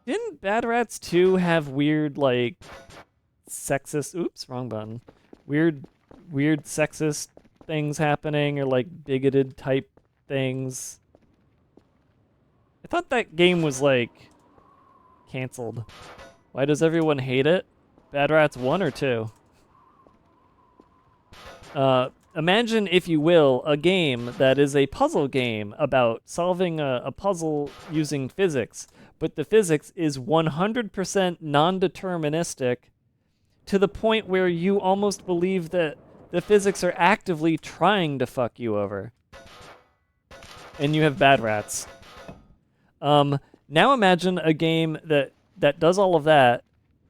Speaker 1: Didn't Bad Rats 2 have weird, like, sexist... Oops, wrong button. Weird sexist things happening, or, like, bigoted type things? I thought that game was, like, canceled. Why does everyone hate it? Bad Rats 1 or 2? Imagine, if you will, a game that is a puzzle game about solving a puzzle using physics, but the physics is 100% non-deterministic to the point where you almost believe that the physics are actively trying to fuck you over. And you have Bad Rats. Now imagine a game that does all of that,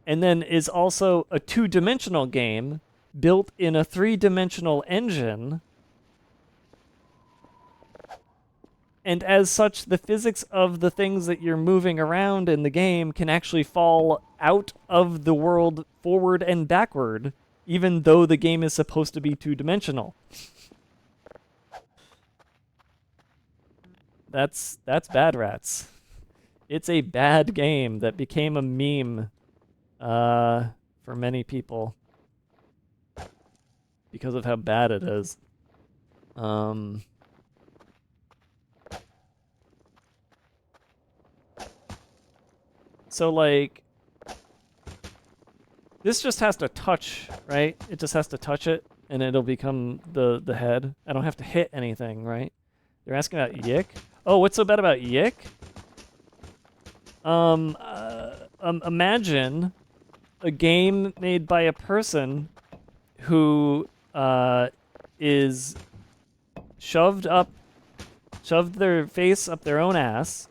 Speaker 1: and then is also a 2-dimensional game built in a 3-dimensional engine. And as such, the physics of the things that you're moving around in the game can actually fall out of the world forward and backward, even though the game is supposed to be 2-dimensional. That's Bad Rats. It's a bad game that became a meme for many people because of how bad it is. So, like, this just has to touch, right? It just has to touch it, and it'll become the head. I don't have to hit anything, right? They're asking about Yick. Oh, what's so bad about Yick? Imagine a game made by a person who is shoved their face up their own ass,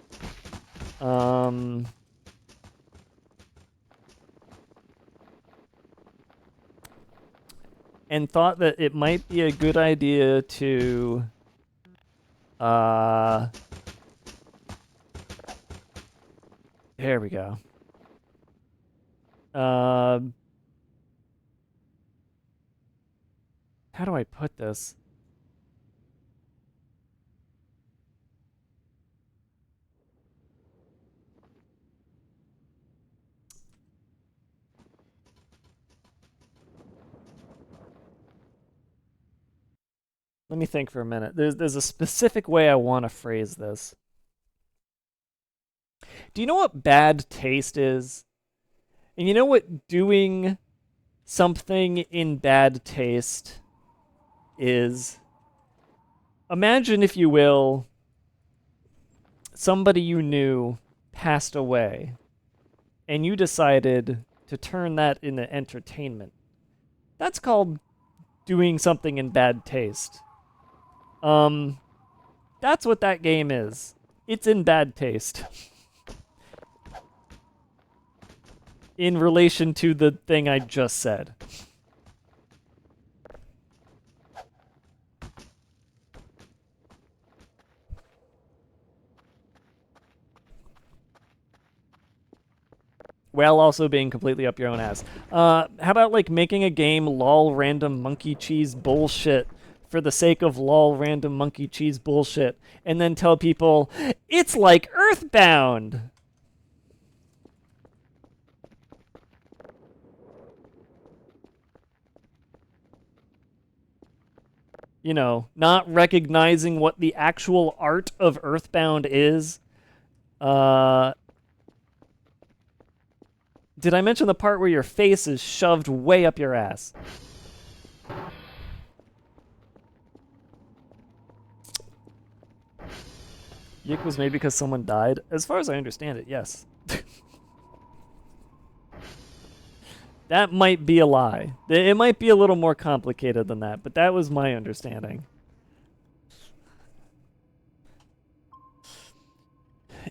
Speaker 1: and thought that it might be a good idea to There we go. How do I put this? Let me think for a minute. There's a specific way I want to phrase this. Do you know what bad taste is? And you know what doing something in bad taste is? Imagine, if you will, somebody you knew passed away, and you decided to turn that into entertainment. That's called doing something in bad taste. That's what that game is. It's in bad taste. In relation to the thing I just said. While also being completely up your own ass. How about like making a game lol random monkey cheese bullshit for the sake of lol random monkey cheese bullshit, and then tell people it's like Earthbound. You know, not recognizing what the actual art of Earthbound is. Did I mention the part where your face is shoved way up your ass? Yick was made because someone died? As far as I understand it, yes. That might be a lie. It might be a little more complicated than that, but that was my understanding.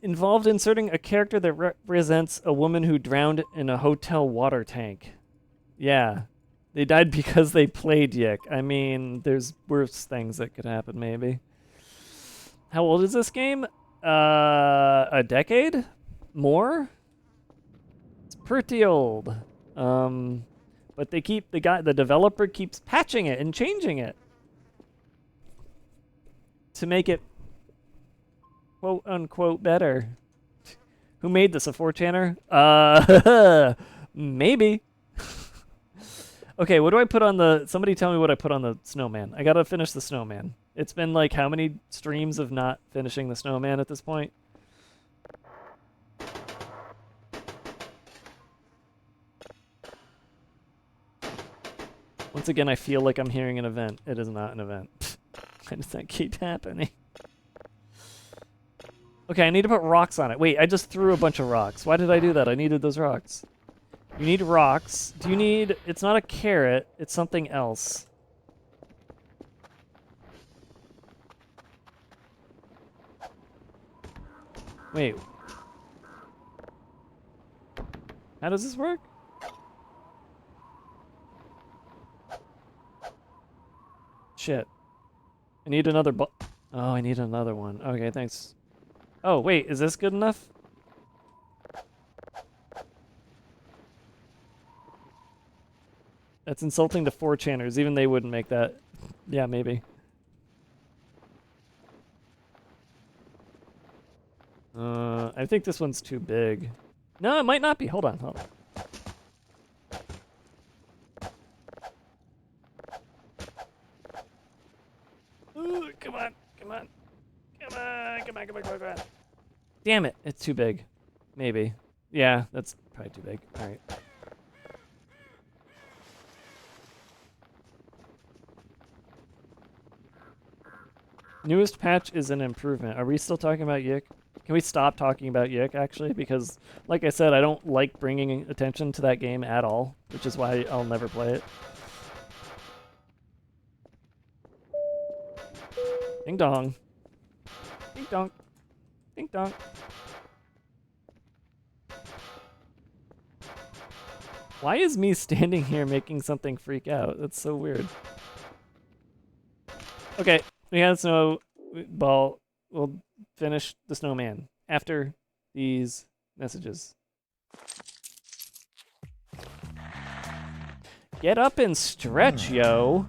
Speaker 1: Involved inserting a character that represents a woman who drowned in a hotel water tank. Yeah. They died because they played Yick. I mean, there's worse things that could happen, maybe. How old is this game? A decade? More? It's pretty old. But they keep the developer keeps patching it and changing it to make it quote unquote better. Who made this? A 4chaner? Maybe. Okay, what do I put on the... Somebody tell me what I put on the snowman. I gotta finish the snowman. It's been like how many streams of not finishing the snowman at this point? Once again, I feel like I'm hearing an event. It is not an event. Why does that keep happening? Okay, I need to put rocks on it. Wait, I just threw a bunch of rocks. Why did I do that? I needed those rocks. You need rocks. Do you need... It's not a carrot. It's something else. Wait. How does this work? Shit. I need another Oh, I need another one. Okay, thanks. Oh, wait, is this good enough? That's insulting to 4chaners. Even they wouldn't make that. Yeah, maybe. I think this one's too big. No, it might not be. Hold on, hold on. Ooh, come on, come on. Come on, come on, come on, come on, come on. Damn it, it's too big. Maybe. Yeah, that's probably too big. All right. Newest patch is an improvement. Are we still talking about Yick? Can we stop talking about Yick, actually? Because, like I said, I don't like bringing attention to that game at all, which is why I'll never play it. Ding dong. Ding dong. Ding dong. Why is me standing here making something freak out? That's so weird. Okay, we had a snowball. We'll finish the snowman after these Messages. Get up and stretch, yo.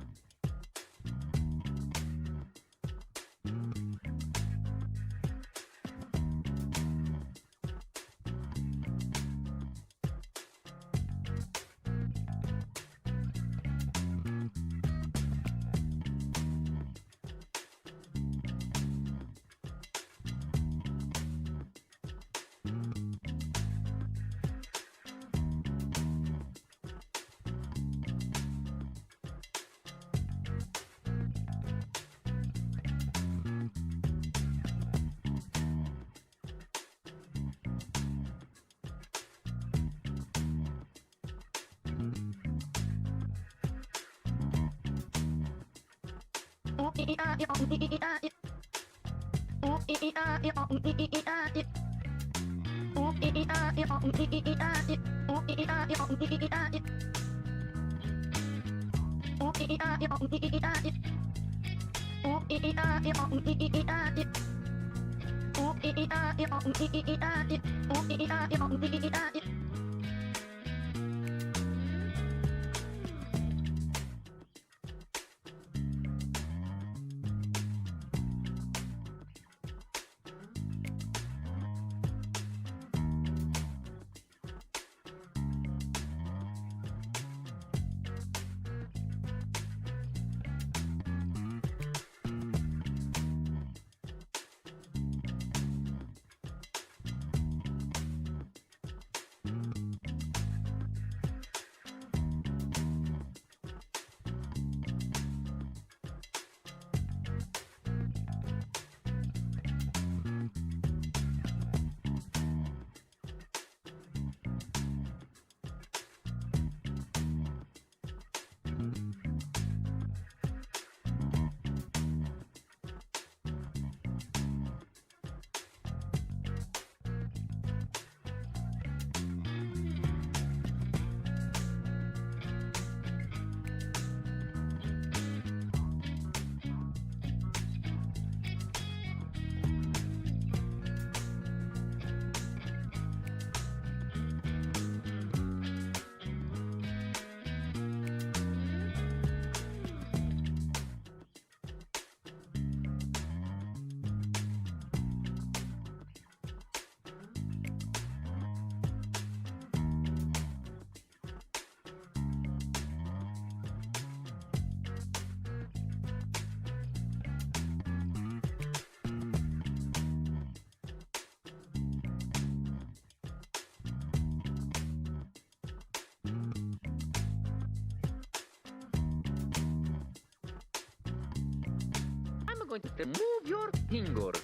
Speaker 4: I'm going to remove your fingers.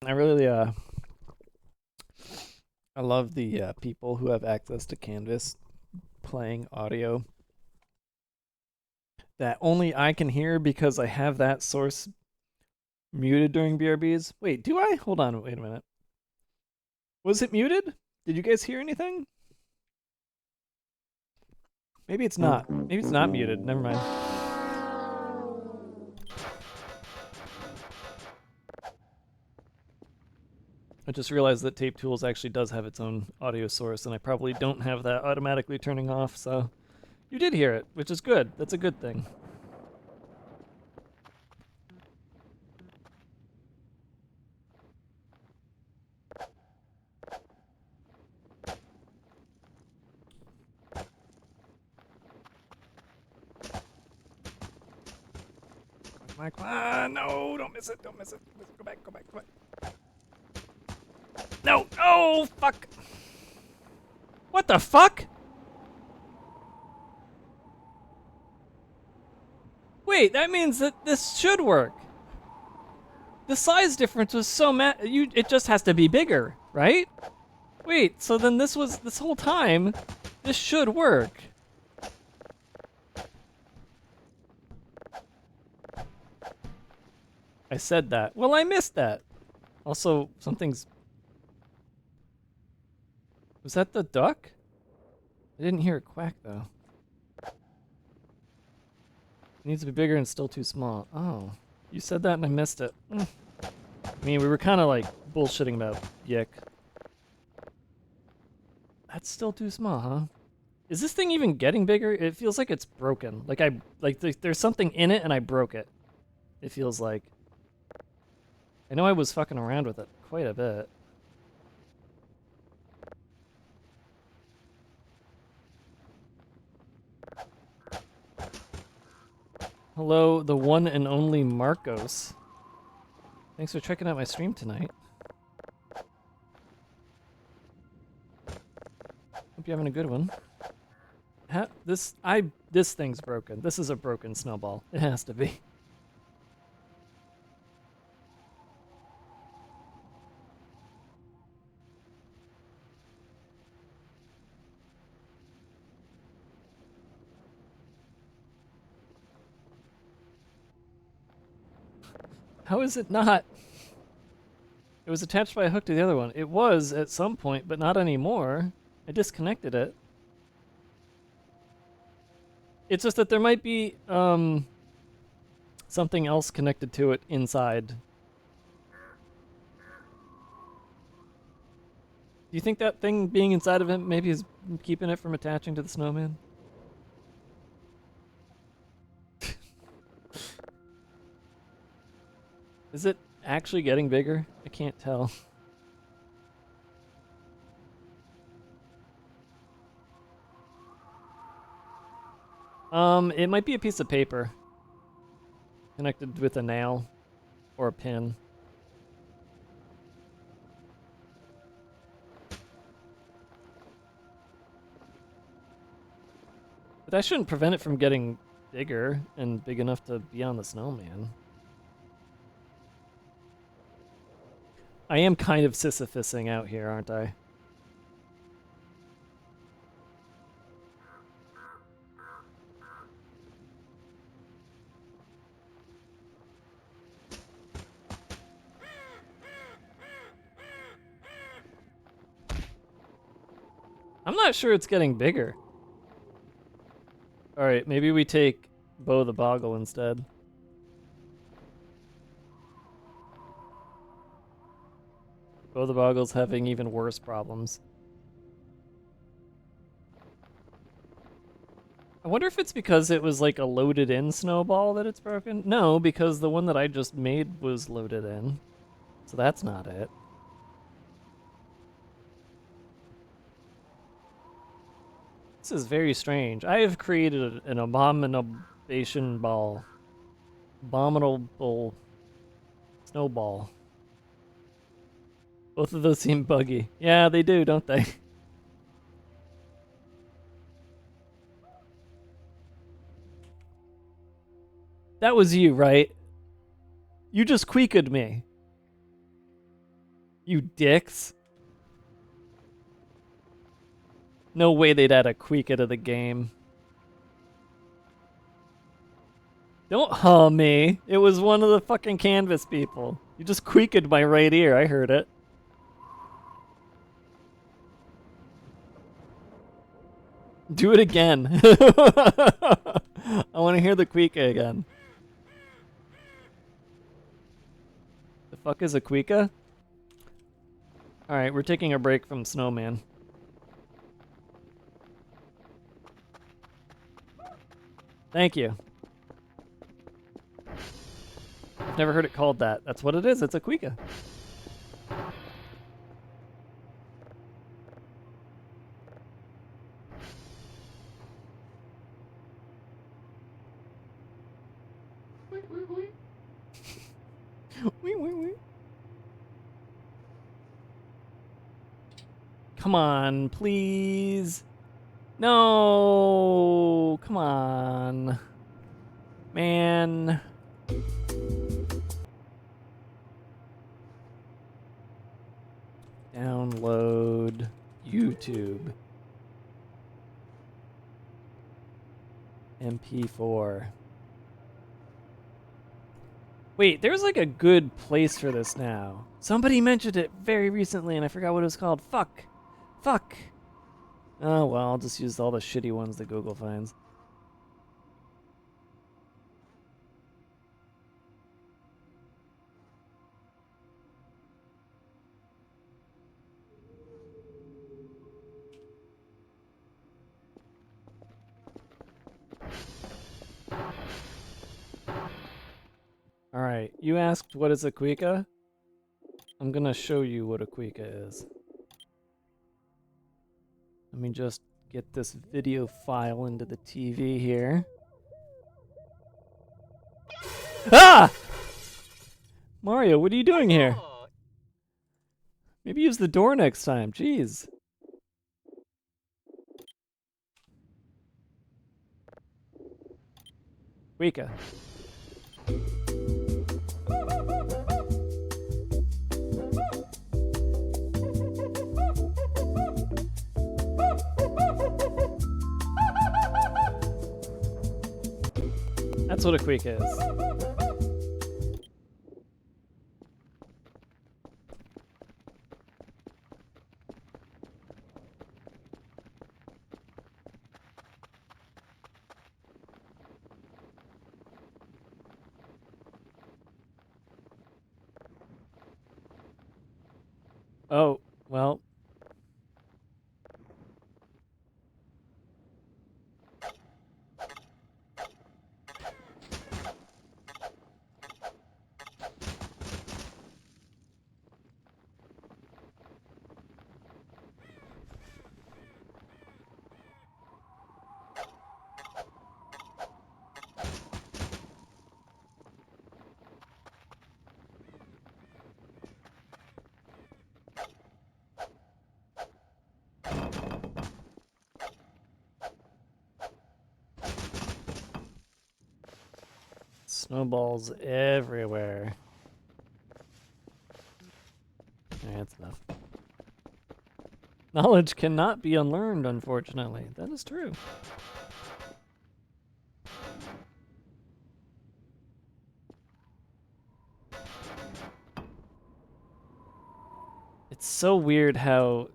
Speaker 1: I really I love the people who have access to Canvas playing audio that only I can hear because I have that source muted during BRBs. Wait, do I? Hold on, wait a minute. Was it muted? Did you guys hear anything? Maybe it's not. Maybe it's not muted. Never mind. I just realized that Tape Tools actually does have its own audio source, and I probably don't have that automatically turning off, so you did hear it, which is good. That's a good thing. Come on. No, don't miss it. Don't miss it. Go back, go back, go back. No, oh, fuck. What the fuck? Wait, that means that this should work. The size difference was so it just has to be bigger, right? Wait, so then this whole time, this should work. I said that. Well, I missed that. Also, was that the duck? I didn't hear it quack though. It needs to be bigger and still too small. Oh, you said that and I missed it. I mean, we were kind of like bullshitting about Yick. That's still too small, huh? Is this thing even getting bigger? It feels like it's broken. There's something in it and I broke it. It feels like. I know I was fucking around with it quite a bit. Hello, the one and only Marcos. Thanks for checking out my stream tonight. Hope you're having a good one. This thing's broken. This is a broken snowball. It has to be. How is it not? It was attached by a hook to the other one. It was at some point, but not anymore. I disconnected it. It's just that there might be something else connected to it inside. Do you think that thing being inside of it maybe is keeping it from attaching to the snowman? Is it actually getting bigger? I can't tell. It might be a piece of paper connected with a nail or a pin. But that shouldn't prevent it from getting bigger and big enough to be on the snowman. I am kind of Sisyphusing out here, aren't I? I'm not sure it's getting bigger. Alright, maybe we take Bo the Boggle instead. Bo the Boggle's having even worse problems. I wonder if it's because it was like a loaded in snowball that it's broken? No, because the one that I just made was loaded in. So that's not it. This is very strange. I have created an abomination ball. Abominable snowball. Both of those seem buggy. Yeah, they do, don't they? That was you, right? You just queeked me. You dicks. No way they'd add a queek to the game. Don't huh me. It was one of the fucking canvas people. You just queeked my right ear. I heard it. Do it again. I want to hear the queeka again. The fuck is a queeka? Alright, we're taking a break from Snowman. Thank you. I've never heard it called that. That's what it is. It's a queeka. Come on, please. No, come on. Man. Download YouTube. MP4. Wait, there's like a good place for this now. Somebody mentioned it very recently and I forgot what it was called. Fuck. Fuck. Oh well, I'll just use all the shitty ones that Google finds. Alright, you asked what is a Quika? I'm gonna show you what a Quika is. Let me just get this video file into the TV here. Ah! Mario, what are you doing here? Maybe use the door next time, jeez. Quika. That's what a Quika is. Oh, well. Snowballs everywhere. Alright, that's enough. Knowledge cannot be unlearned, unfortunately. That is true. It's so weird how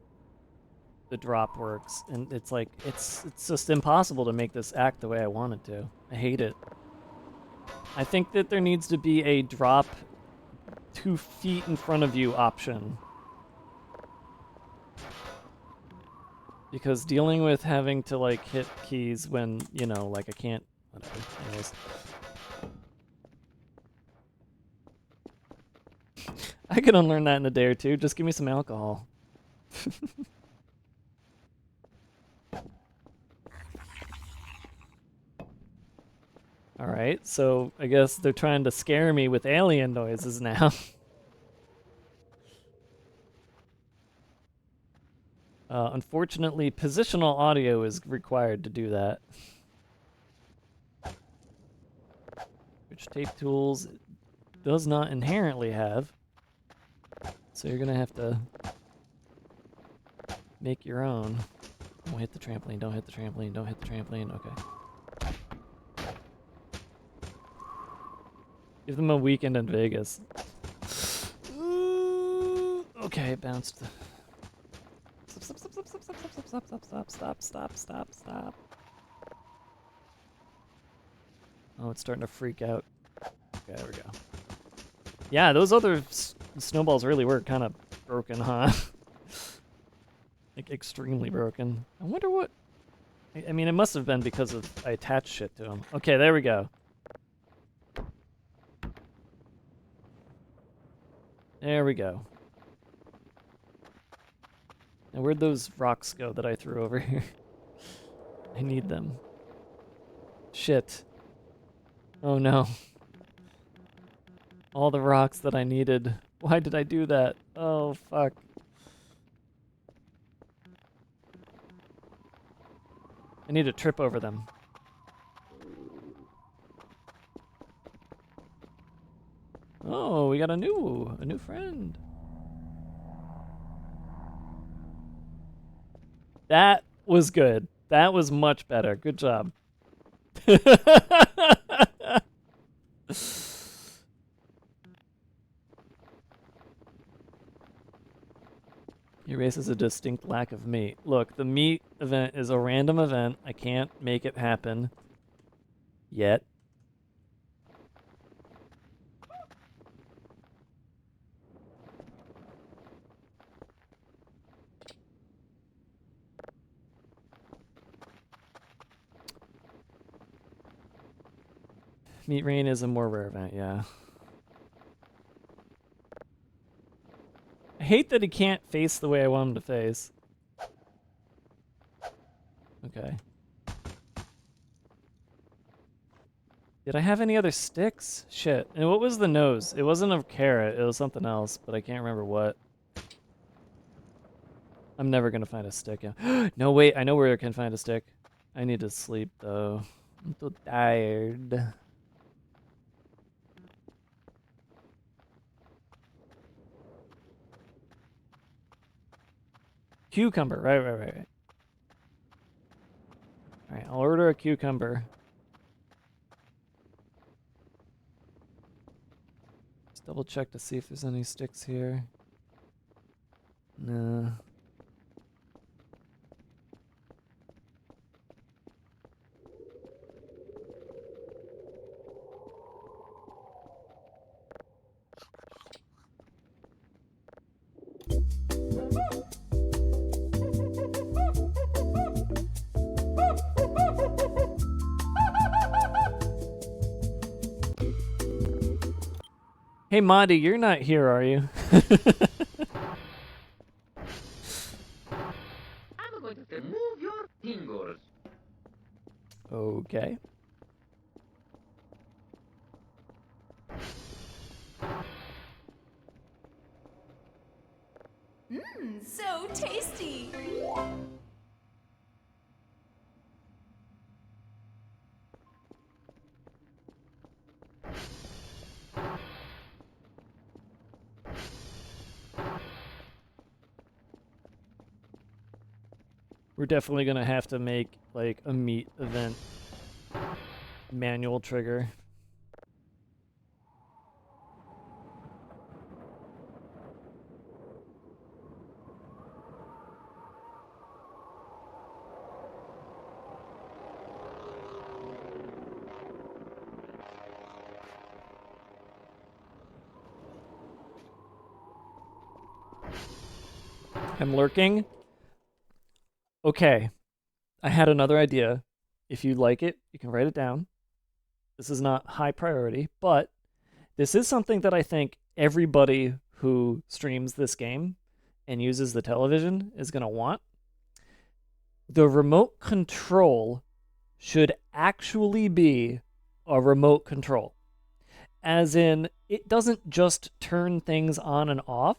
Speaker 1: the drop works, and it's like it's just impossible to make this act the way I want it to. I hate it. I think that there needs to be a drop 2 feet in front of you option. Because dealing with having to like hit keys when, you know, like I can't, whatever, anyways. I could unlearn that in a day or two, just give me some alcohol. Alright, so I guess they're trying to scare me with alien noises now. Unfortunately, positional audio is required to do that. Which tape tools does not inherently have. So you're gonna have to make your own. Don't hit the trampoline, don't hit the trampoline, don't hit the trampoline, okay. Give them a weekend in Vegas. Okay, it bounced. Stop. Oh, it's starting to freak out. Okay, there we go. Yeah, those other snowballs really were kind of broken, huh? Like, extremely broken. I wonder what... I mean, it must have been because of I attached shit to them. Okay, there we go. There we go. Now, where'd those rocks go that I threw over here? I need them. Shit. Oh no. All the rocks that I needed. Why did I do that? Oh, fuck. I need to trip over them. Oh, we got a new friend. That was good. That was much better. Good job. Your race is a distinct lack of meat. Look, the meat event is a random event. I can't make it happen yet. Meat rain is a more rare event, yeah. I hate that he can't face the way I want him to face. Okay. Did I have any other sticks? Shit. And what was the nose? It wasn't a carrot. It was something else, but I can't remember what. I'm never gonna find a stick. Yeah. No, wait. I know where I can find a stick. I need to sleep, though. I'm so tired. Cucumber. Right. Alright, I'll order a cucumber. Just double check to see if there's any sticks here. No. Hey, Monty, you're not here, are you?
Speaker 4: I'm going to move your fingers.
Speaker 1: Okay.
Speaker 3: Mmm, so tasty.
Speaker 1: We're definitely gonna have to make, like, a meat event manual trigger. I'm lurking. Okay. I had another idea. If you like it, you can write it down. This is not high priority, but this is something that I think everybody who streams this game and uses the television is going to want. The remote control should actually be a remote control. As in, it doesn't just turn things on and off,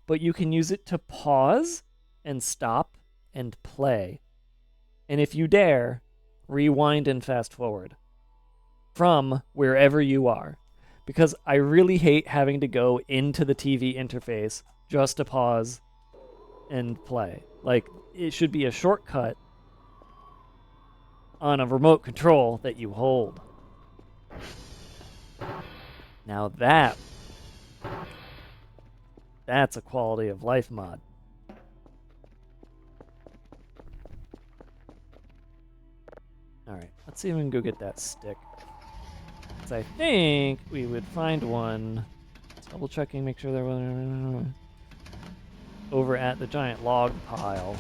Speaker 1: but you can use it to pause and stop and play. And if you dare, rewind and fast forward from wherever you are. Because I really hate having to go into the TV interface just to pause and play. Like, it should be a shortcut on a remote control that you hold. Now that's a quality of life mod. Alright, let's see if we can go get that stick. Because I think we would find one. Double checking, make sure there was over at the giant log pile.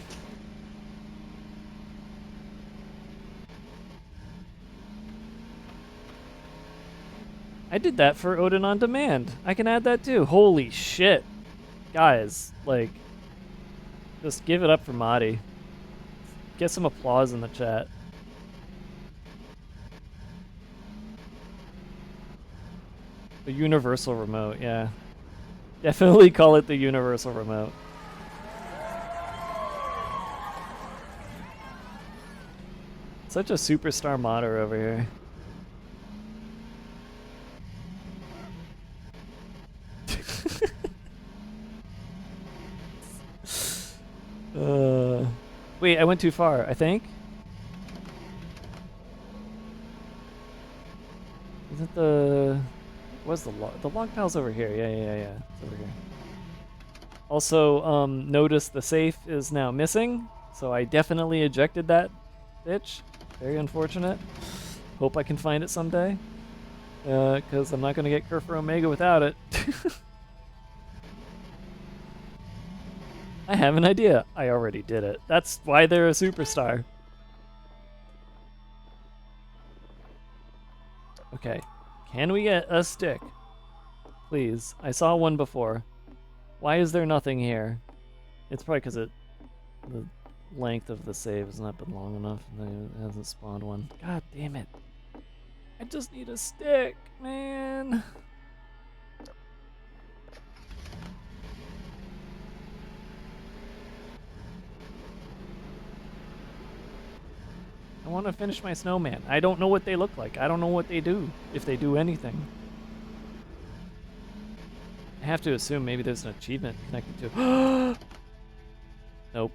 Speaker 1: I did that for Odin on Demand. I can add that too. Holy shit. Guys, like, just give it up for Madi. Get some applause in the chat. The universal remote, yeah. Definitely call it the universal remote. Such a superstar modder over here. Wait, I went too far, I think. Is it the... What's the log? The log pile's over here. Yeah. It's over here. Also, notice the safe is now missing, so I definitely ejected that bitch. Very unfortunate. Hope I can find it someday, because I'm not going to get Kerr for Omega without it. I have an idea. I already did it. That's why they're a superstar. Okay. Can we get a stick? Please. I saw one before. Why is there nothing here? It's probably because the length of the save has not been long enough and it hasn't spawned one. God damn it. I just need a stick, man. I want to finish my snowman. I don't know what they look like. I don't know what they do, if they do anything. I have to assume maybe there's an achievement connected to it. Nope.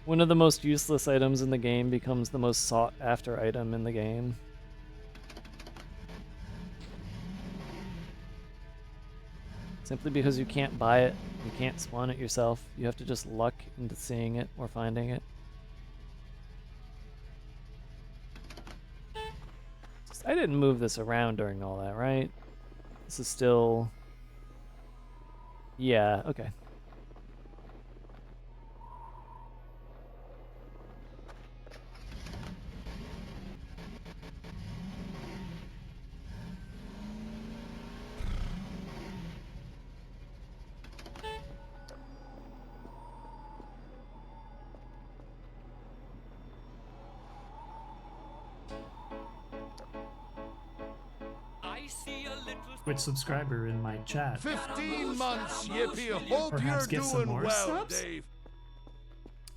Speaker 1: One of the most useless items in the game becomes the most sought after item in the game. Simply because you can't buy it, you can't spawn it yourself. You have to just luck into seeing it or finding it. I didn't move this around during all that, right? This is still... Yeah, okay.
Speaker 5: Twitch subscriber in my chat.
Speaker 6: 15 months, Yippee. Hope
Speaker 5: Perhaps
Speaker 6: you're
Speaker 5: get some
Speaker 6: doing
Speaker 5: more
Speaker 6: well,
Speaker 5: subs?
Speaker 6: Dave.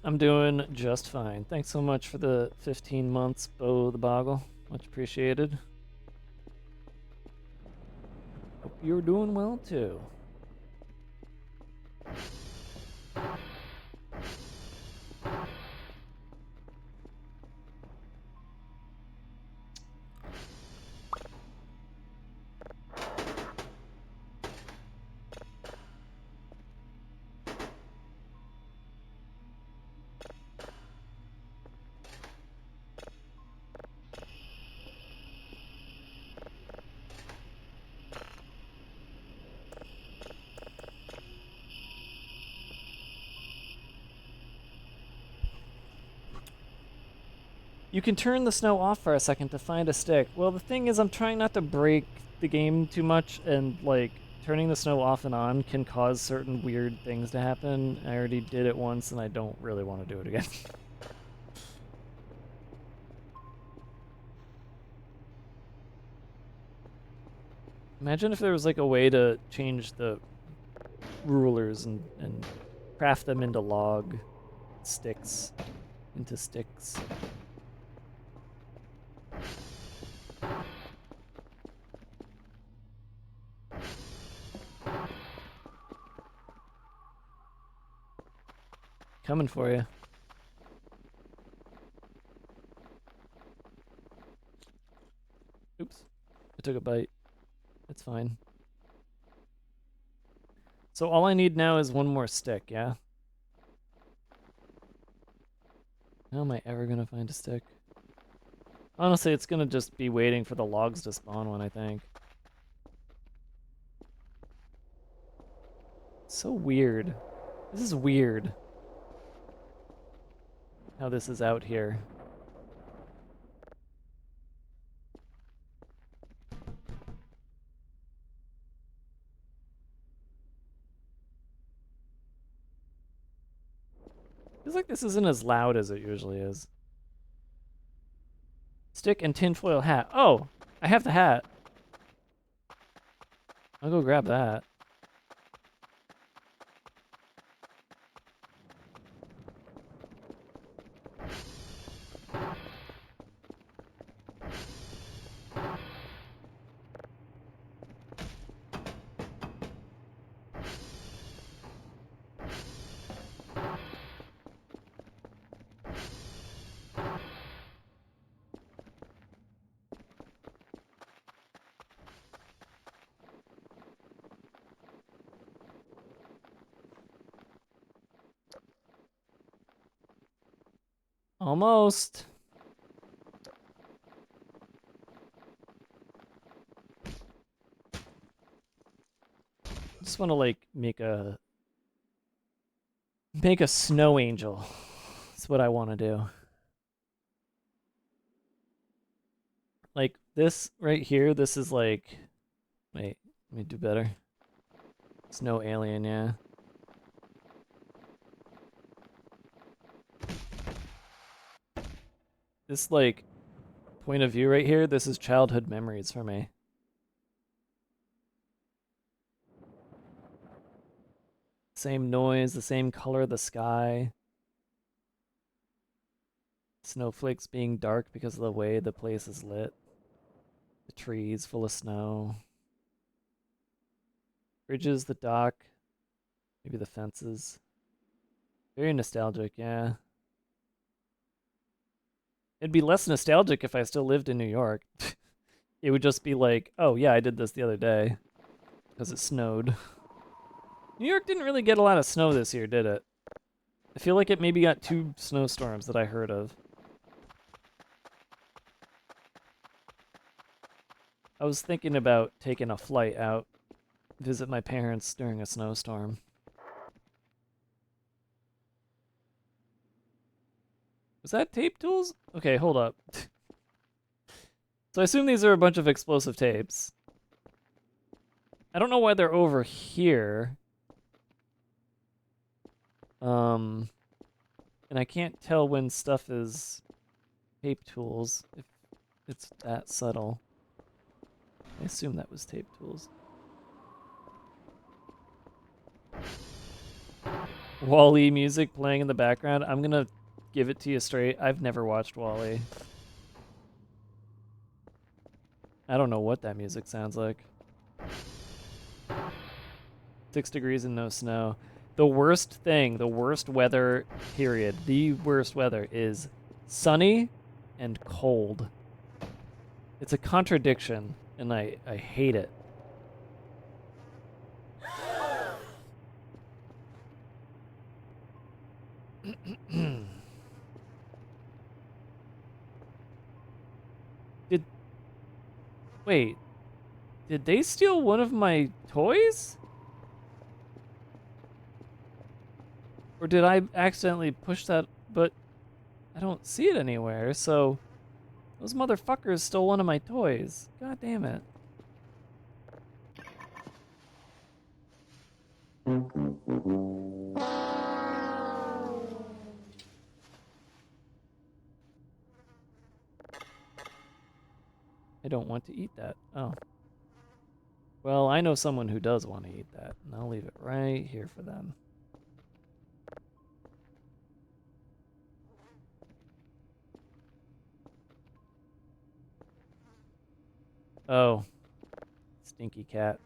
Speaker 1: I'm doing just fine. Thanks so much for the 15 months, Bo the Boggle. Much appreciated. Hope you're doing well too. You can turn the snow off for a second to find a stick. Well, the thing is, I'm trying not to break the game too much, and, like, turning the snow off and on can cause certain weird things to happen. I already did it once, and I don't really want to do it again. Imagine if there was, like, a way to change the rulers and craft them into log sticks, into sticks. Coming for you. Oops. I took a bite. It's fine. So all I need now is one more stick, yeah? How am I ever gonna find a stick? Honestly, it's gonna just be waiting for the logs to spawn one, I think. So weird. This is weird. How this is out here. Feels like this isn't as loud as it usually is. Stick and tinfoil hat. Oh, I have the hat. I'll go grab that. Almost. Just want to like make a snow angel. That's what I want to do. Like this right here, this is like, wait, let me do better. Snow alien, yeah. This like point of view right here, this is childhood memories for me. Same noise, the same color of the sky. Snowflakes being dark because of the way the place is lit. The trees full of snow. Bridges, the dock, maybe the fences. Very nostalgic, yeah. It'd be less nostalgic if I still lived in New York. It would just be like, oh yeah, I did this the other day. Because it snowed. New York didn't really get a lot of snow this year, did it? I feel like it maybe got 2 snowstorms that I heard of. I was thinking about taking a flight out, visit my parents during a snowstorm. Was that tape tools? Okay, hold up. So I assume these are a bunch of explosive tapes. I don't know why they're over here. And I can't tell when stuff is tape tools, if it's that subtle. I assume that was tape tools. Wall-E music playing in the background. I'm gonna give it to you straight. I've never watched Wall-E. I don't know what that music sounds like. 6 degrees and no snow. The worst thing, the worst weather period, the worst weather is sunny and cold. It's a contradiction, and I hate it. Wait, did they steal one of my toys? Or did I accidentally push that? But I don't see it anywhere, so those motherfuckers stole one of my toys. God damn it. I don't want to eat that. Oh. Well, I know someone who does want to eat that, and I'll leave it right here for them. Oh. Stinky cat.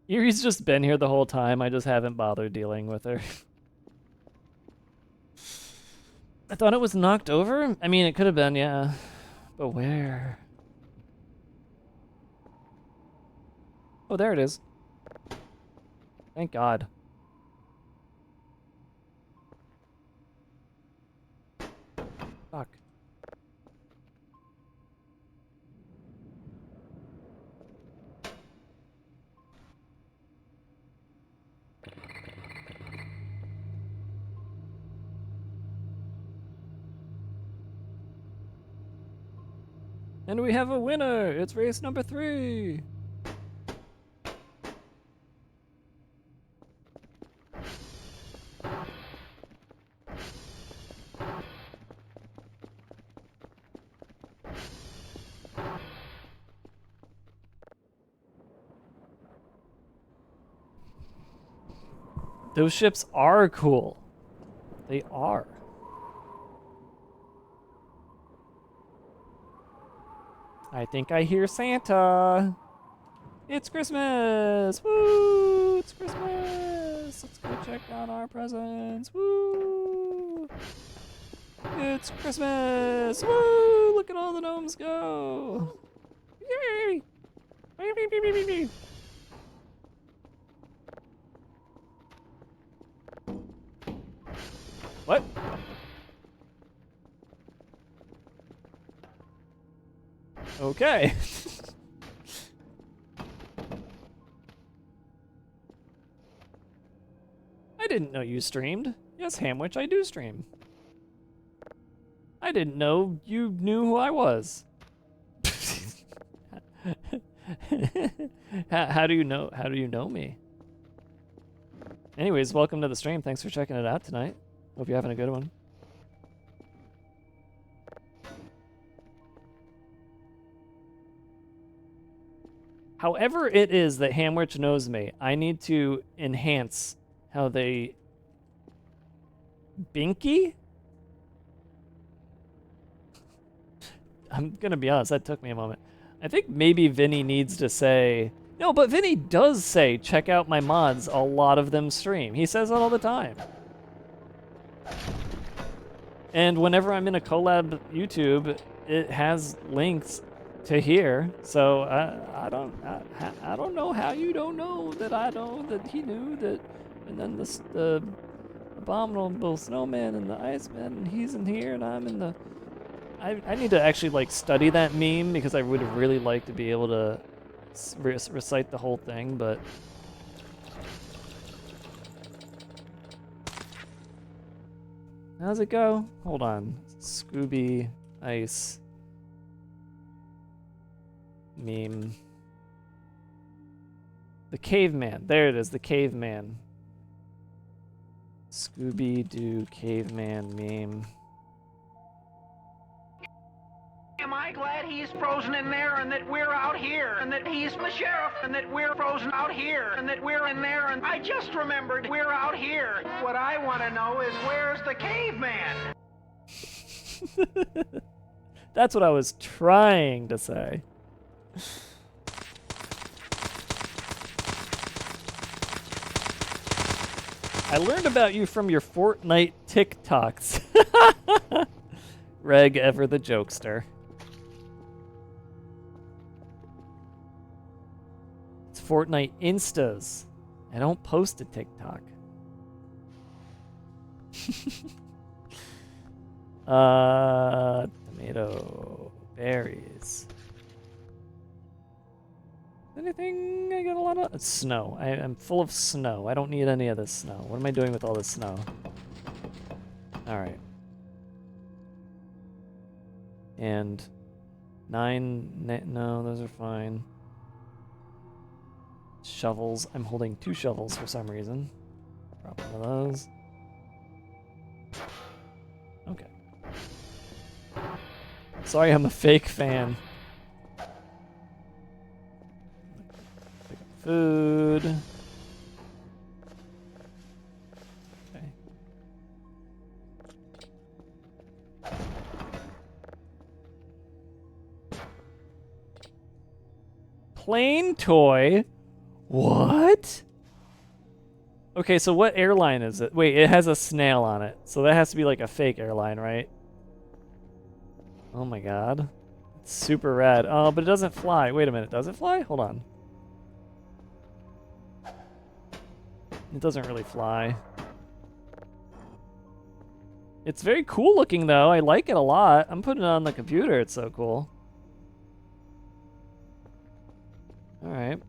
Speaker 1: Erie's just been here the whole time. I just haven't bothered dealing with her. I thought it was knocked over? I mean, it could have been, yeah. But where? Oh, there it is. Thank God. Fuck. And we have a winner! It's race number 3! Those ships are cool. They are. I think I hear Santa. It's Christmas! Woo! It's Christmas! Let's go check on our presents. Woo! It's Christmas! Woo! Look at all the gnomes go! Yay! What? Okay. I didn't know you streamed. Yes, Hamwich, I do stream. I didn't know you knew who I was. How do you know? How do you know me? Anyways, welcome to the stream. Thanks for checking it out tonight. Hope you're having a good one. However it is that Hamwich knows me, I need to enhance how they... Binky? I'm gonna be honest, that took me a moment. I think maybe Vinny needs to say... No, but Vinny does say, check out my mods, a lot of them stream. He says that all the time. And whenever I'm in a collab YouTube, it has links to here. So I don't know how you don't know that I know that he knew that. And then the abominable snowman and the iceman, and he's in here and I'm in the... I need to actually like study that meme because I would have really liked to be able to recite the whole thing, but how's it go? Hold on. Scooby Ice meme. The caveman. There it is, the caveman. Scooby-Doo caveman meme.
Speaker 7: Am I glad he's frozen in there and that we're out here and that he's the sheriff and that we're frozen out here and that we're in there and I just remembered we're out here. What I want to know is where's the caveman?
Speaker 1: That's what I was trying to say. I learned about you from your Fortnite TikToks. Reg ever the jokester. It's Fortnite Instas. I don't post to TikTok. Tomato, berries. Anything I got a lot of? It's snow. I'm full of snow. I don't need any of this snow. What am I doing with all this snow? Alright. And 9, no, those are fine. Shovels. I'm holding 2 shovels for some reason. Drop one of those. Okay. Sorry, I'm a fake fan. Food. Okay. Plain toy? What? Okay, so what airline is it? Wait, it has a snail on it. So that has to be like a fake airline, right? Oh my god. It's super rad. Oh, but it doesn't fly. Wait a minute, does it fly? Hold on. It doesn't really fly. It's very cool looking though. I like it a lot. I'm putting it on the computer. It's so cool. All right.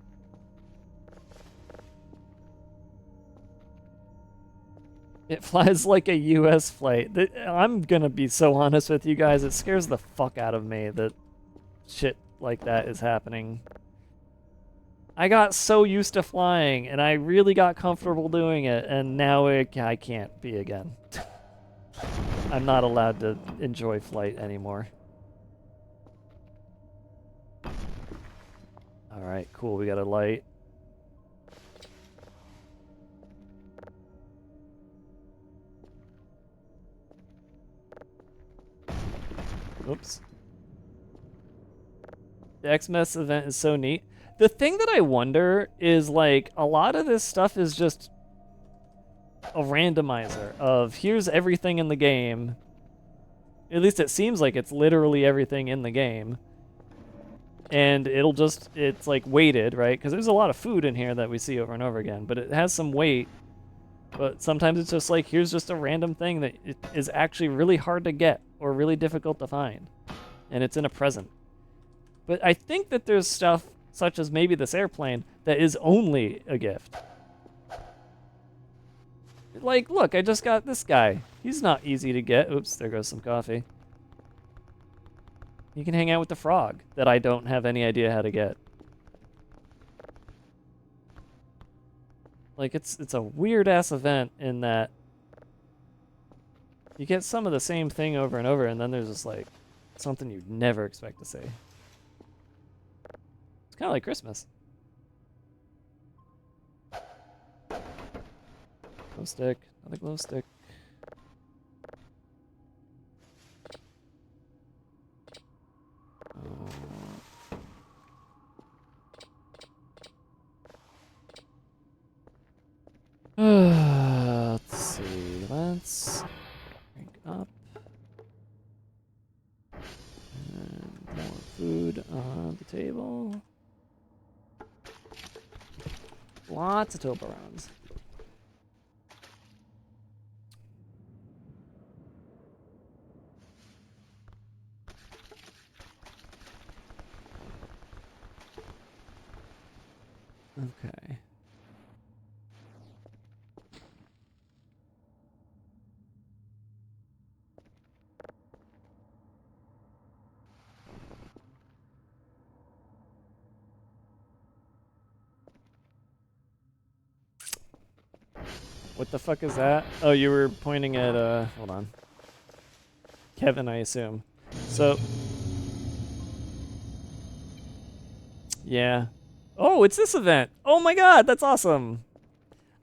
Speaker 1: It flies like a US flight. I'm gonna be so honest with you guys. It scares the fuck out of me that shit like that is happening. I got so used to flying, and I really got comfortable doing it, and now I can't be again. I'm not allowed to enjoy flight anymore. Alright, cool, we got a light. Oops. The Xmas event is so neat. The thing that I wonder is, like, a lot of this stuff is just a randomizer of here's everything in the game. At least it seems like it's literally everything in the game. And it'll just, it's like weighted, right? Because there's a lot of food in here that we see over and over again, but it has some weight. But sometimes it's just like, here's just a random thing that is actually really hard to get or really difficult to find. And it's in a present. But I think that there's stuff, such as maybe this airplane, that is only a gift. Like, look, I just got this guy. He's not easy to get. Oops, there goes some coffee. You can hang out with the frog that I don't have any idea how to get. Like, it's a weird-ass event in that you get some of the same thing over and over, and then there's just, like, something you'd never expect to see. It's kind of like Christmas. Glow stick. Another glow stick. Let's see. Let's drink up. And more food on the table. Lots of Toblerones. Okay. What the fuck is that? Oh, you were pointing at, hold on. Kevin, I assume. So. Yeah. Oh, it's this event. Oh my god, that's awesome.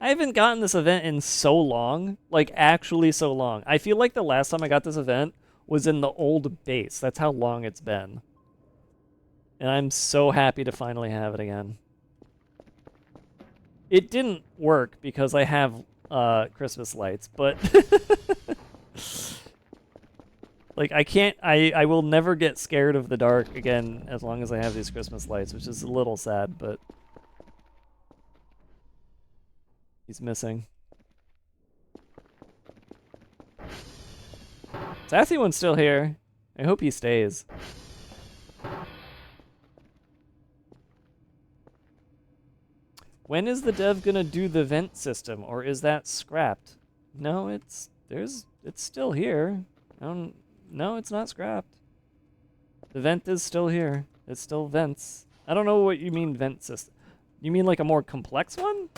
Speaker 1: I haven't gotten this event in so long. Like, actually so long. I feel like the last time I got this event was in the old base. That's how long it's been. And I'm so happy to finally have it again. It didn't work because I have Christmas lights, but like I will never get scared of the dark again as long as I have these Christmas lights, which is a little sad, but he's missing. Sassy one's still here. I hope he stays. When is the dev gonna do the vent system, or is that scrapped? No, it's still here. No, it's not scrapped. The vent is still here. It still vents. I don't know what you mean vent system. You mean like a more complex one?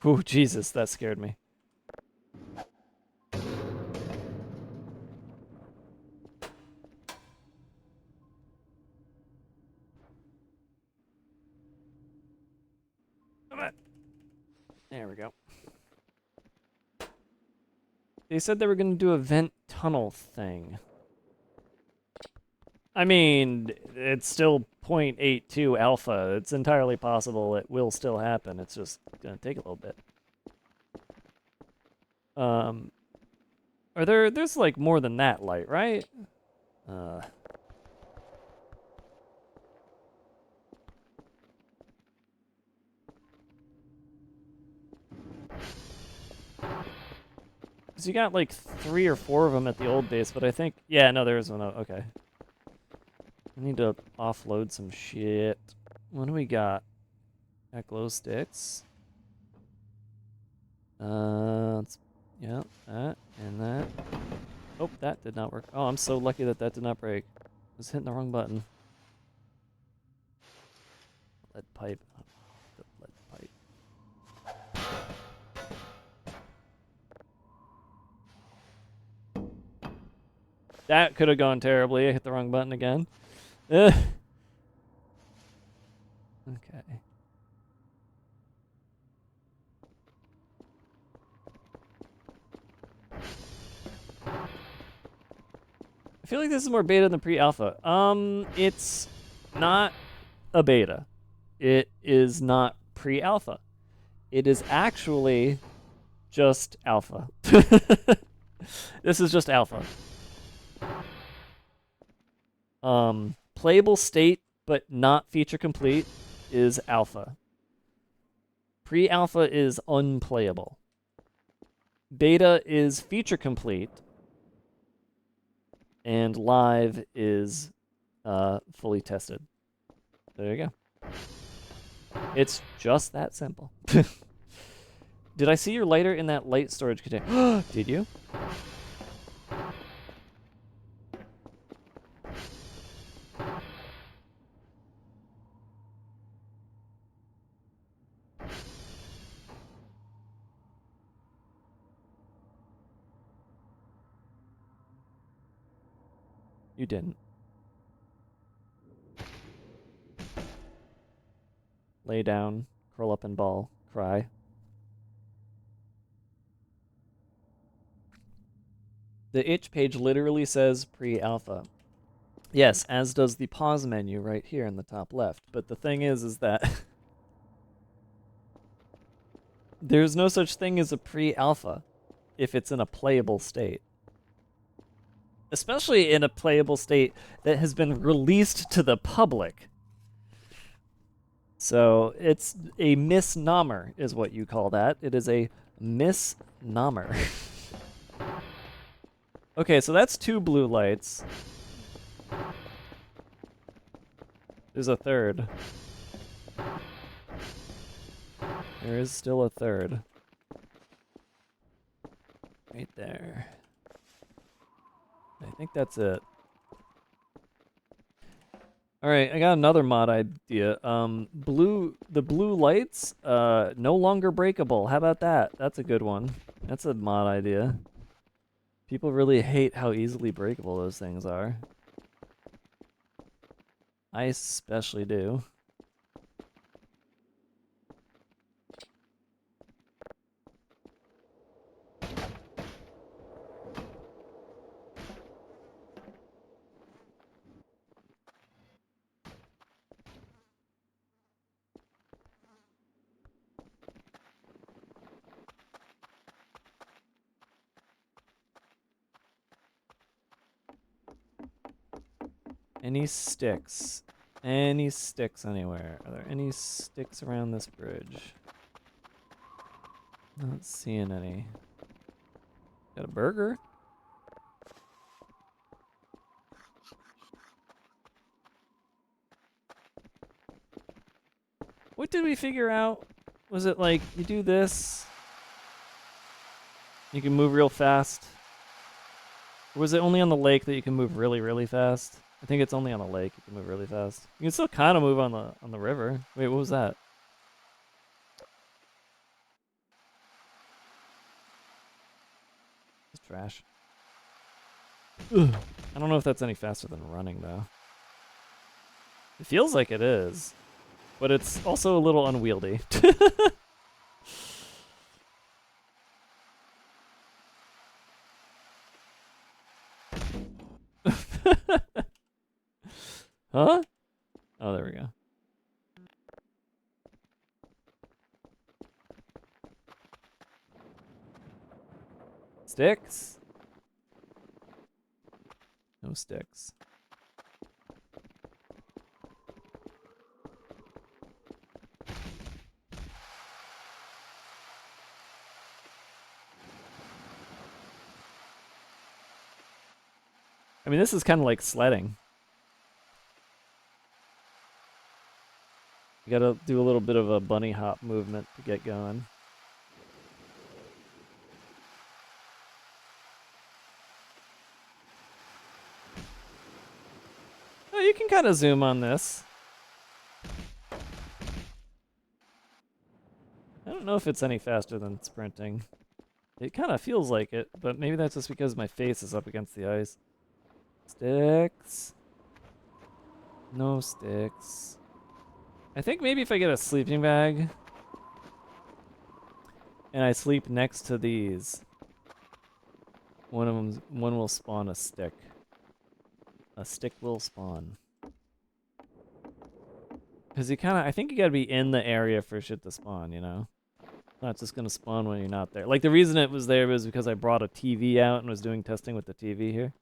Speaker 1: Ooh, Jesus, that scared me. Come on. There we go. They said they were going to do a vent tunnel thing. I mean, it's still 0.82 alpha. It's entirely possible it will still happen. It's just going to take a little bit. There's like more than that light, right? Because you got like 3 or 4 of them at the old base, but I think, yeah, no, there is one. Oh, okay. I need to offload some shit. What do we got? Got glow sticks. Yeah, that and that. Oh, that did not work. Oh, I'm so lucky that that did not break. I was hitting the wrong button. Lead pipe. The lead pipe. That could have gone terribly. I hit the wrong button again. Ugh. Okay. I feel like this is more beta than pre-alpha. It's not a beta. It is not pre-alpha. It is actually just alpha. This is just alpha. Playable state, but not feature complete, is alpha. Pre-alpha is unplayable. Beta is feature complete. And live is fully tested. There you go. It's just that simple. Did I see your lighter in that light storage container? Did you? You didn't. Lay down, curl up and ball, cry. The itch page literally says pre-alpha. Yes, as does the pause menu right here in the top left. But the thing is that there's no such thing as a pre-alpha if it's in a playable state. Especially in a playable state that has been released to the public. So it's a misnomer is what you call that. It is a misnomer. Okay, so that's 2 blue lights. There's a third. There is still a third. Right there. I think that's it. Alright, I got another mod idea. The blue lights, no longer breakable. How about that? That's a good one. That's a mod idea. People really hate how easily breakable those things are. I especially do. Any sticks? Any sticks anywhere? Are there any sticks around this bridge? Not seeing any. Got a burger? What did we figure out? Was it like, you do this, you can move real fast? Or was it only on the lake that you can move really, really fast? I think it's only on the lake you can move really fast. You can still kind of move on the river. Wait, what was that? It's trash. Ugh. I don't know if that's any faster than running, though. It feels like it is, but it's also a little unwieldy. Huh? Oh, there we go. Sticks? No sticks. I mean, this is kind of like sledding. You gotta do a little bit of a bunny hop movement to get going. Oh, you can kind of zoom on this. I don't know if it's any faster than sprinting. It kind of feels like it, but maybe that's just because my face is up against the ice. Sticks. No sticks. I think maybe if I get a sleeping bag and I sleep next to these, one will spawn a stick. A stick will spawn. Cause I think you gotta be in the area for shit to spawn, you know? Not just gonna spawn when you're not there. Like the reason it was there was because I brought a TV out and was doing testing with the TV here.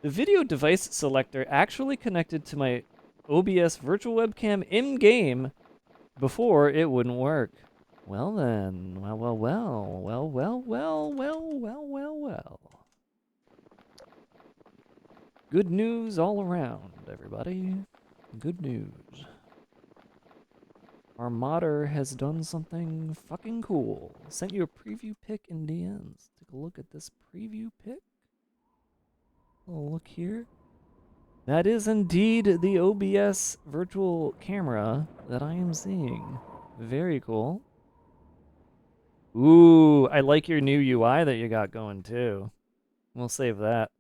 Speaker 1: The video device selector actually connected to my OBS virtual webcam in-game before it wouldn't work. Well then, well. Good news all around, everybody. Good news. Our modder has done something fucking cool. Sent you a preview pic in DMs. Take a look at this preview pic. Oh, look here. That is indeed the OBS virtual camera that I am seeing. Very cool. Ooh, I like your new UI that you got going too. We'll save that.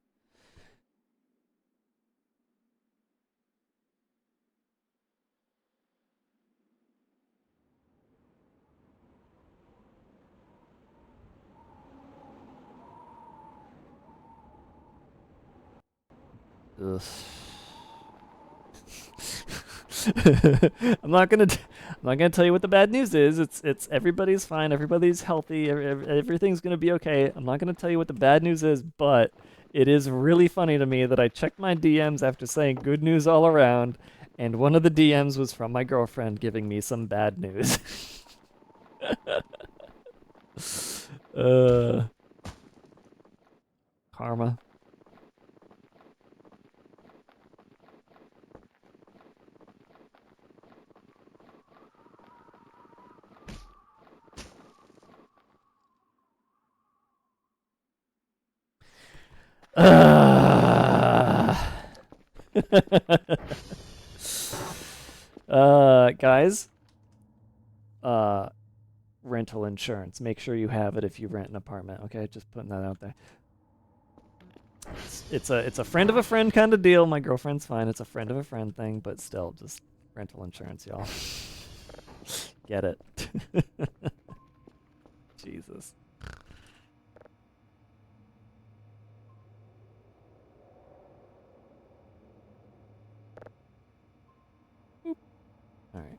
Speaker 1: Ugh. I'm not gonna tell you what the bad news is. It's everybody's fine, everybody's healthy, everything's gonna be okay. I'm not gonna tell you what the bad news is, but it is really funny to me that I checked my DMs after saying good news all around, and one of the DMs was from my girlfriend giving me some bad news. Karma. Guys, rental insurance. Make sure you have it if you rent an apartment. Okay, just putting that out there. It's a friend of a friend kind of deal. My girlfriend's fine. It's a friend of a friend thing, but still, just rental insurance, y'all. Get it? Jesus. All right.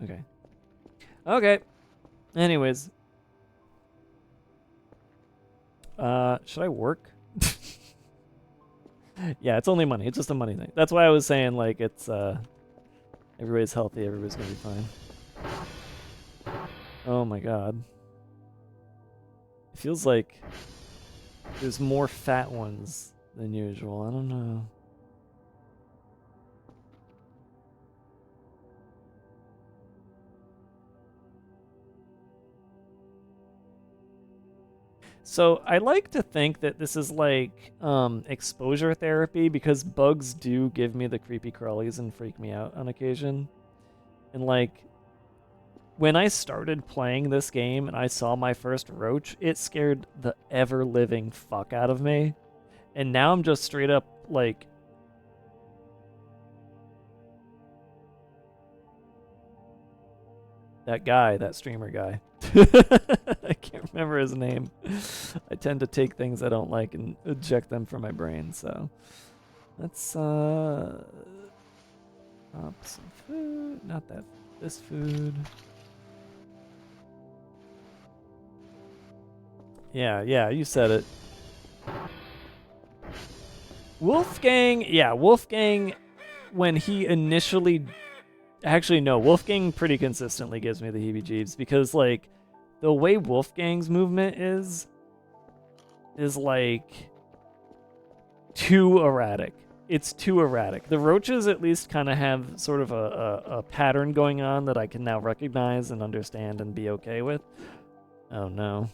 Speaker 1: Okay. Okay. Anyways. Should I work? Yeah, it's only money. It's just a money thing. That's why I was saying, like, it's, everybody's healthy, everybody's gonna be fine. Oh my god. It feels like there's more fat ones than usual. I don't know. So I like to think that this is like exposure therapy because bugs do give me the creepy crawlies and freak me out on occasion. And like when I started playing this game and I saw my first roach, it scared the ever-living fuck out of me. And now I'm just straight up like that guy, that streamer guy. I can't remember his name. I tend to take things I don't like and eject them from my brain, so let's pop some food. Not that, this food. Yeah, you said it. Wolfgang, yeah, Wolfgang, when he initially... Actually, no, Wolfgang pretty consistently gives me the heebie-jeebies because, like, the way Wolfgang's movement is like, too erratic. It's too erratic. The roaches at least kind of have sort of a pattern going on that I can now recognize and understand and be okay with. Oh, no.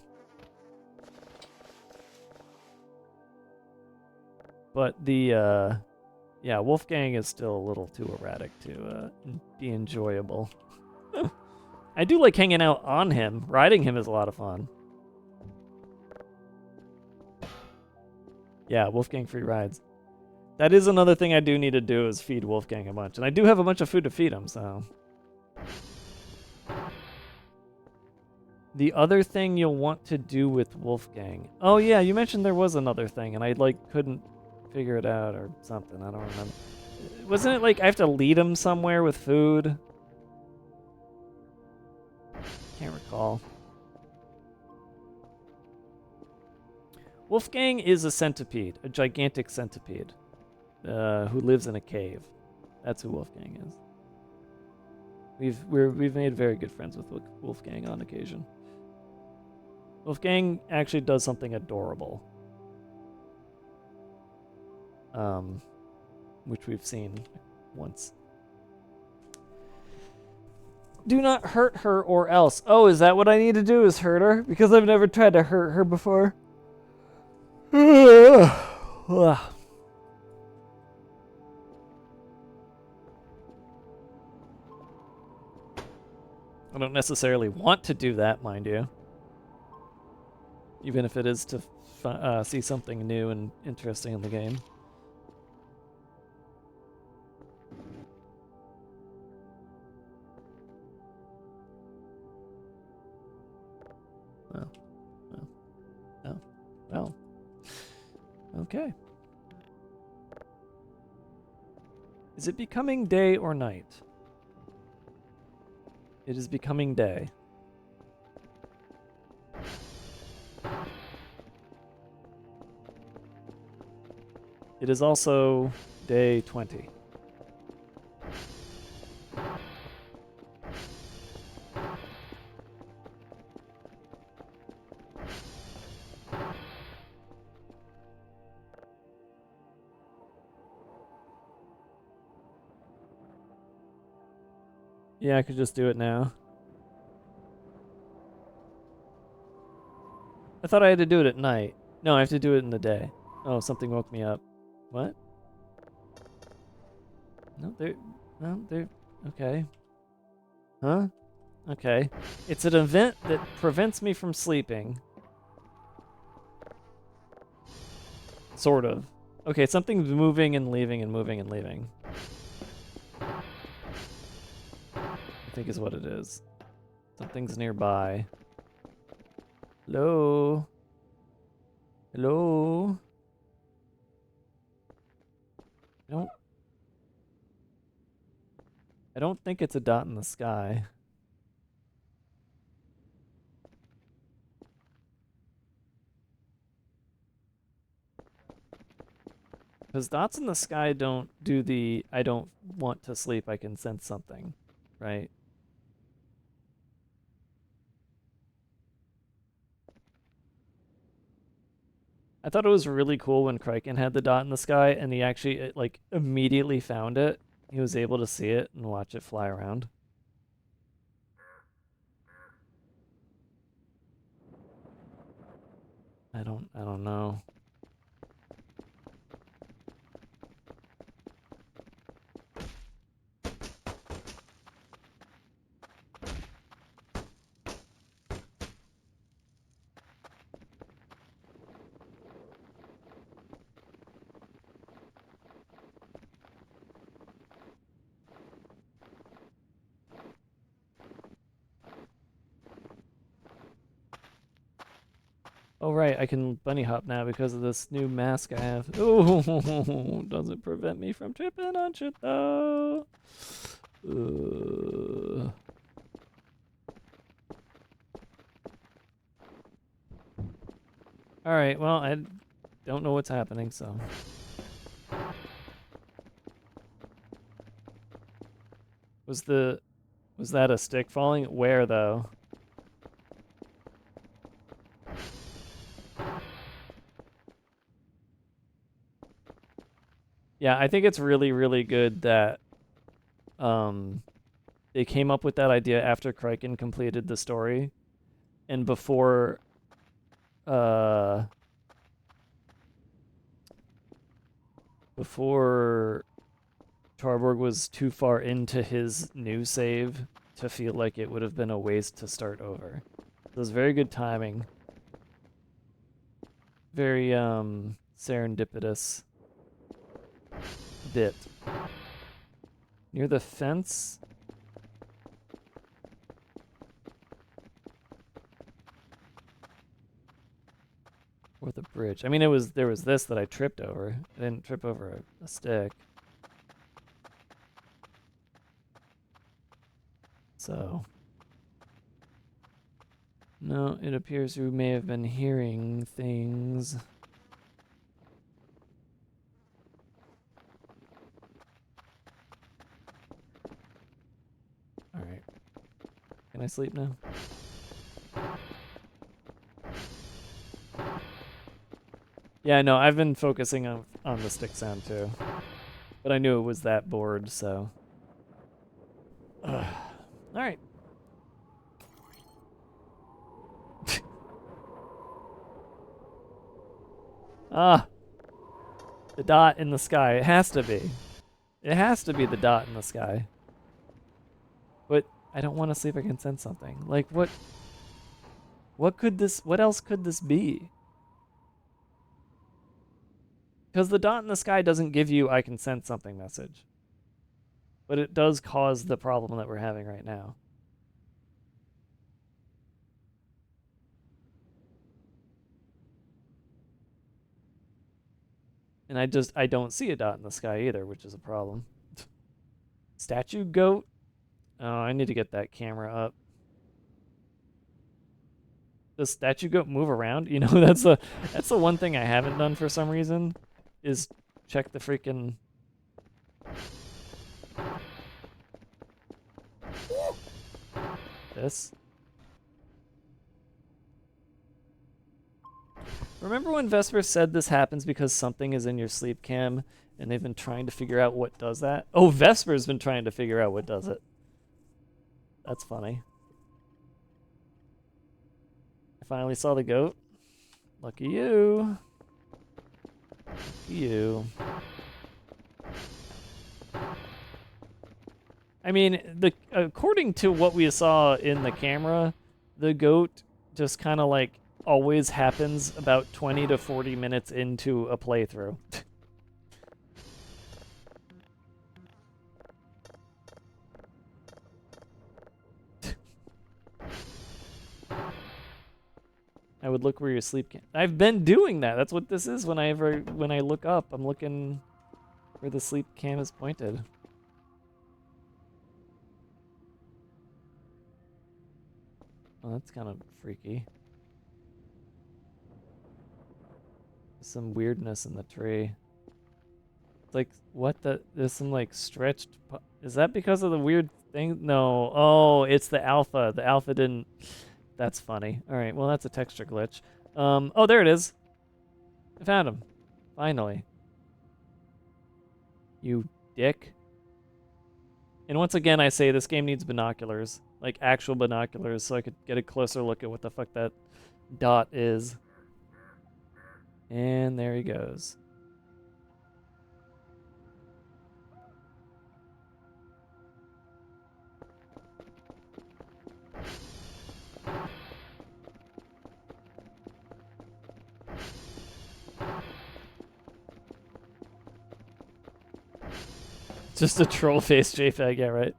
Speaker 1: But the, yeah, Wolfgang is still a little too erratic to be enjoyable. I do like hanging out on him. Riding him is a lot of fun. Yeah, Wolfgang free rides. That is another thing I do need to do is feed Wolfgang a bunch. And I do have a bunch of food to feed him, so. The other thing you'll want to do with Wolfgang. Oh yeah, you mentioned there was another thing and I like couldn't figure it out or something. I don't remember. Wasn't it like I have to lead him somewhere with food? Can't recall. Wolfgang is a centipede, a gigantic centipede, who lives in a cave. That's who Wolfgang is. We've made very good friends with Wolfgang on occasion. Wolfgang actually does something adorable, which we've seen once. Do not hurt her or else. Oh, is that what I need to do, is hurt her? Because I've never tried to hurt her before. I don't necessarily want to do that, mind you. Even if it is to see something new and interesting in the game. Well. Okay. Is it becoming day or night? It is becoming day. It is also day 20. Yeah, I could just do it now. I thought I had to do it at night. No, I have to do it in the day. Oh, something woke me up. What? No, they're okay. Huh? Okay. It's an event that prevents me from sleeping. Sort of. Okay, something's moving and leaving and moving and leaving. I think is what it is. Something's nearby. Hello? Hello? I don't think it's a dot in the sky. Because dots in the sky don't do the I don't want to sleep, I can sense something, right? I thought it was really cool when Kraken had the dot in the sky and he actually like immediately found it. He was able to see it and watch it fly around. I don't know. Oh right, I can bunny hop now because of this new mask I have. Oh, doesn't prevent me from tripping on shit though. All right, well I don't know what's happening, so. Was that a stick falling? Where though? Yeah, I think it's really, really good that they came up with that idea after Kraken completed the story and before Tarborg was too far into his new save to feel like it would have been a waste to start over. It was very good timing. Very serendipitous bit. Near the fence? Or the bridge. I mean, there was this that I tripped over. I didn't trip over a stick. So, no, it appears we may have been hearing things. All right. Can I sleep now? Yeah, no, I've been focusing on the stick sound too. But I knew it was that board, so. All right. Ah. The dot in the sky. It has to be. It has to be the dot in the sky. But I don't want to see if I can sense something. Like what else could this be? Because the dot in the sky doesn't give you I can sense something message. But it does cause the problem that we're having right now. And I don't see a dot in the sky either, which is a problem. Statue goat? Oh, I need to get that camera up. Does statue goat move around? You know, that's the one thing I haven't done for some reason, is check the freaking. This. Remember when Vesper said this happens because something is in your sleep cam and they've been trying to figure out what does that? Oh, Vesper's been trying to figure out what does it. That's funny. I finally saw the goat. Lucky you. Lucky you. I mean, according to what we saw in the camera, the goat just kind of like always happens about 20 to 40 minutes into a playthrough. I would look where your sleep cam. I've been doing that. That's what this is when I look up. I'm looking where the sleep cam is pointed. Oh, that's kind of freaky. Some weirdness in the tree. It's like, what the? There's some like stretched. Is that because of the weird thing? No. Oh, it's the alpha. The alpha didn't. That's funny. All right. Well, that's a texture glitch. Oh, there it is. I found him. Finally. You dick. And once again, I say this game needs binoculars. Like actual binoculars, so I could get a closer look at what the fuck that dot is. And there he goes. Just a troll face JPEG, yeah, right?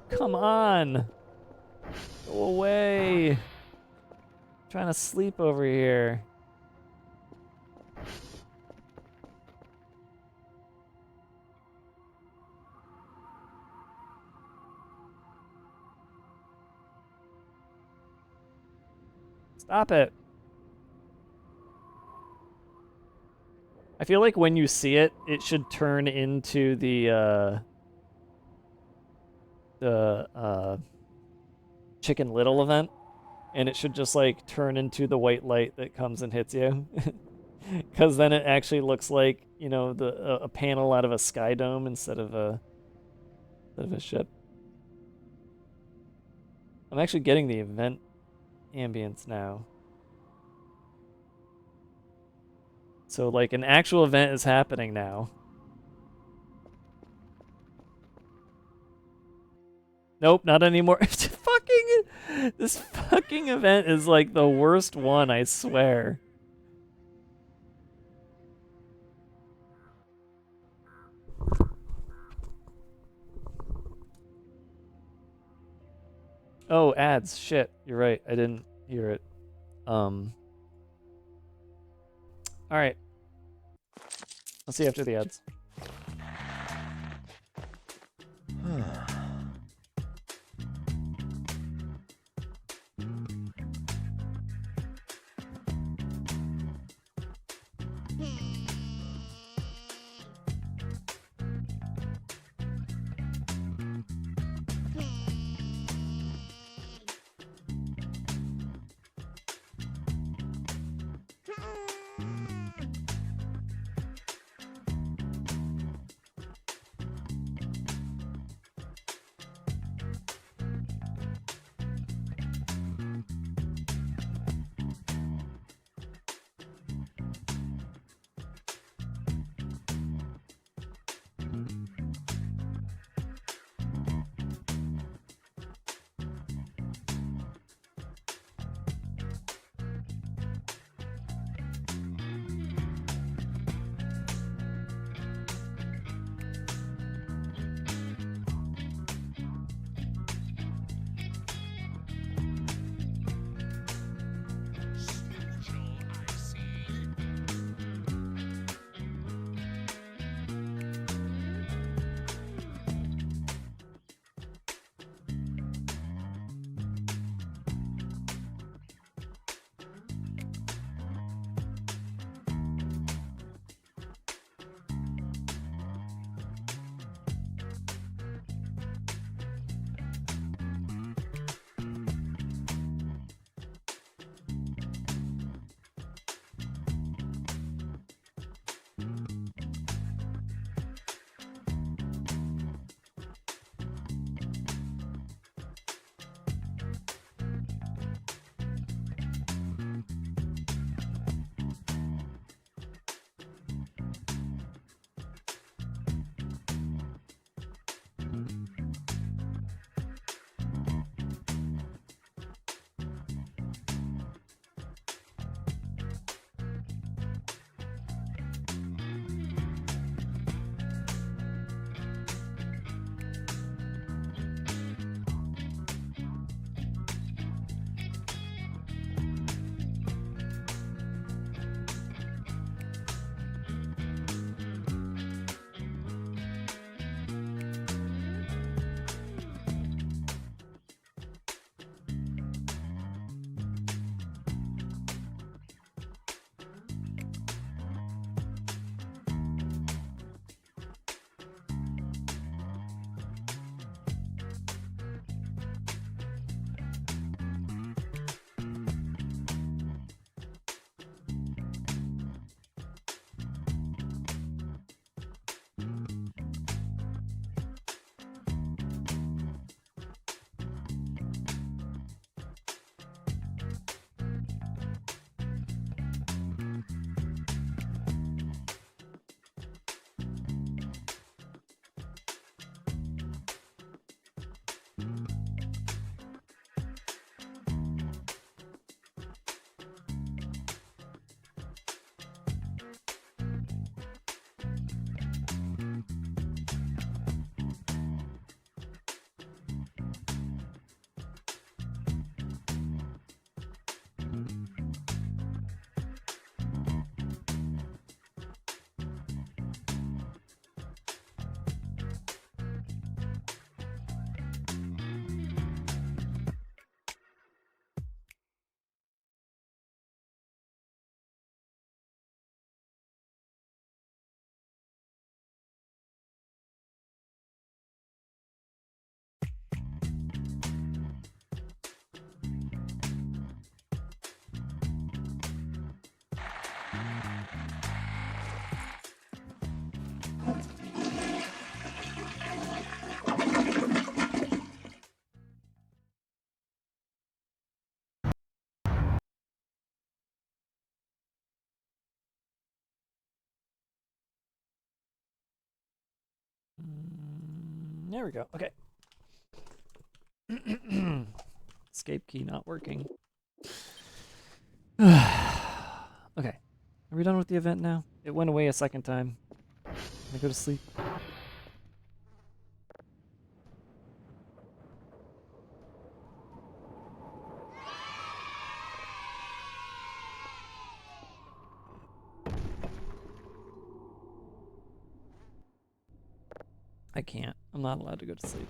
Speaker 1: Come on! Go away! I'm trying to sleep over here. Stop it. I feel like when you see it, it should turn into the Chicken Little event, and it should just like turn into the white light that comes and hits you. Because then it actually looks like, you know, a panel out of a sky dome instead of a ship. I'm actually getting the event ambience now. So like an actual event is happening now. Nope, not anymore. This fucking event is like the worst one, I swear. Oh, ads. Shit, you're right. I didn't hear it. All right. I'll see you after the ads. There we go. Okay. Escape key not working. Okay. Are we done with the event now? It went away a second time. Can I go to sleep? I can't. I'm not allowed to go to sleep.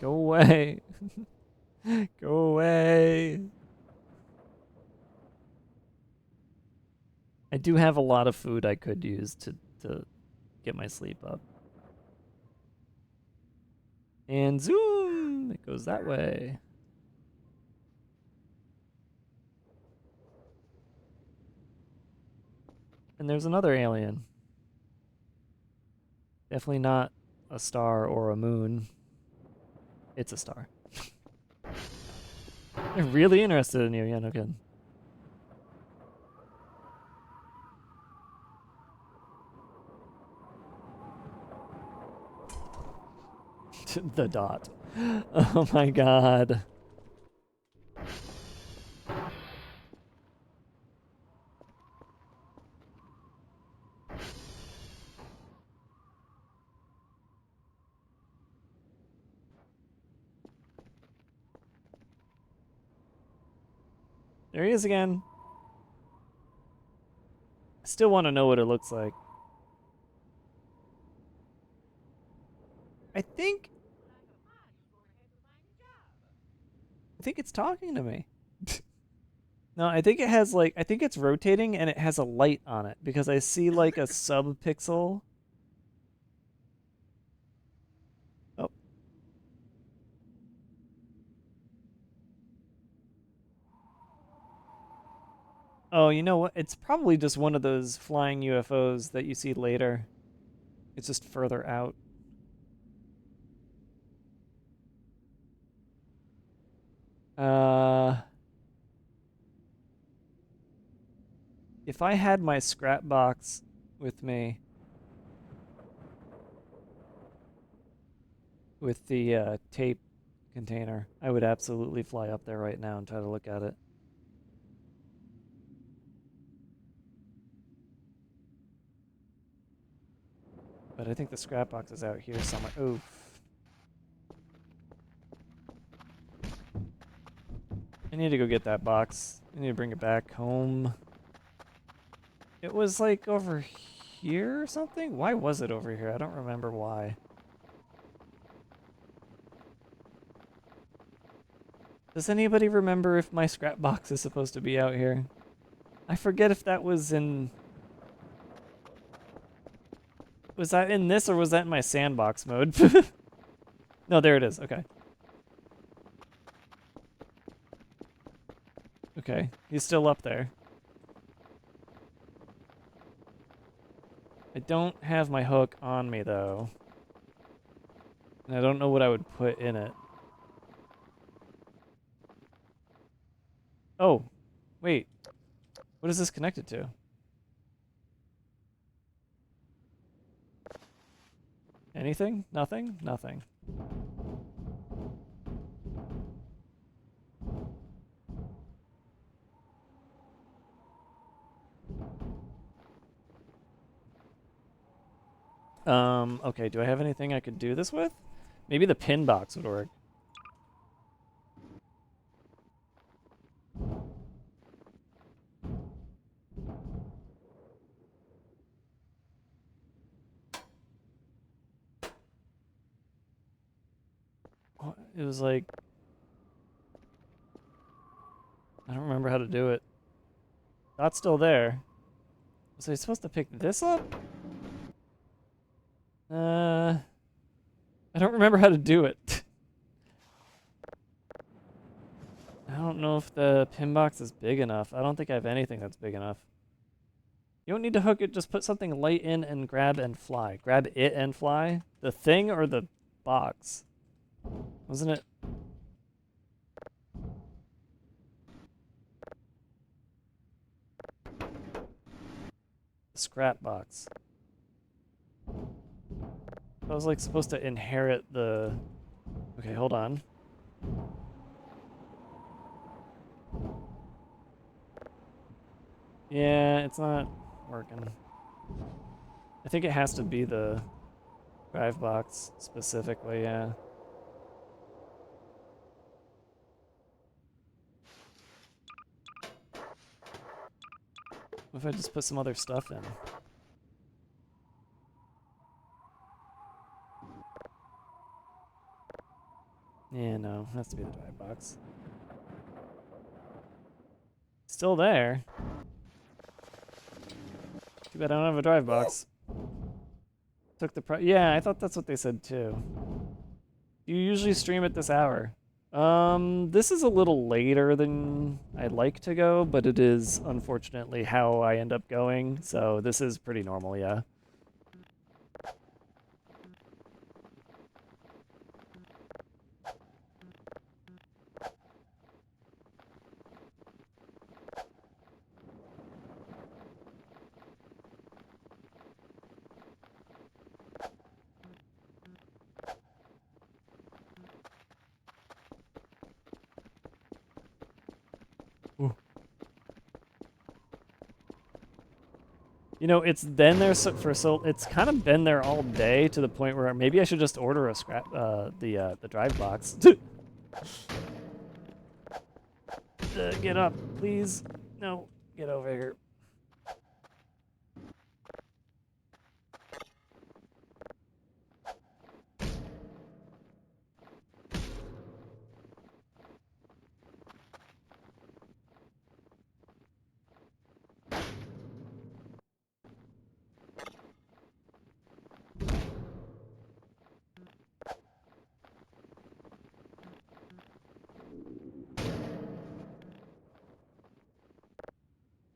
Speaker 1: Go away. Go away. I do have a lot of food I could use to get my sleep up. And zoom! It goes that way. And there's another alien. Definitely not a star or a moon. It's a star. They're really interested in you, yeah, no kidding. The dot. Oh my god. There he is again. I still want to know what it looks like. I think it's talking to me. No, I think it has like, I think it's rotating and it has a light on it because I see like a sub-pixel. Oh. Oh, you know what? It's probably just one of those flying UFOs that you see later. It's just further out. If I had my scrap box with me with the tape container, I would absolutely fly up there right now and try to look at it. But I think the scrap box is out here somewhere. Oof. I need to go get that box. I need to bring it back home. It was like over here or something? Why was it over here? I don't remember why. Does anybody remember if my scrap box is supposed to be out here? I forget if that was in... Was that in this or was that in my sandbox mode? No, there it is. Okay. Okay, he's still up there. I don't have my hook on me, though. And I don't know what I would put in it. Oh, wait. What is this connected to? Anything? Nothing? Nothing. Okay, do I have anything I could do this with? Maybe the pin box would work. It was like... I don't remember how to do it. That's still there. Was I supposed to pick this up? I don't remember how to do it. I don't know if the pin box is big enough. I don't think I have anything that's big enough. You don't need to hook it, just put something light in and grab and fly. Grab it and fly? The thing or the box? Wasn't it? Scrap box. I was like supposed to inherit the... Okay, hold on. Yeah, it's not working. I think it has to be the drive box specifically, yeah. What if I just put some other stuff in? Yeah, no, it has to be the drive box. Still there. Too bad I don't have a drive box. Took the yeah, I thought that's what they said too. Do you usually stream at this hour? This is a little later than I'd like to go, but it is unfortunately how I end up going, so this is pretty normal, yeah. You know, it's been there it's kind of been there all day to the point where maybe I should just order a scrap the drive box. Get up, please. No, get over here.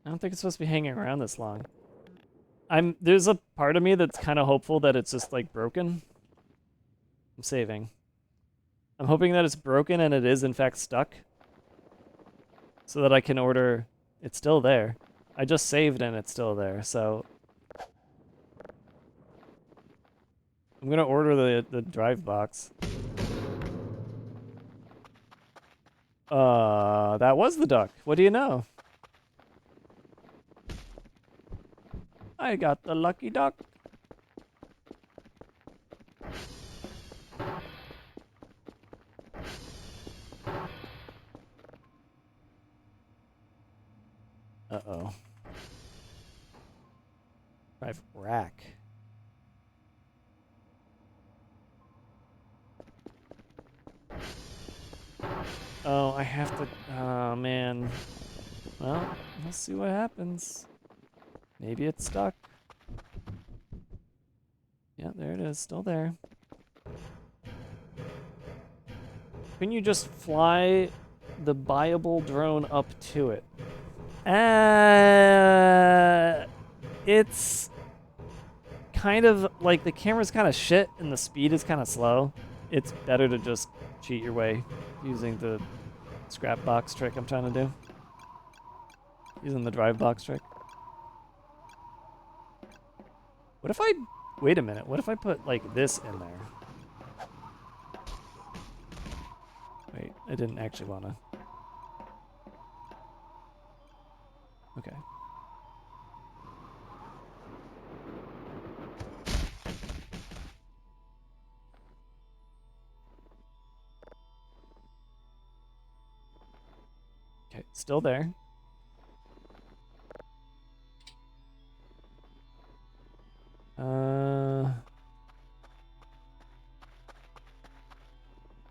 Speaker 1: I don't think it's supposed to be hanging around this long. There's a part of me that's kind of hopeful that it's just like broken. I'm saving. I'm hoping that it's broken and it is in fact stuck. So that I can order, it's still there. I just saved and it's still there, so. I'm gonna order the drive box. That was the duck. What do you know? I got the lucky duck. Uh-oh. Drive rack. Oh, I have to... Oh, man. Well, we'll see what happens. Maybe it's stuck. Yeah, there it is. Still there. Can you just fly the buyable drone up to it? It's kind of like the camera's kind of shit and the speed is kind of slow. It's better to just cheat your way using the scrap box trick I'm trying to do. Using the drive box trick. What if I... Wait a minute. What if I put, like, this in there? Wait, I didn't actually want to... Okay. Okay, still there.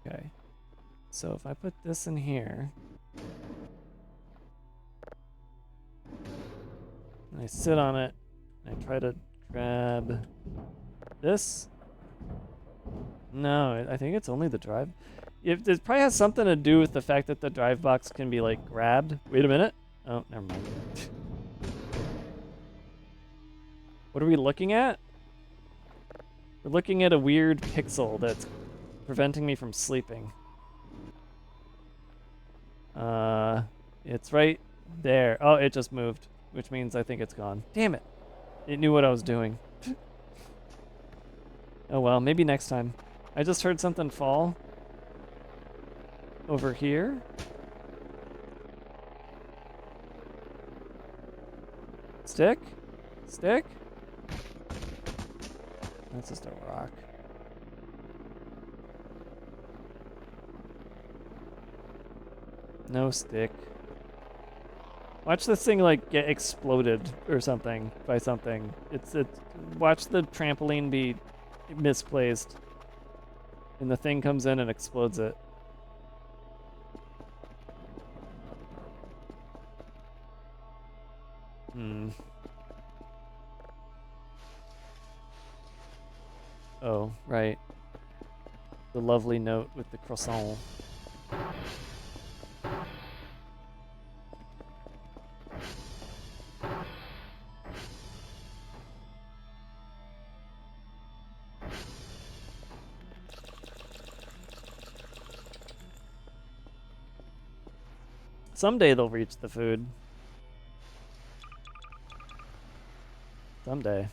Speaker 1: Okay. So if I put this in here, and I sit on it, and I try to grab this. No, I think it's only the drive. It probably has something to do with the fact that the drive box can be like grabbed. Wait a minute. Oh, never mind. What are we looking at? We're looking at a weird pixel that's preventing me from sleeping. It's right there. Oh, it just moved, which means I think it's gone. Damn it. It knew what I was doing. Oh well, maybe next time. I just heard something fall. Over here. Stick? Stick? That's just a rock. No stick. Watch this thing like get exploded or something by something. Watch the trampoline be misplaced. And the thing comes in and explodes it. Oh, right. The lovely note with the croissant. Someday they'll reach the food. Someday.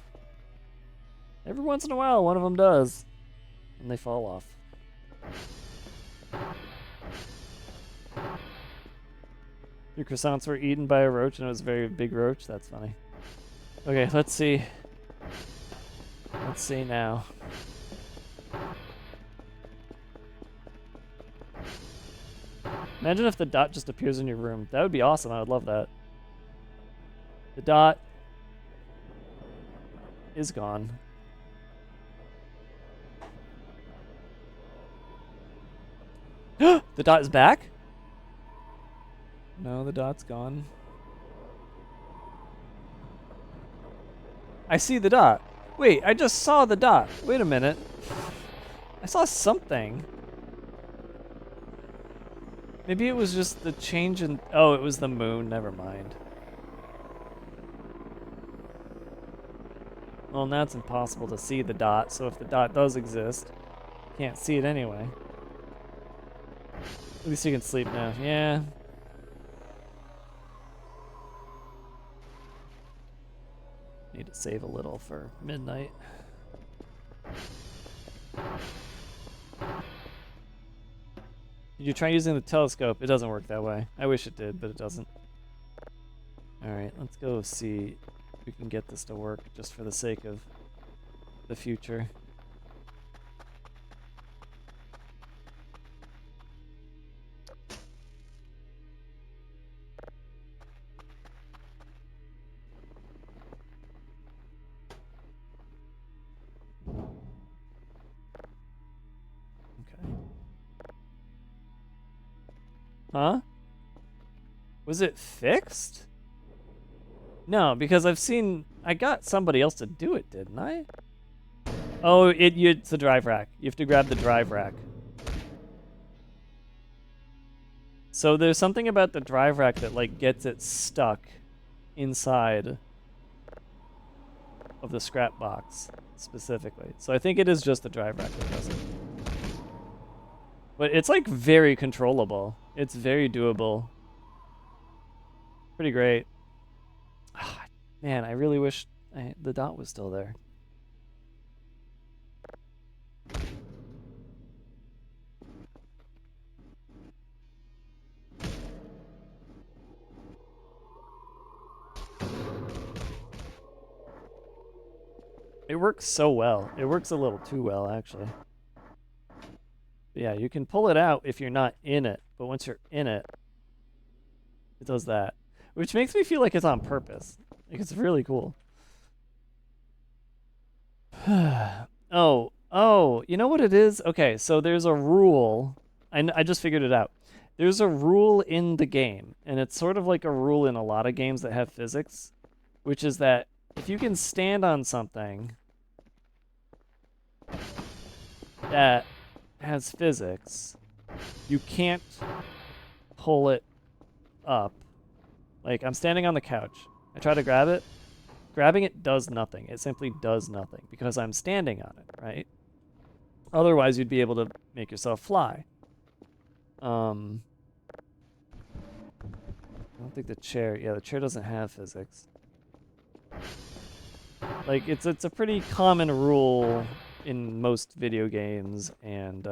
Speaker 1: Every once in a while, one of them does. And they fall off. Your croissants were eaten by a roach and it was a very big roach? That's funny. Okay, let's see. Let's see now. Imagine if the dot just appears in your room. That would be awesome. I would love that. The dot is gone. The dot is back? No, the dot's gone. I see the dot. Wait, I just saw the dot. Wait a minute. I saw something. Maybe it was just the change in... Oh, it was the moon. Never mind. Well, now it's impossible to see the dot, so if the dot does exist, can't see it anyway. At least you can sleep now. Yeah. Need to save a little for midnight. Did you try using the telescope? It doesn't work that way. I wish it did, but it doesn't. Alright, let's go see if we can get this to work just for the sake of the future. Huh? Was it fixed? No, because I got somebody else to do it, didn't I? Oh, it's the drive rack. You have to grab the drive rack. So there's something about the drive rack that like gets it stuck inside of the scrap box specifically. So I think it is just the drive rack that does it. But it's like very controllable. It's very doable. Pretty great. Oh, man, I really wish the dot was still there. It works so well. It works a little too well, actually. But yeah, you can pull it out if you're not in it, but once you're in it, it does that. Which makes me feel like it's on purpose. Like, it's really cool. Oh, you know what it is? Okay, so there's a rule. I just figured it out. There's a rule in the game, and it's sort of like a rule in a lot of games that have physics, which is that if you can stand on something that has physics, you can't pull it up. Like, I'm standing on the couch. I try to grab it. Grabbing it does nothing. It simply does nothing because I'm standing on it, right? Otherwise, you'd be able to make yourself fly. I don't think the chair... Yeah, the chair doesn't have physics. Like it's a pretty common rule in most video games, and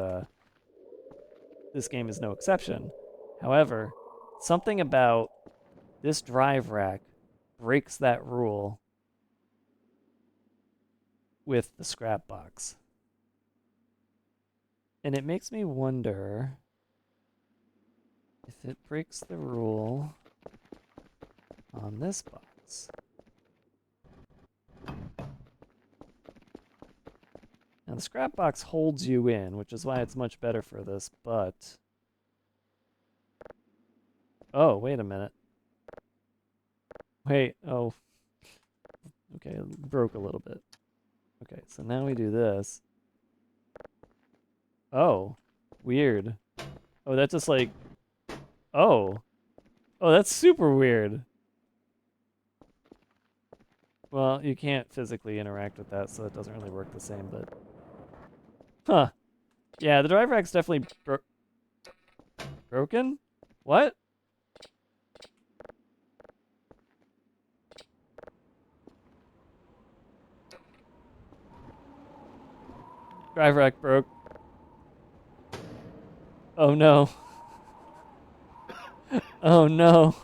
Speaker 1: this game is no exception. However, something about this drive rack breaks that rule with the scrap box. And it makes me wonder if it breaks the rule on this box. Now the scrap box holds you in, which is why it's much better for this, but... Oh, wait a minute. Wait, oh. Okay, it broke a little bit. Okay, so now we do this. Oh, weird. Oh, that's just like... Oh. Oh, that's super weird. Well, you can't physically interact with that, so it doesn't really work the same, but... Huh. Yeah, the drive rack's definitely broken? What? Drive rack broke. Oh no. Oh no.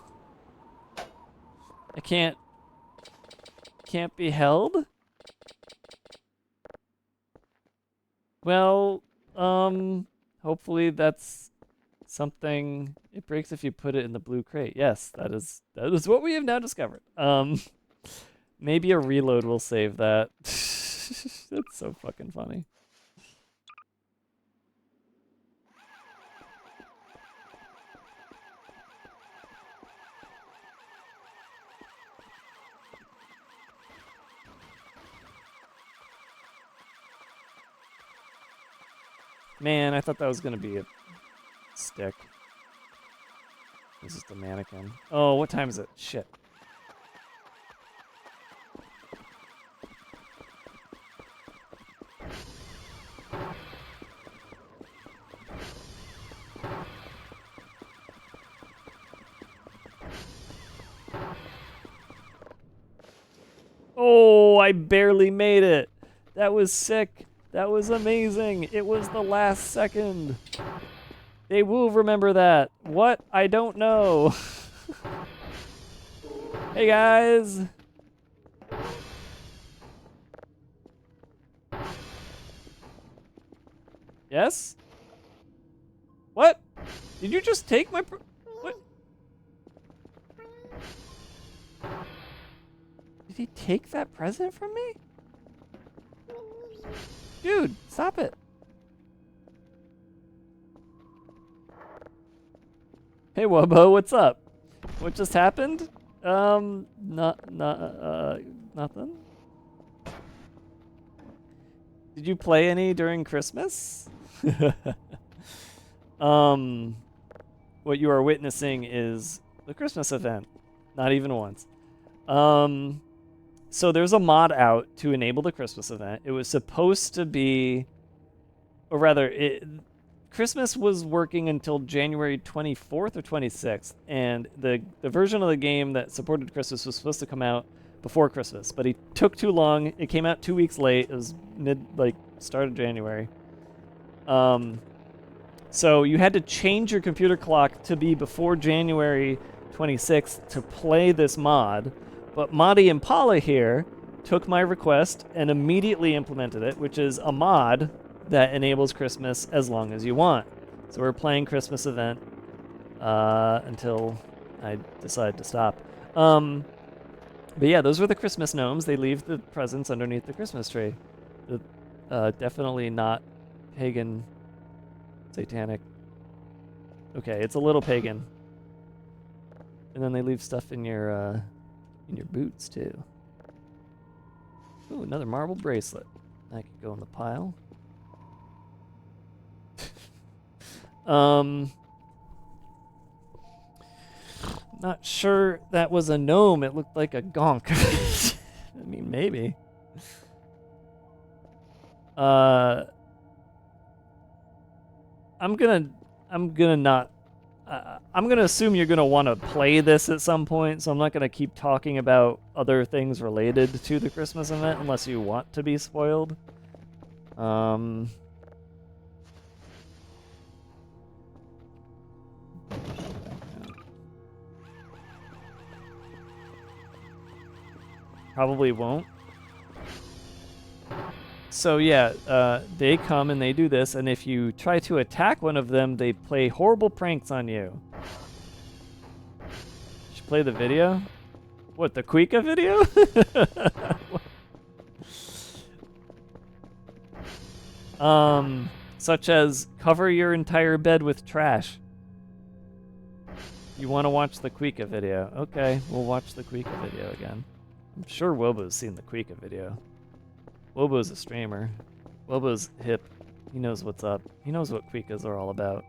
Speaker 1: I can't be held? Well, hopefully that's something. It breaks if you put it in the blue crate. Yes, that is what we have now discovered. Maybe a reload will save that. That's so fucking funny. Man, I thought that was gonna be a stick. This is the mannequin. Oh, what time is it? Shit. Oh, I barely made it. That was sick. That was amazing. It was the last second. They will remember that. What? I don't know. Hey, guys. Yes? What? Did you just take my... What? Did he take that present from me? Dude, stop it. Hey, Wubbo, what's up? What just happened? Nothing. Did you play any during Christmas? What you are witnessing is the Christmas event. Not even once. So there's a mod out to enable the Christmas event. It was supposed to be, or rather, Christmas was working until January 24th or 26th, and the version of the game that supported Christmas was supposed to come out before Christmas, but he took too long. It came out 2 weeks late. It was start of January. So you had to change your computer clock to be before January 26th to play this mod. But Madi Impala here took my request and immediately implemented it, which is a mod that enables Christmas as long as you want. So we're playing Christmas event until I decide to stop. But yeah, those were the Christmas gnomes. They leave the presents underneath the Christmas tree. Definitely not pagan, satanic. Okay, it's a little pagan. And then they leave stuff in your boots too. Ooh, another marble bracelet. That could go in the pile. Not sure that was a gnome. It looked like a gonk. I mean, maybe. I'm gonna not. I'm gonna assume you're gonna want to play this at some point, so I'm not gonna keep talking about other things related to the Christmas event unless you want to be spoiled. Probably won't. So yeah, they come and they do this, and if you try to attack one of them, they play horrible pranks on you. Should play the video? What, the Quika video? Such as cover your entire bed with trash. You want to watch the Quika video? Okay, we'll watch the Quika video again. I'm sure Wobo's seen the Quika video. Wobo's a streamer. Wobo's hip. He knows what's up. He knows what Quikas are all about.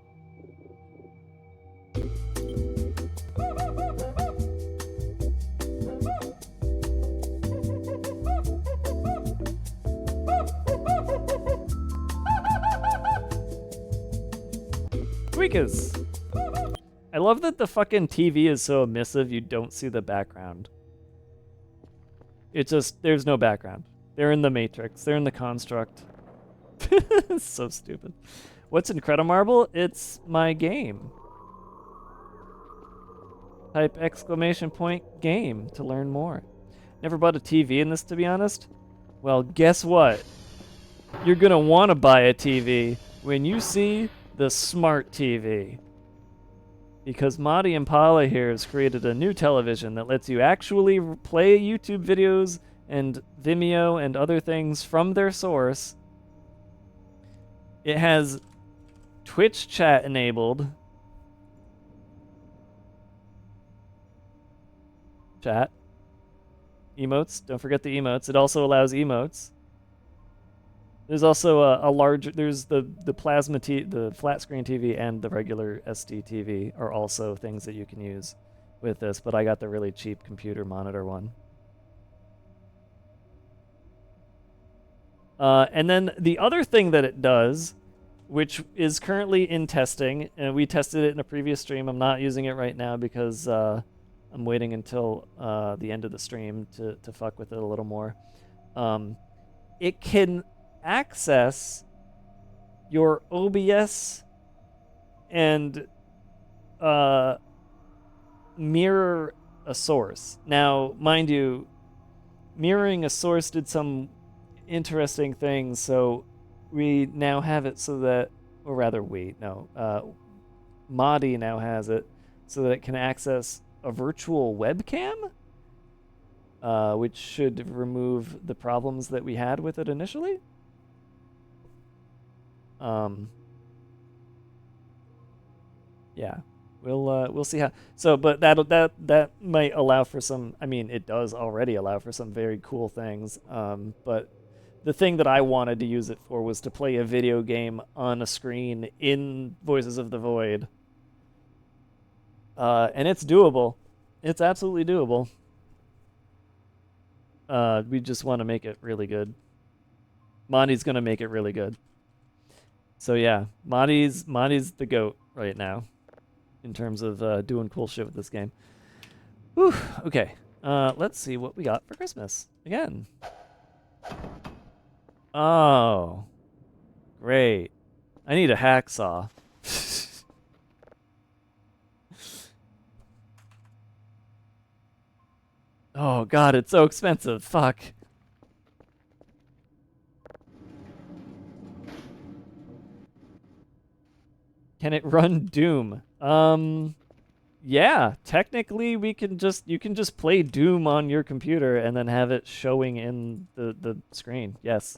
Speaker 1: Quikas! I love that the fucking TV is so emissive you don't see the background. It's just, there's no background. They're in the matrix. They're in the construct. It's so stupid. What's Incredimarble? It's my game. Type exclamation point game to learn more. Never bought a TV in this, to be honest. Well, guess what? You're gonna want to buy a TV when you see the smart TV. Because Madi Impala here has created a new television that lets you actually play YouTube videos and Vimeo and other things from their source. It has Twitch chat enabled. Chat. Emotes. Don't forget the emotes. It also allows emotes. There's also a larger. There's the plasma the flat screen TV and the regular SD TV are also things that you can use with this. But I got the really cheap computer monitor one. And then the other thing that it does, which is currently in testing, and we tested it in a previous stream. I'm not using it right now because I'm waiting until the end of the stream to fuck with it a little more. It can access your OBS and mirror a source. Now, mind you, mirroring a source did some interesting things, so we now have it so that, or rather Madi now has it so that it can access a virtual webcam, which should remove the problems that we had with it initially. Yeah, we'll see how. So, but that might allow for some. I mean, it does already allow for some very cool things. But the thing that I wanted to use it for was to play a video game on a screen in Voices of the Void. And it's doable. It's absolutely doable. We just want to make it really good. Monty's gonna make it really good. So yeah, Monty's the GOAT right now in terms of doing cool shit with this game. Whew, okay, let's see what we got for Christmas again. Oh, great! I need a hacksaw. Oh god, it's so expensive. Fuck. Can it run Doom? Yeah, technically you can just play Doom on your computer and then have it showing in the screen. Yes.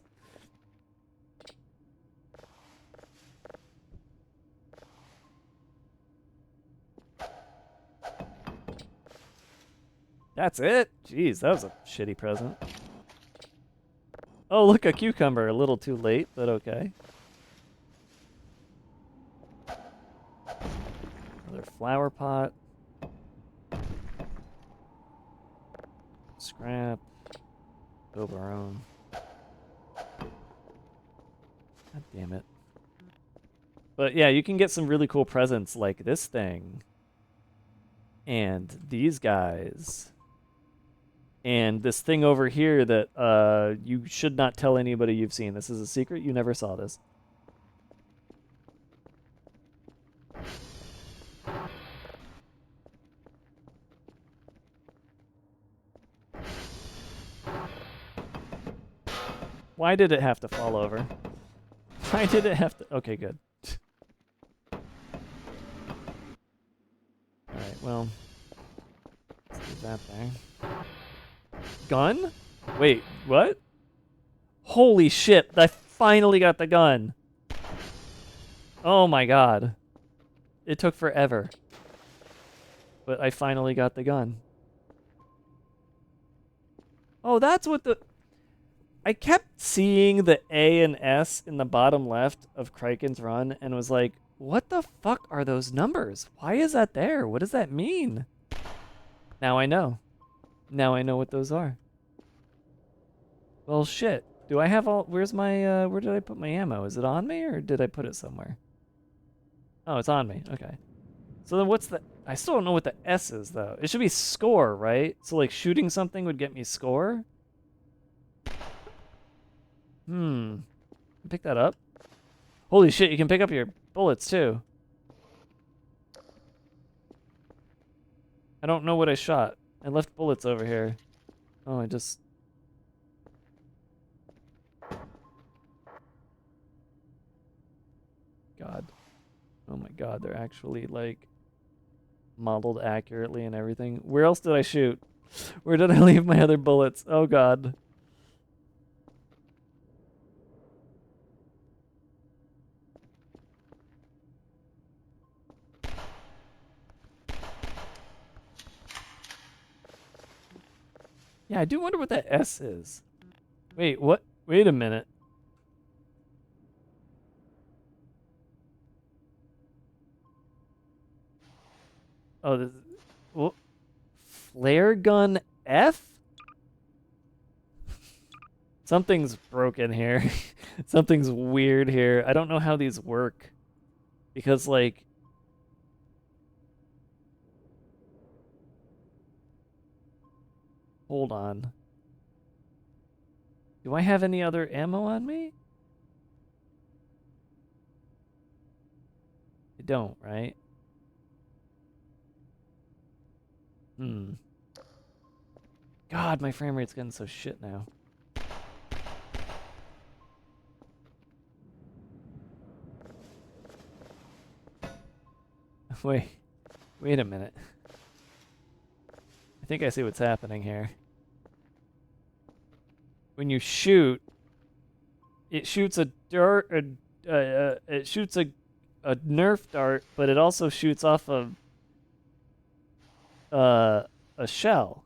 Speaker 1: That's it? Jeez, that was a shitty present. Oh, look, a cucumber. A little too late, but okay. Another flower pot. Scrap. Build our own. God damn it. But yeah, you can get some really cool presents like this thing. And these guys. And this thing over here that you should not tell anybody you've seen. This is a secret. You never saw this. Why did it have to fall over? Why did it have to... Okay, good. Alright, well... Let's leave that there. Gun? Wait, what? Holy shit, I finally got the gun. Oh my god. It took forever. But I finally got the gun. Oh, that's what the... I kept seeing the A and S in the bottom left of Kraken's Run and was like, what the fuck are those numbers? Why is that there? What does that mean? Now I know. Now I know what those are. Well, shit. Do I have all... Where's my... where did I put my ammo? Is it on me or did I put it somewhere? Oh, it's on me. Okay. So then what's the... I still don't know what the S is, though. It should be score, right? So, like, shooting something would get me score? Pick that up. Holy shit, you can pick up your bullets, too. I don't know what I shot. I left bullets over here. Oh, I just... God. Oh my god, they're actually, like, modeled accurately and everything. Where else did I shoot? Where did I leave my other bullets? Oh god. Yeah, I do wonder what that S is. Wait, what? Wait a minute. Oh, this... Well, flare gun F? Something's broken here. Something's weird here. I don't know how these work. Because, like... Hold on. Do I have any other ammo on me? I don't, right? God, my frame rate's getting so shit now. Wait a minute. I think I see what's happening here. When you shoot, it shoots a dart. It shoots a Nerf dart, but it also shoots off of a shell.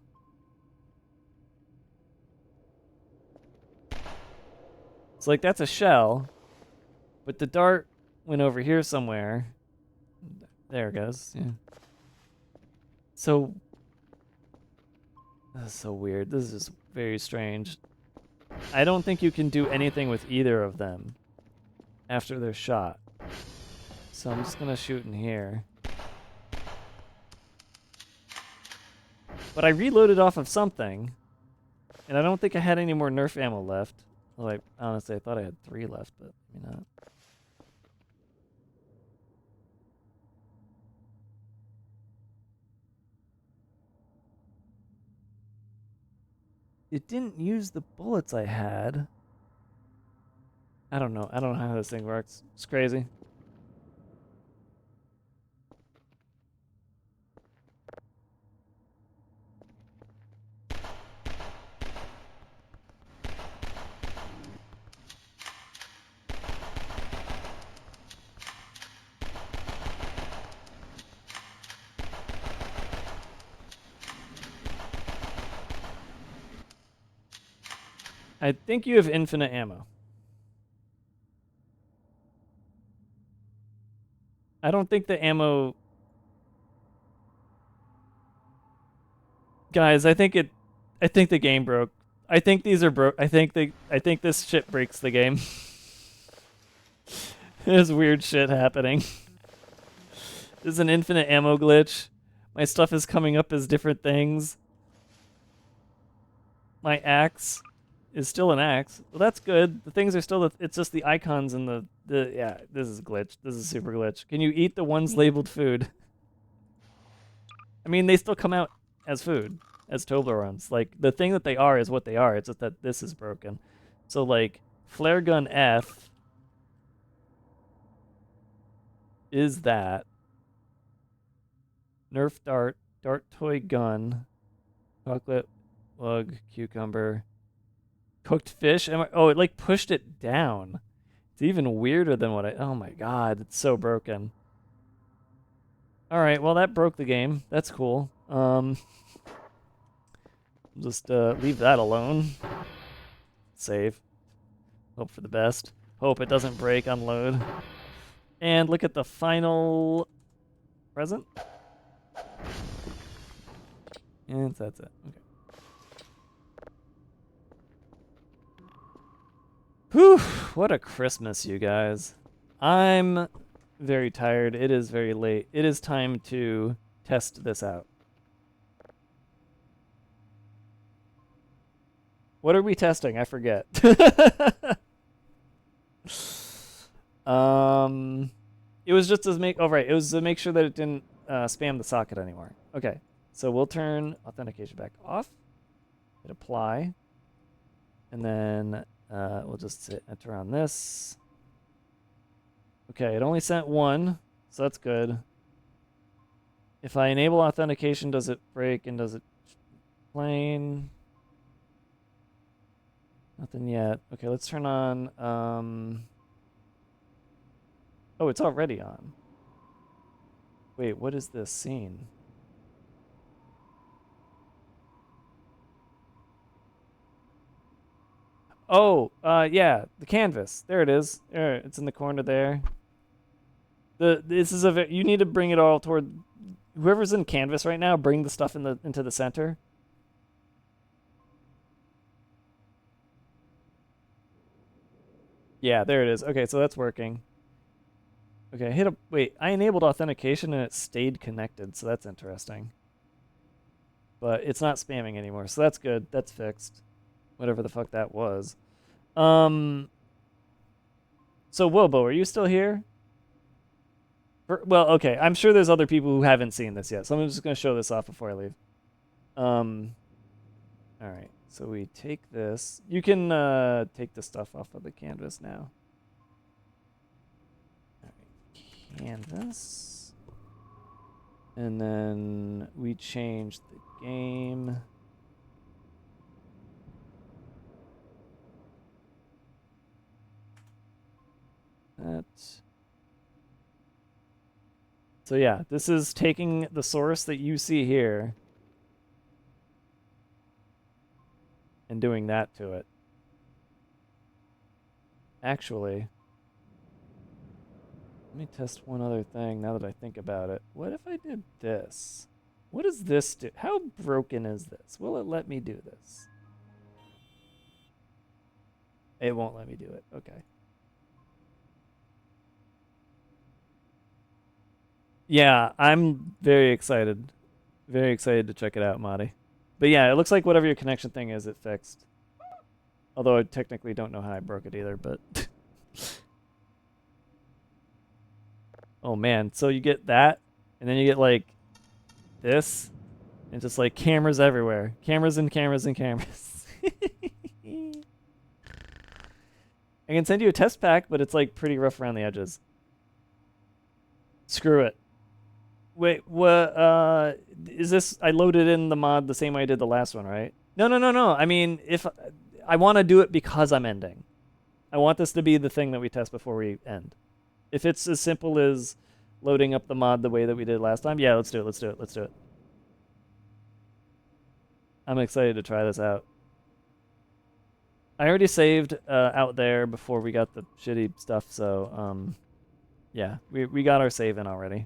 Speaker 1: It's like that's a shell, but the dart went over here somewhere. There it goes. Yeah. So this is so weird. This is just very strange. I don't think you can do anything with either of them after they're shot. So I'm just gonna shoot in here. But I reloaded off of something, and I don't think I had any more Nerf ammo left. Well, honestly, I thought I had 3 left, but maybe not. It didn't use the bullets I had. I don't know. I don't know how this thing works. It's crazy. I think you have infinite ammo. I don't think the ammo... Guys, I think the game broke. I think these are broke. I think this shit breaks the game. There's weird shit happening. There's an infinite ammo glitch. My stuff is coming up as different things. My axe is still an axe. Well, that's good. The things are still, it's just the icons and yeah, this is a glitch. This is a super glitch. Can you eat the ones labeled food? I mean, they still come out as food, as Toblerones. Like, the thing that they are is what they are. It's just that this is broken. So, like, flare gun F is that. Nerf dart, dart toy gun, chocolate lug, cucumber, cooked fish. Oh, it like pushed it down. It's even weirder than what oh my god, it's so broken. All right, well that broke the game. That's cool. Just leave that alone. Save. Hope for the best. Hope it doesn't break, unload. And look at the final present. And that's it. Okay. Whew, what a Christmas, you guys. I'm very tired. It is very late. It is time to test this out. What are we testing? I forget. It was just to make, oh right, it was to make sure that it didn't spam the socket anymore. Okay, so we'll turn authentication back off, hit apply, and then we'll just hit enter on this. Okay, it only sent one, so that's good. If I enable authentication, does it break and does it plain? Nothing yet. Okay, let's turn on, oh, it's already on. Wait, what is this scene? Oh, yeah, the canvas. There it is. There, it's in the corner there. This is you need to bring it all toward whoever's in canvas right now. Bring the stuff into the center. Yeah, there it is. Okay, so that's working. Okay, wait, I enabled authentication and it stayed connected, so that's interesting. But it's not spamming anymore, so that's good. That's fixed. Whatever the fuck that was. So Wilbo, are you still here? Well, okay, I'm sure there's other people who haven't seen this yet, so I'm just gonna show this off before I leave. Alright, so we take this. You can take the stuff off of the canvas now. Alright, canvas. And then we change the game. That. So yeah, this is taking the source that you see here and doing that to it. Actually, let me test one other thing now that I think about it. What if I did this? What does this do? How broken is this? Will it let me do this? It won't let me do it. Okay. Yeah, I'm very excited. Very excited to check it out, Marty. But yeah, it looks like whatever your connection thing is, it fixed. Although I technically don't know how I broke it either, but... Oh man, so you get that, and then you get like this, and just like cameras everywhere. Cameras and cameras and cameras. I can send you a test pack, but it's like pretty rough around the edges. Screw it. Wait, what, is this, I loaded in the mod the same way I did the last one, right? No. I mean, if, I want to do it because I'm ending. I want this to be the thing that we test before we end. If it's as simple as loading up the mod the way that we did last time, yeah, let's do it. I'm excited to try this out. I already saved out there before we got the shitty stuff, so, yeah, we got our save in already.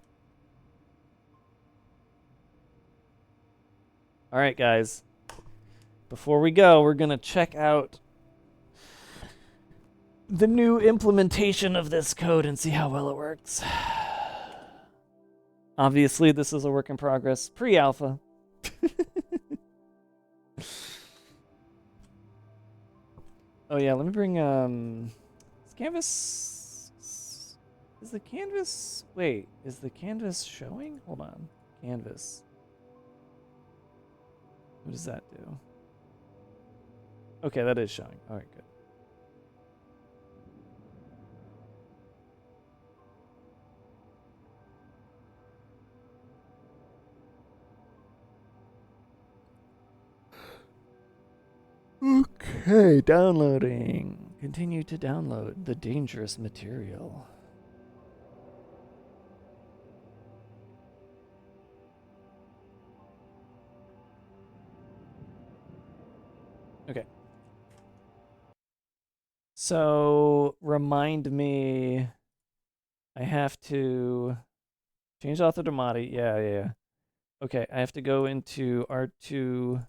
Speaker 1: All right, guys. Before we go, we're going to check out the new implementation of this code and see how well it works. Obviously, this is a work in progress, pre-alpha. Oh yeah, let me bring is canvas. Is the canvas? Wait, is the canvas showing? Hold on, canvas. What does that do? Okay, that is showing. All right, good. Okay, downloading. Continue to download the dangerous material. Okay. So, remind me, I have to change author to Madi. Yeah. Okay, I have to go into R2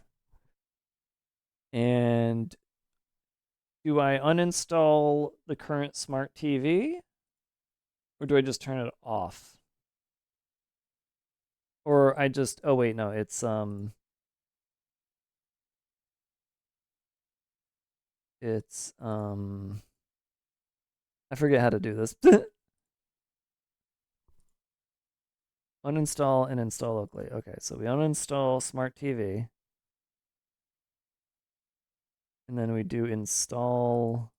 Speaker 1: and do I uninstall the current smart TV? Or do I just turn it off? Or I just, oh wait, no, it's I forget how to do this. Uninstall and install locally. Okay, so we uninstall smart TV. And then we do install.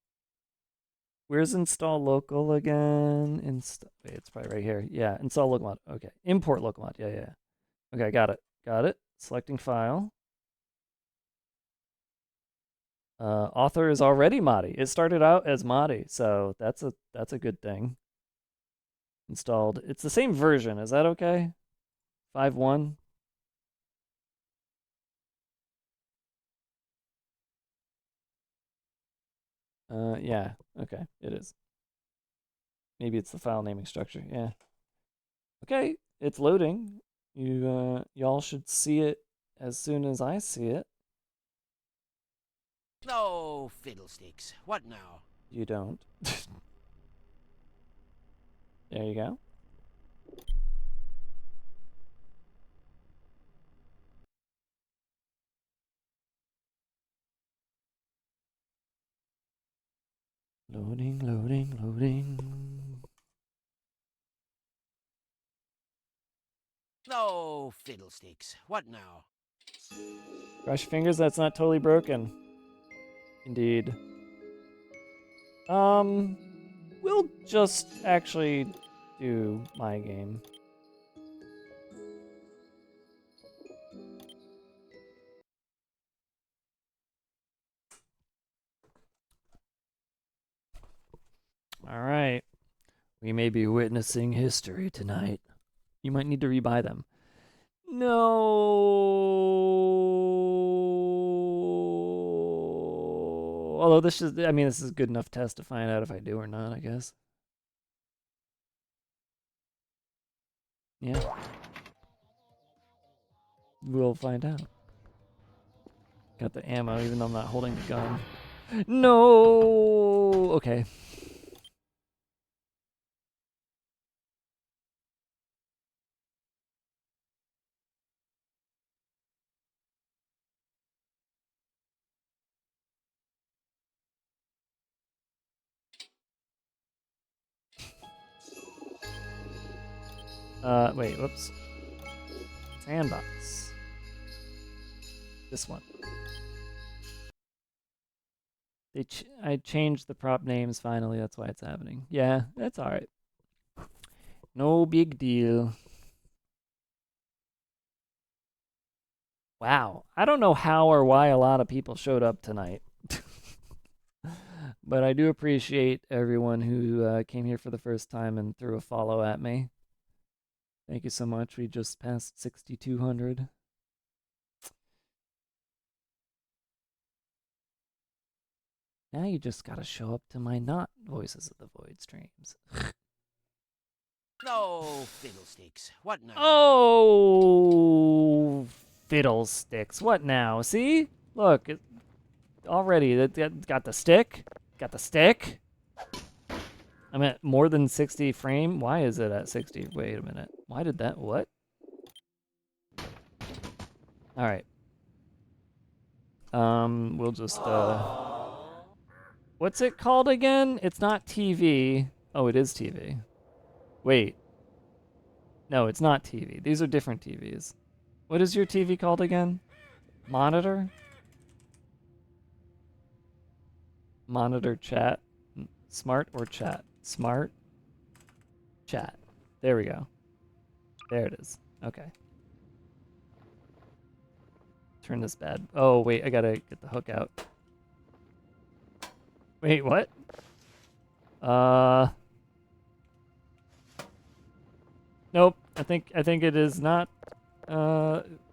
Speaker 1: Where's install local again? Wait, it's probably right here. Yeah, install local mod. Okay, import local mod. Yeah. Okay, got it. Selecting file. Author is already Madi. It started out as Madi, so that's a good thing. Installed. It's the same version. Is that okay? 5.1. Yeah. Okay, it is. Maybe it's the file naming structure. Yeah. Okay, it's loading. Y'all should see it as soon as I see it.
Speaker 2: No fiddlesticks. What now?
Speaker 1: You don't. There you go. Loading.
Speaker 2: No fiddlesticks. What now?
Speaker 1: Cross your fingers, that's not totally broken. Indeed. We'll just actually do my game. All right. We may be witnessing history tonight. You might need to rebuy them. No. Although this is a good enough test to find out if I do or not, I guess. Yeah. We'll find out. Got the ammo, even though I'm not holding the gun. No. Okay. Wait, whoops. Sandbox. This one. I changed the prop names finally, that's why it's happening. Yeah, that's alright. No big deal. Wow. I don't know how or why a lot of people showed up tonight. But I do appreciate everyone who came here for the first time and threw a follow at me. Thank you so much. We just passed 6,200. Now you just gotta show up to my not Voices of the Void streams.
Speaker 2: No fiddlesticks. What now?
Speaker 1: Oh, fiddlesticks. What now? See? Look, already it got the stick. Got the stick. I'm at more than 60 frame. Why is it at 60? Wait a minute. Why did that? What? All right. We'll just what's it called again? It's not TV. Oh, it is TV. Wait. No, it's not TV. These are different TVs. What is your TV called again? Monitor? Monitor chat. Smart or chat? Smart chat. There we go. There it is. Okay. Turn this bad. Oh, wait, I gotta get the hook out. Wait, what? Nope. I think it is not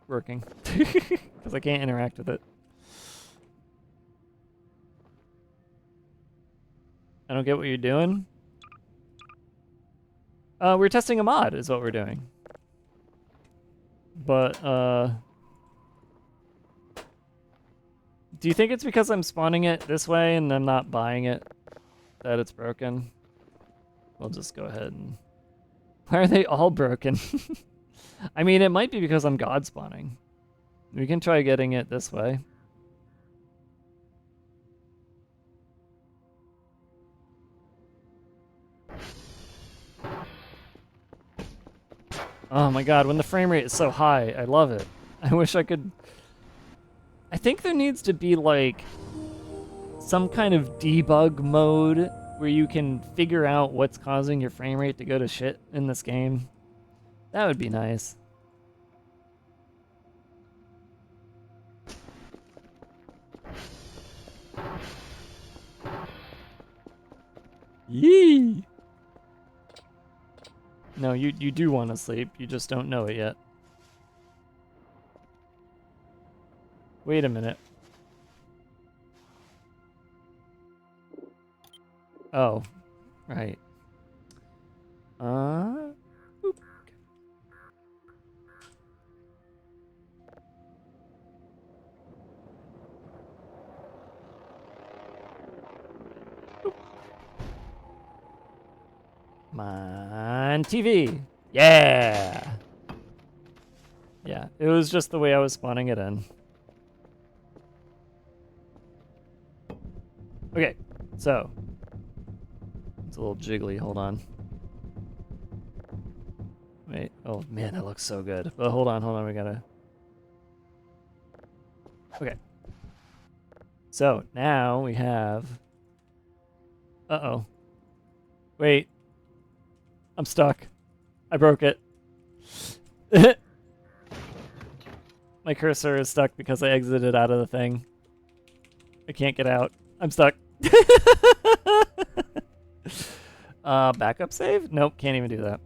Speaker 1: working. Because I can't interact with it. I don't get what you're doing. We're testing a mod is what we're doing. But do you think it's because I'm spawning it this way and I'm not buying it that it's broken? We'll just go ahead and... Why are they all broken? I mean, it might be because I'm god spawning. We can try getting it this way. Oh my god, when the frame rate is so high, I love it. I wish I could... I think there needs to be, like, some kind of debug mode where you can figure out what's causing your frame rate to go to shit in this game. That would be nice. Yee! No, you do want to sleep. You just don't know it yet. Wait a minute. Oh, right. Boop. Boop. Come on, TV. Yeah. Yeah, it was just the way I was spawning it in. Okay, so it's a little jiggly. Hold on. Wait. Oh man, that looks so good. But hold on. We gotta. Okay. So now we have. Uh-oh. Wait. I'm stuck. I broke it. My cursor is stuck because I exited out of the thing. I can't get out. I'm stuck. Backup save? Nope, can't even do that.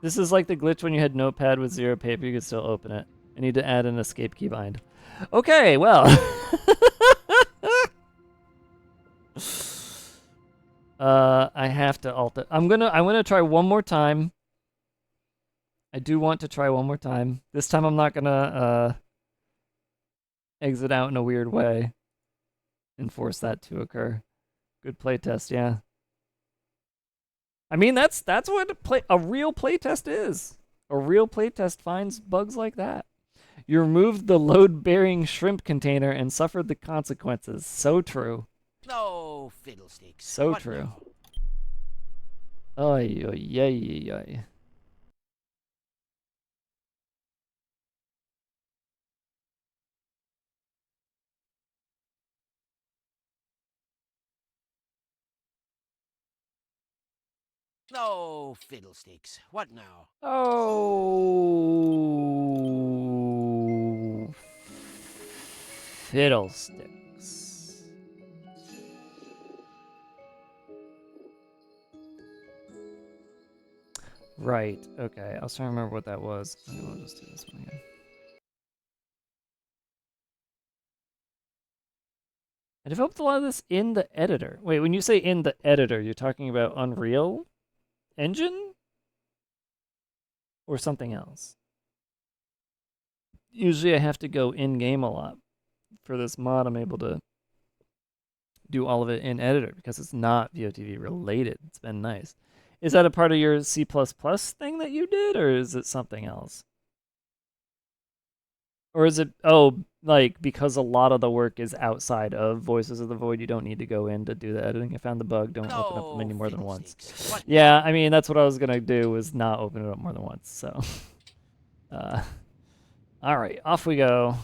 Speaker 1: This is like the glitch when you had Notepad with 0 paper, you could still open it. I need to add an escape key bind. Okay, well. I have to alt it. I'm gonna try one more time. I do want to try one more time. This time I'm not gonna exit out in a weird way and force that to occur. Good playtest, yeah. I mean, that's what a real playtest is. A real playtest finds bugs like that. You removed the load-bearing shrimp container and suffered the consequences. So true.
Speaker 2: No fiddlesticks.
Speaker 1: So
Speaker 2: What
Speaker 1: true.
Speaker 2: now?
Speaker 1: Oy, oy, oy, oy.
Speaker 2: No fiddlesticks. What now?
Speaker 1: Oh, fiddlesticks. Right, okay. I was trying to remember what that was. I'll just do this one again. I developed a lot of this in the editor. Wait, when you say in the editor, you're talking about Unreal Engine? Or something else? usually I have to go in-game a lot. For this mod, I'm able to do all of it in editor because it's not VOTV related. It's been nice. Is that a part of your C++ thing that you did, or is it something else? Or is it, oh, like, because a lot of the work is outside of Voices of the Void, you don't need to go in to do the editing? I found the bug, don't open up the menu more than once.
Speaker 2: What
Speaker 1: Yeah, I mean, that's what I was going to do, was not open it up more than once, so. All right, off we go.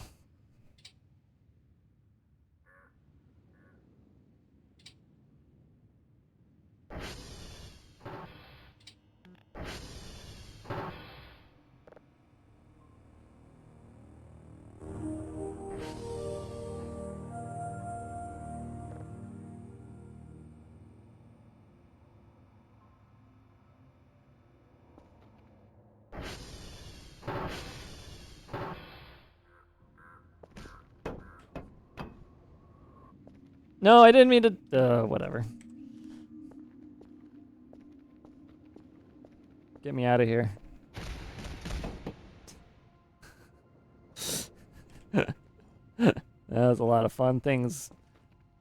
Speaker 1: No, I didn't mean to, whatever. Get me out of here. That was a lot of fun things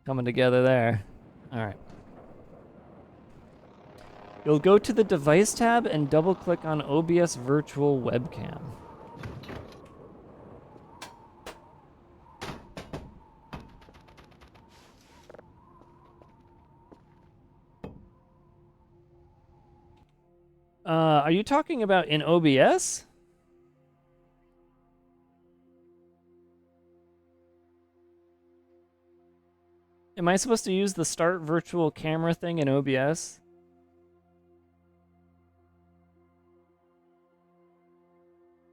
Speaker 1: coming together there. All right. You'll go to the Device tab and double-click on OBS Virtual Webcam. Are you talking about in OBS? Am I supposed to use the Start Virtual Camera thing in OBS?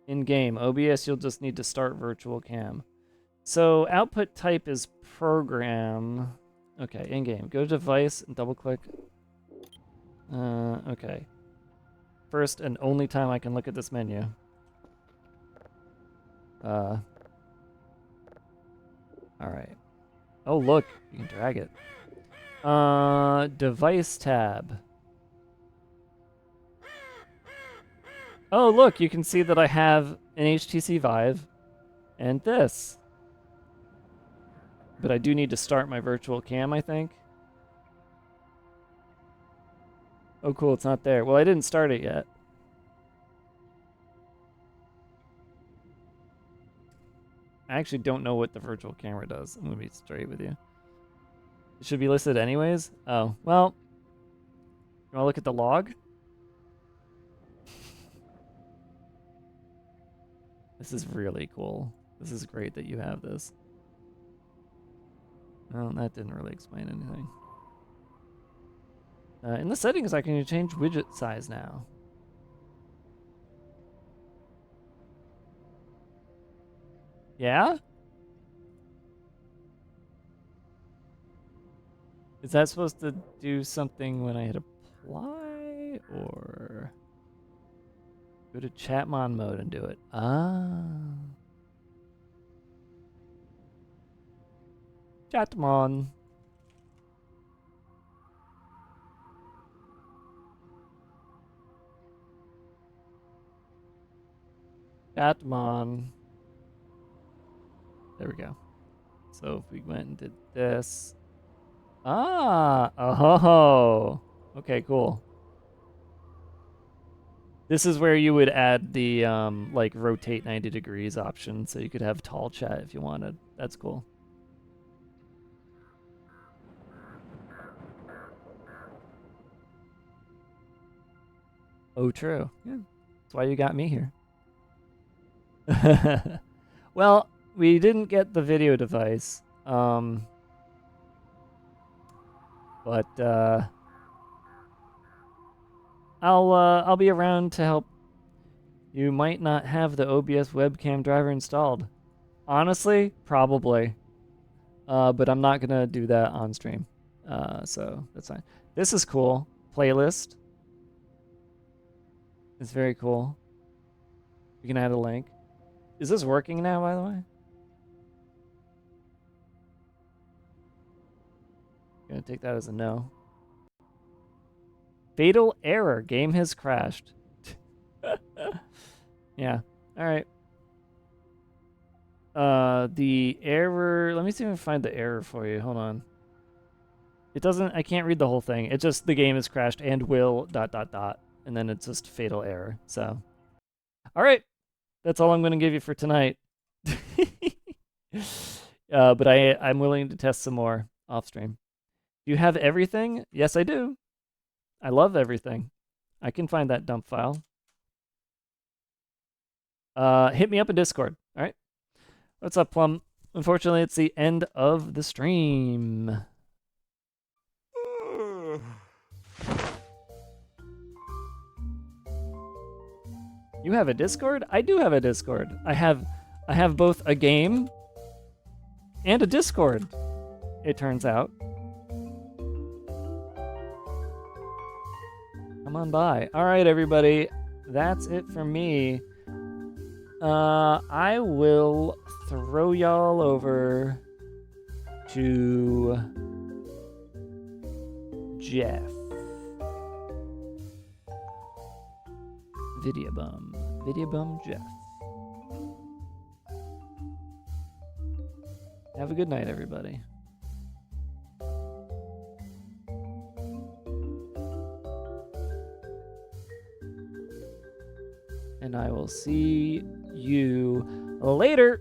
Speaker 1: In-game, OBS, you'll just need to start virtual cam. So output type is program. Okay, in-game. Go to device and double-click. Okay. First and only time I can look at this menu. All right. Oh, look, you can drag it. Device tab. Oh, look, you can see that I have an HTC Vive and this. But I do need to start my virtual cam, I think. Oh, cool, it's not there. Well, I didn't start it yet. I actually don't know what the virtual camera does. I'm going to be straight with you. It should be listed anyways? Oh, well. You want to look at the log? This is really cool. This is great that you have this. Well, that didn't really explain anything. In the settings, I can change widget size now. Yeah? Is that supposed to do something when I hit apply, or go to Chatmon mode and do it? Ah. Chatmon. Chatmon. There we go. So if we went and did this. Ah, oh, okay, cool. This is where you would add the like rotate 90 degrees option, so you could have tall chat if you wanted. That's cool. Oh, true. Yeah, that's why you got me here. Well, we didn't get the video device. But I'll be around to help. You might not have the OBS webcam driver installed. Honestly, probably. But I'm not gonna do that on stream. So that's fine. This is cool. Playlist. It's very cool. You can add a link. Is this working now, by the way? Gonna take that as a no. Fatal error. Game has crashed. Yeah. All right. the error. Let me see if I can find the error for you. Hold on. It doesn't. I can't read the whole thing. It just the game is crashed and will ... and then it's just fatal error. So, all right, that's all I'm going to give you for tonight. But I'm willing to test some more off stream. Do you have everything? Yes, I do. I love everything. I can find that dump file. Hit me up in Discord. All right. What's up, Plum? Unfortunately, it's the end of the stream. You have a Discord? I do have a Discord. I have both a game and a Discord, it turns out. Come on by. All right, everybody. That's it for me. I will throw y'all over to Jeff. Videobum Jeff. Have a good night, everybody. And I will see you later.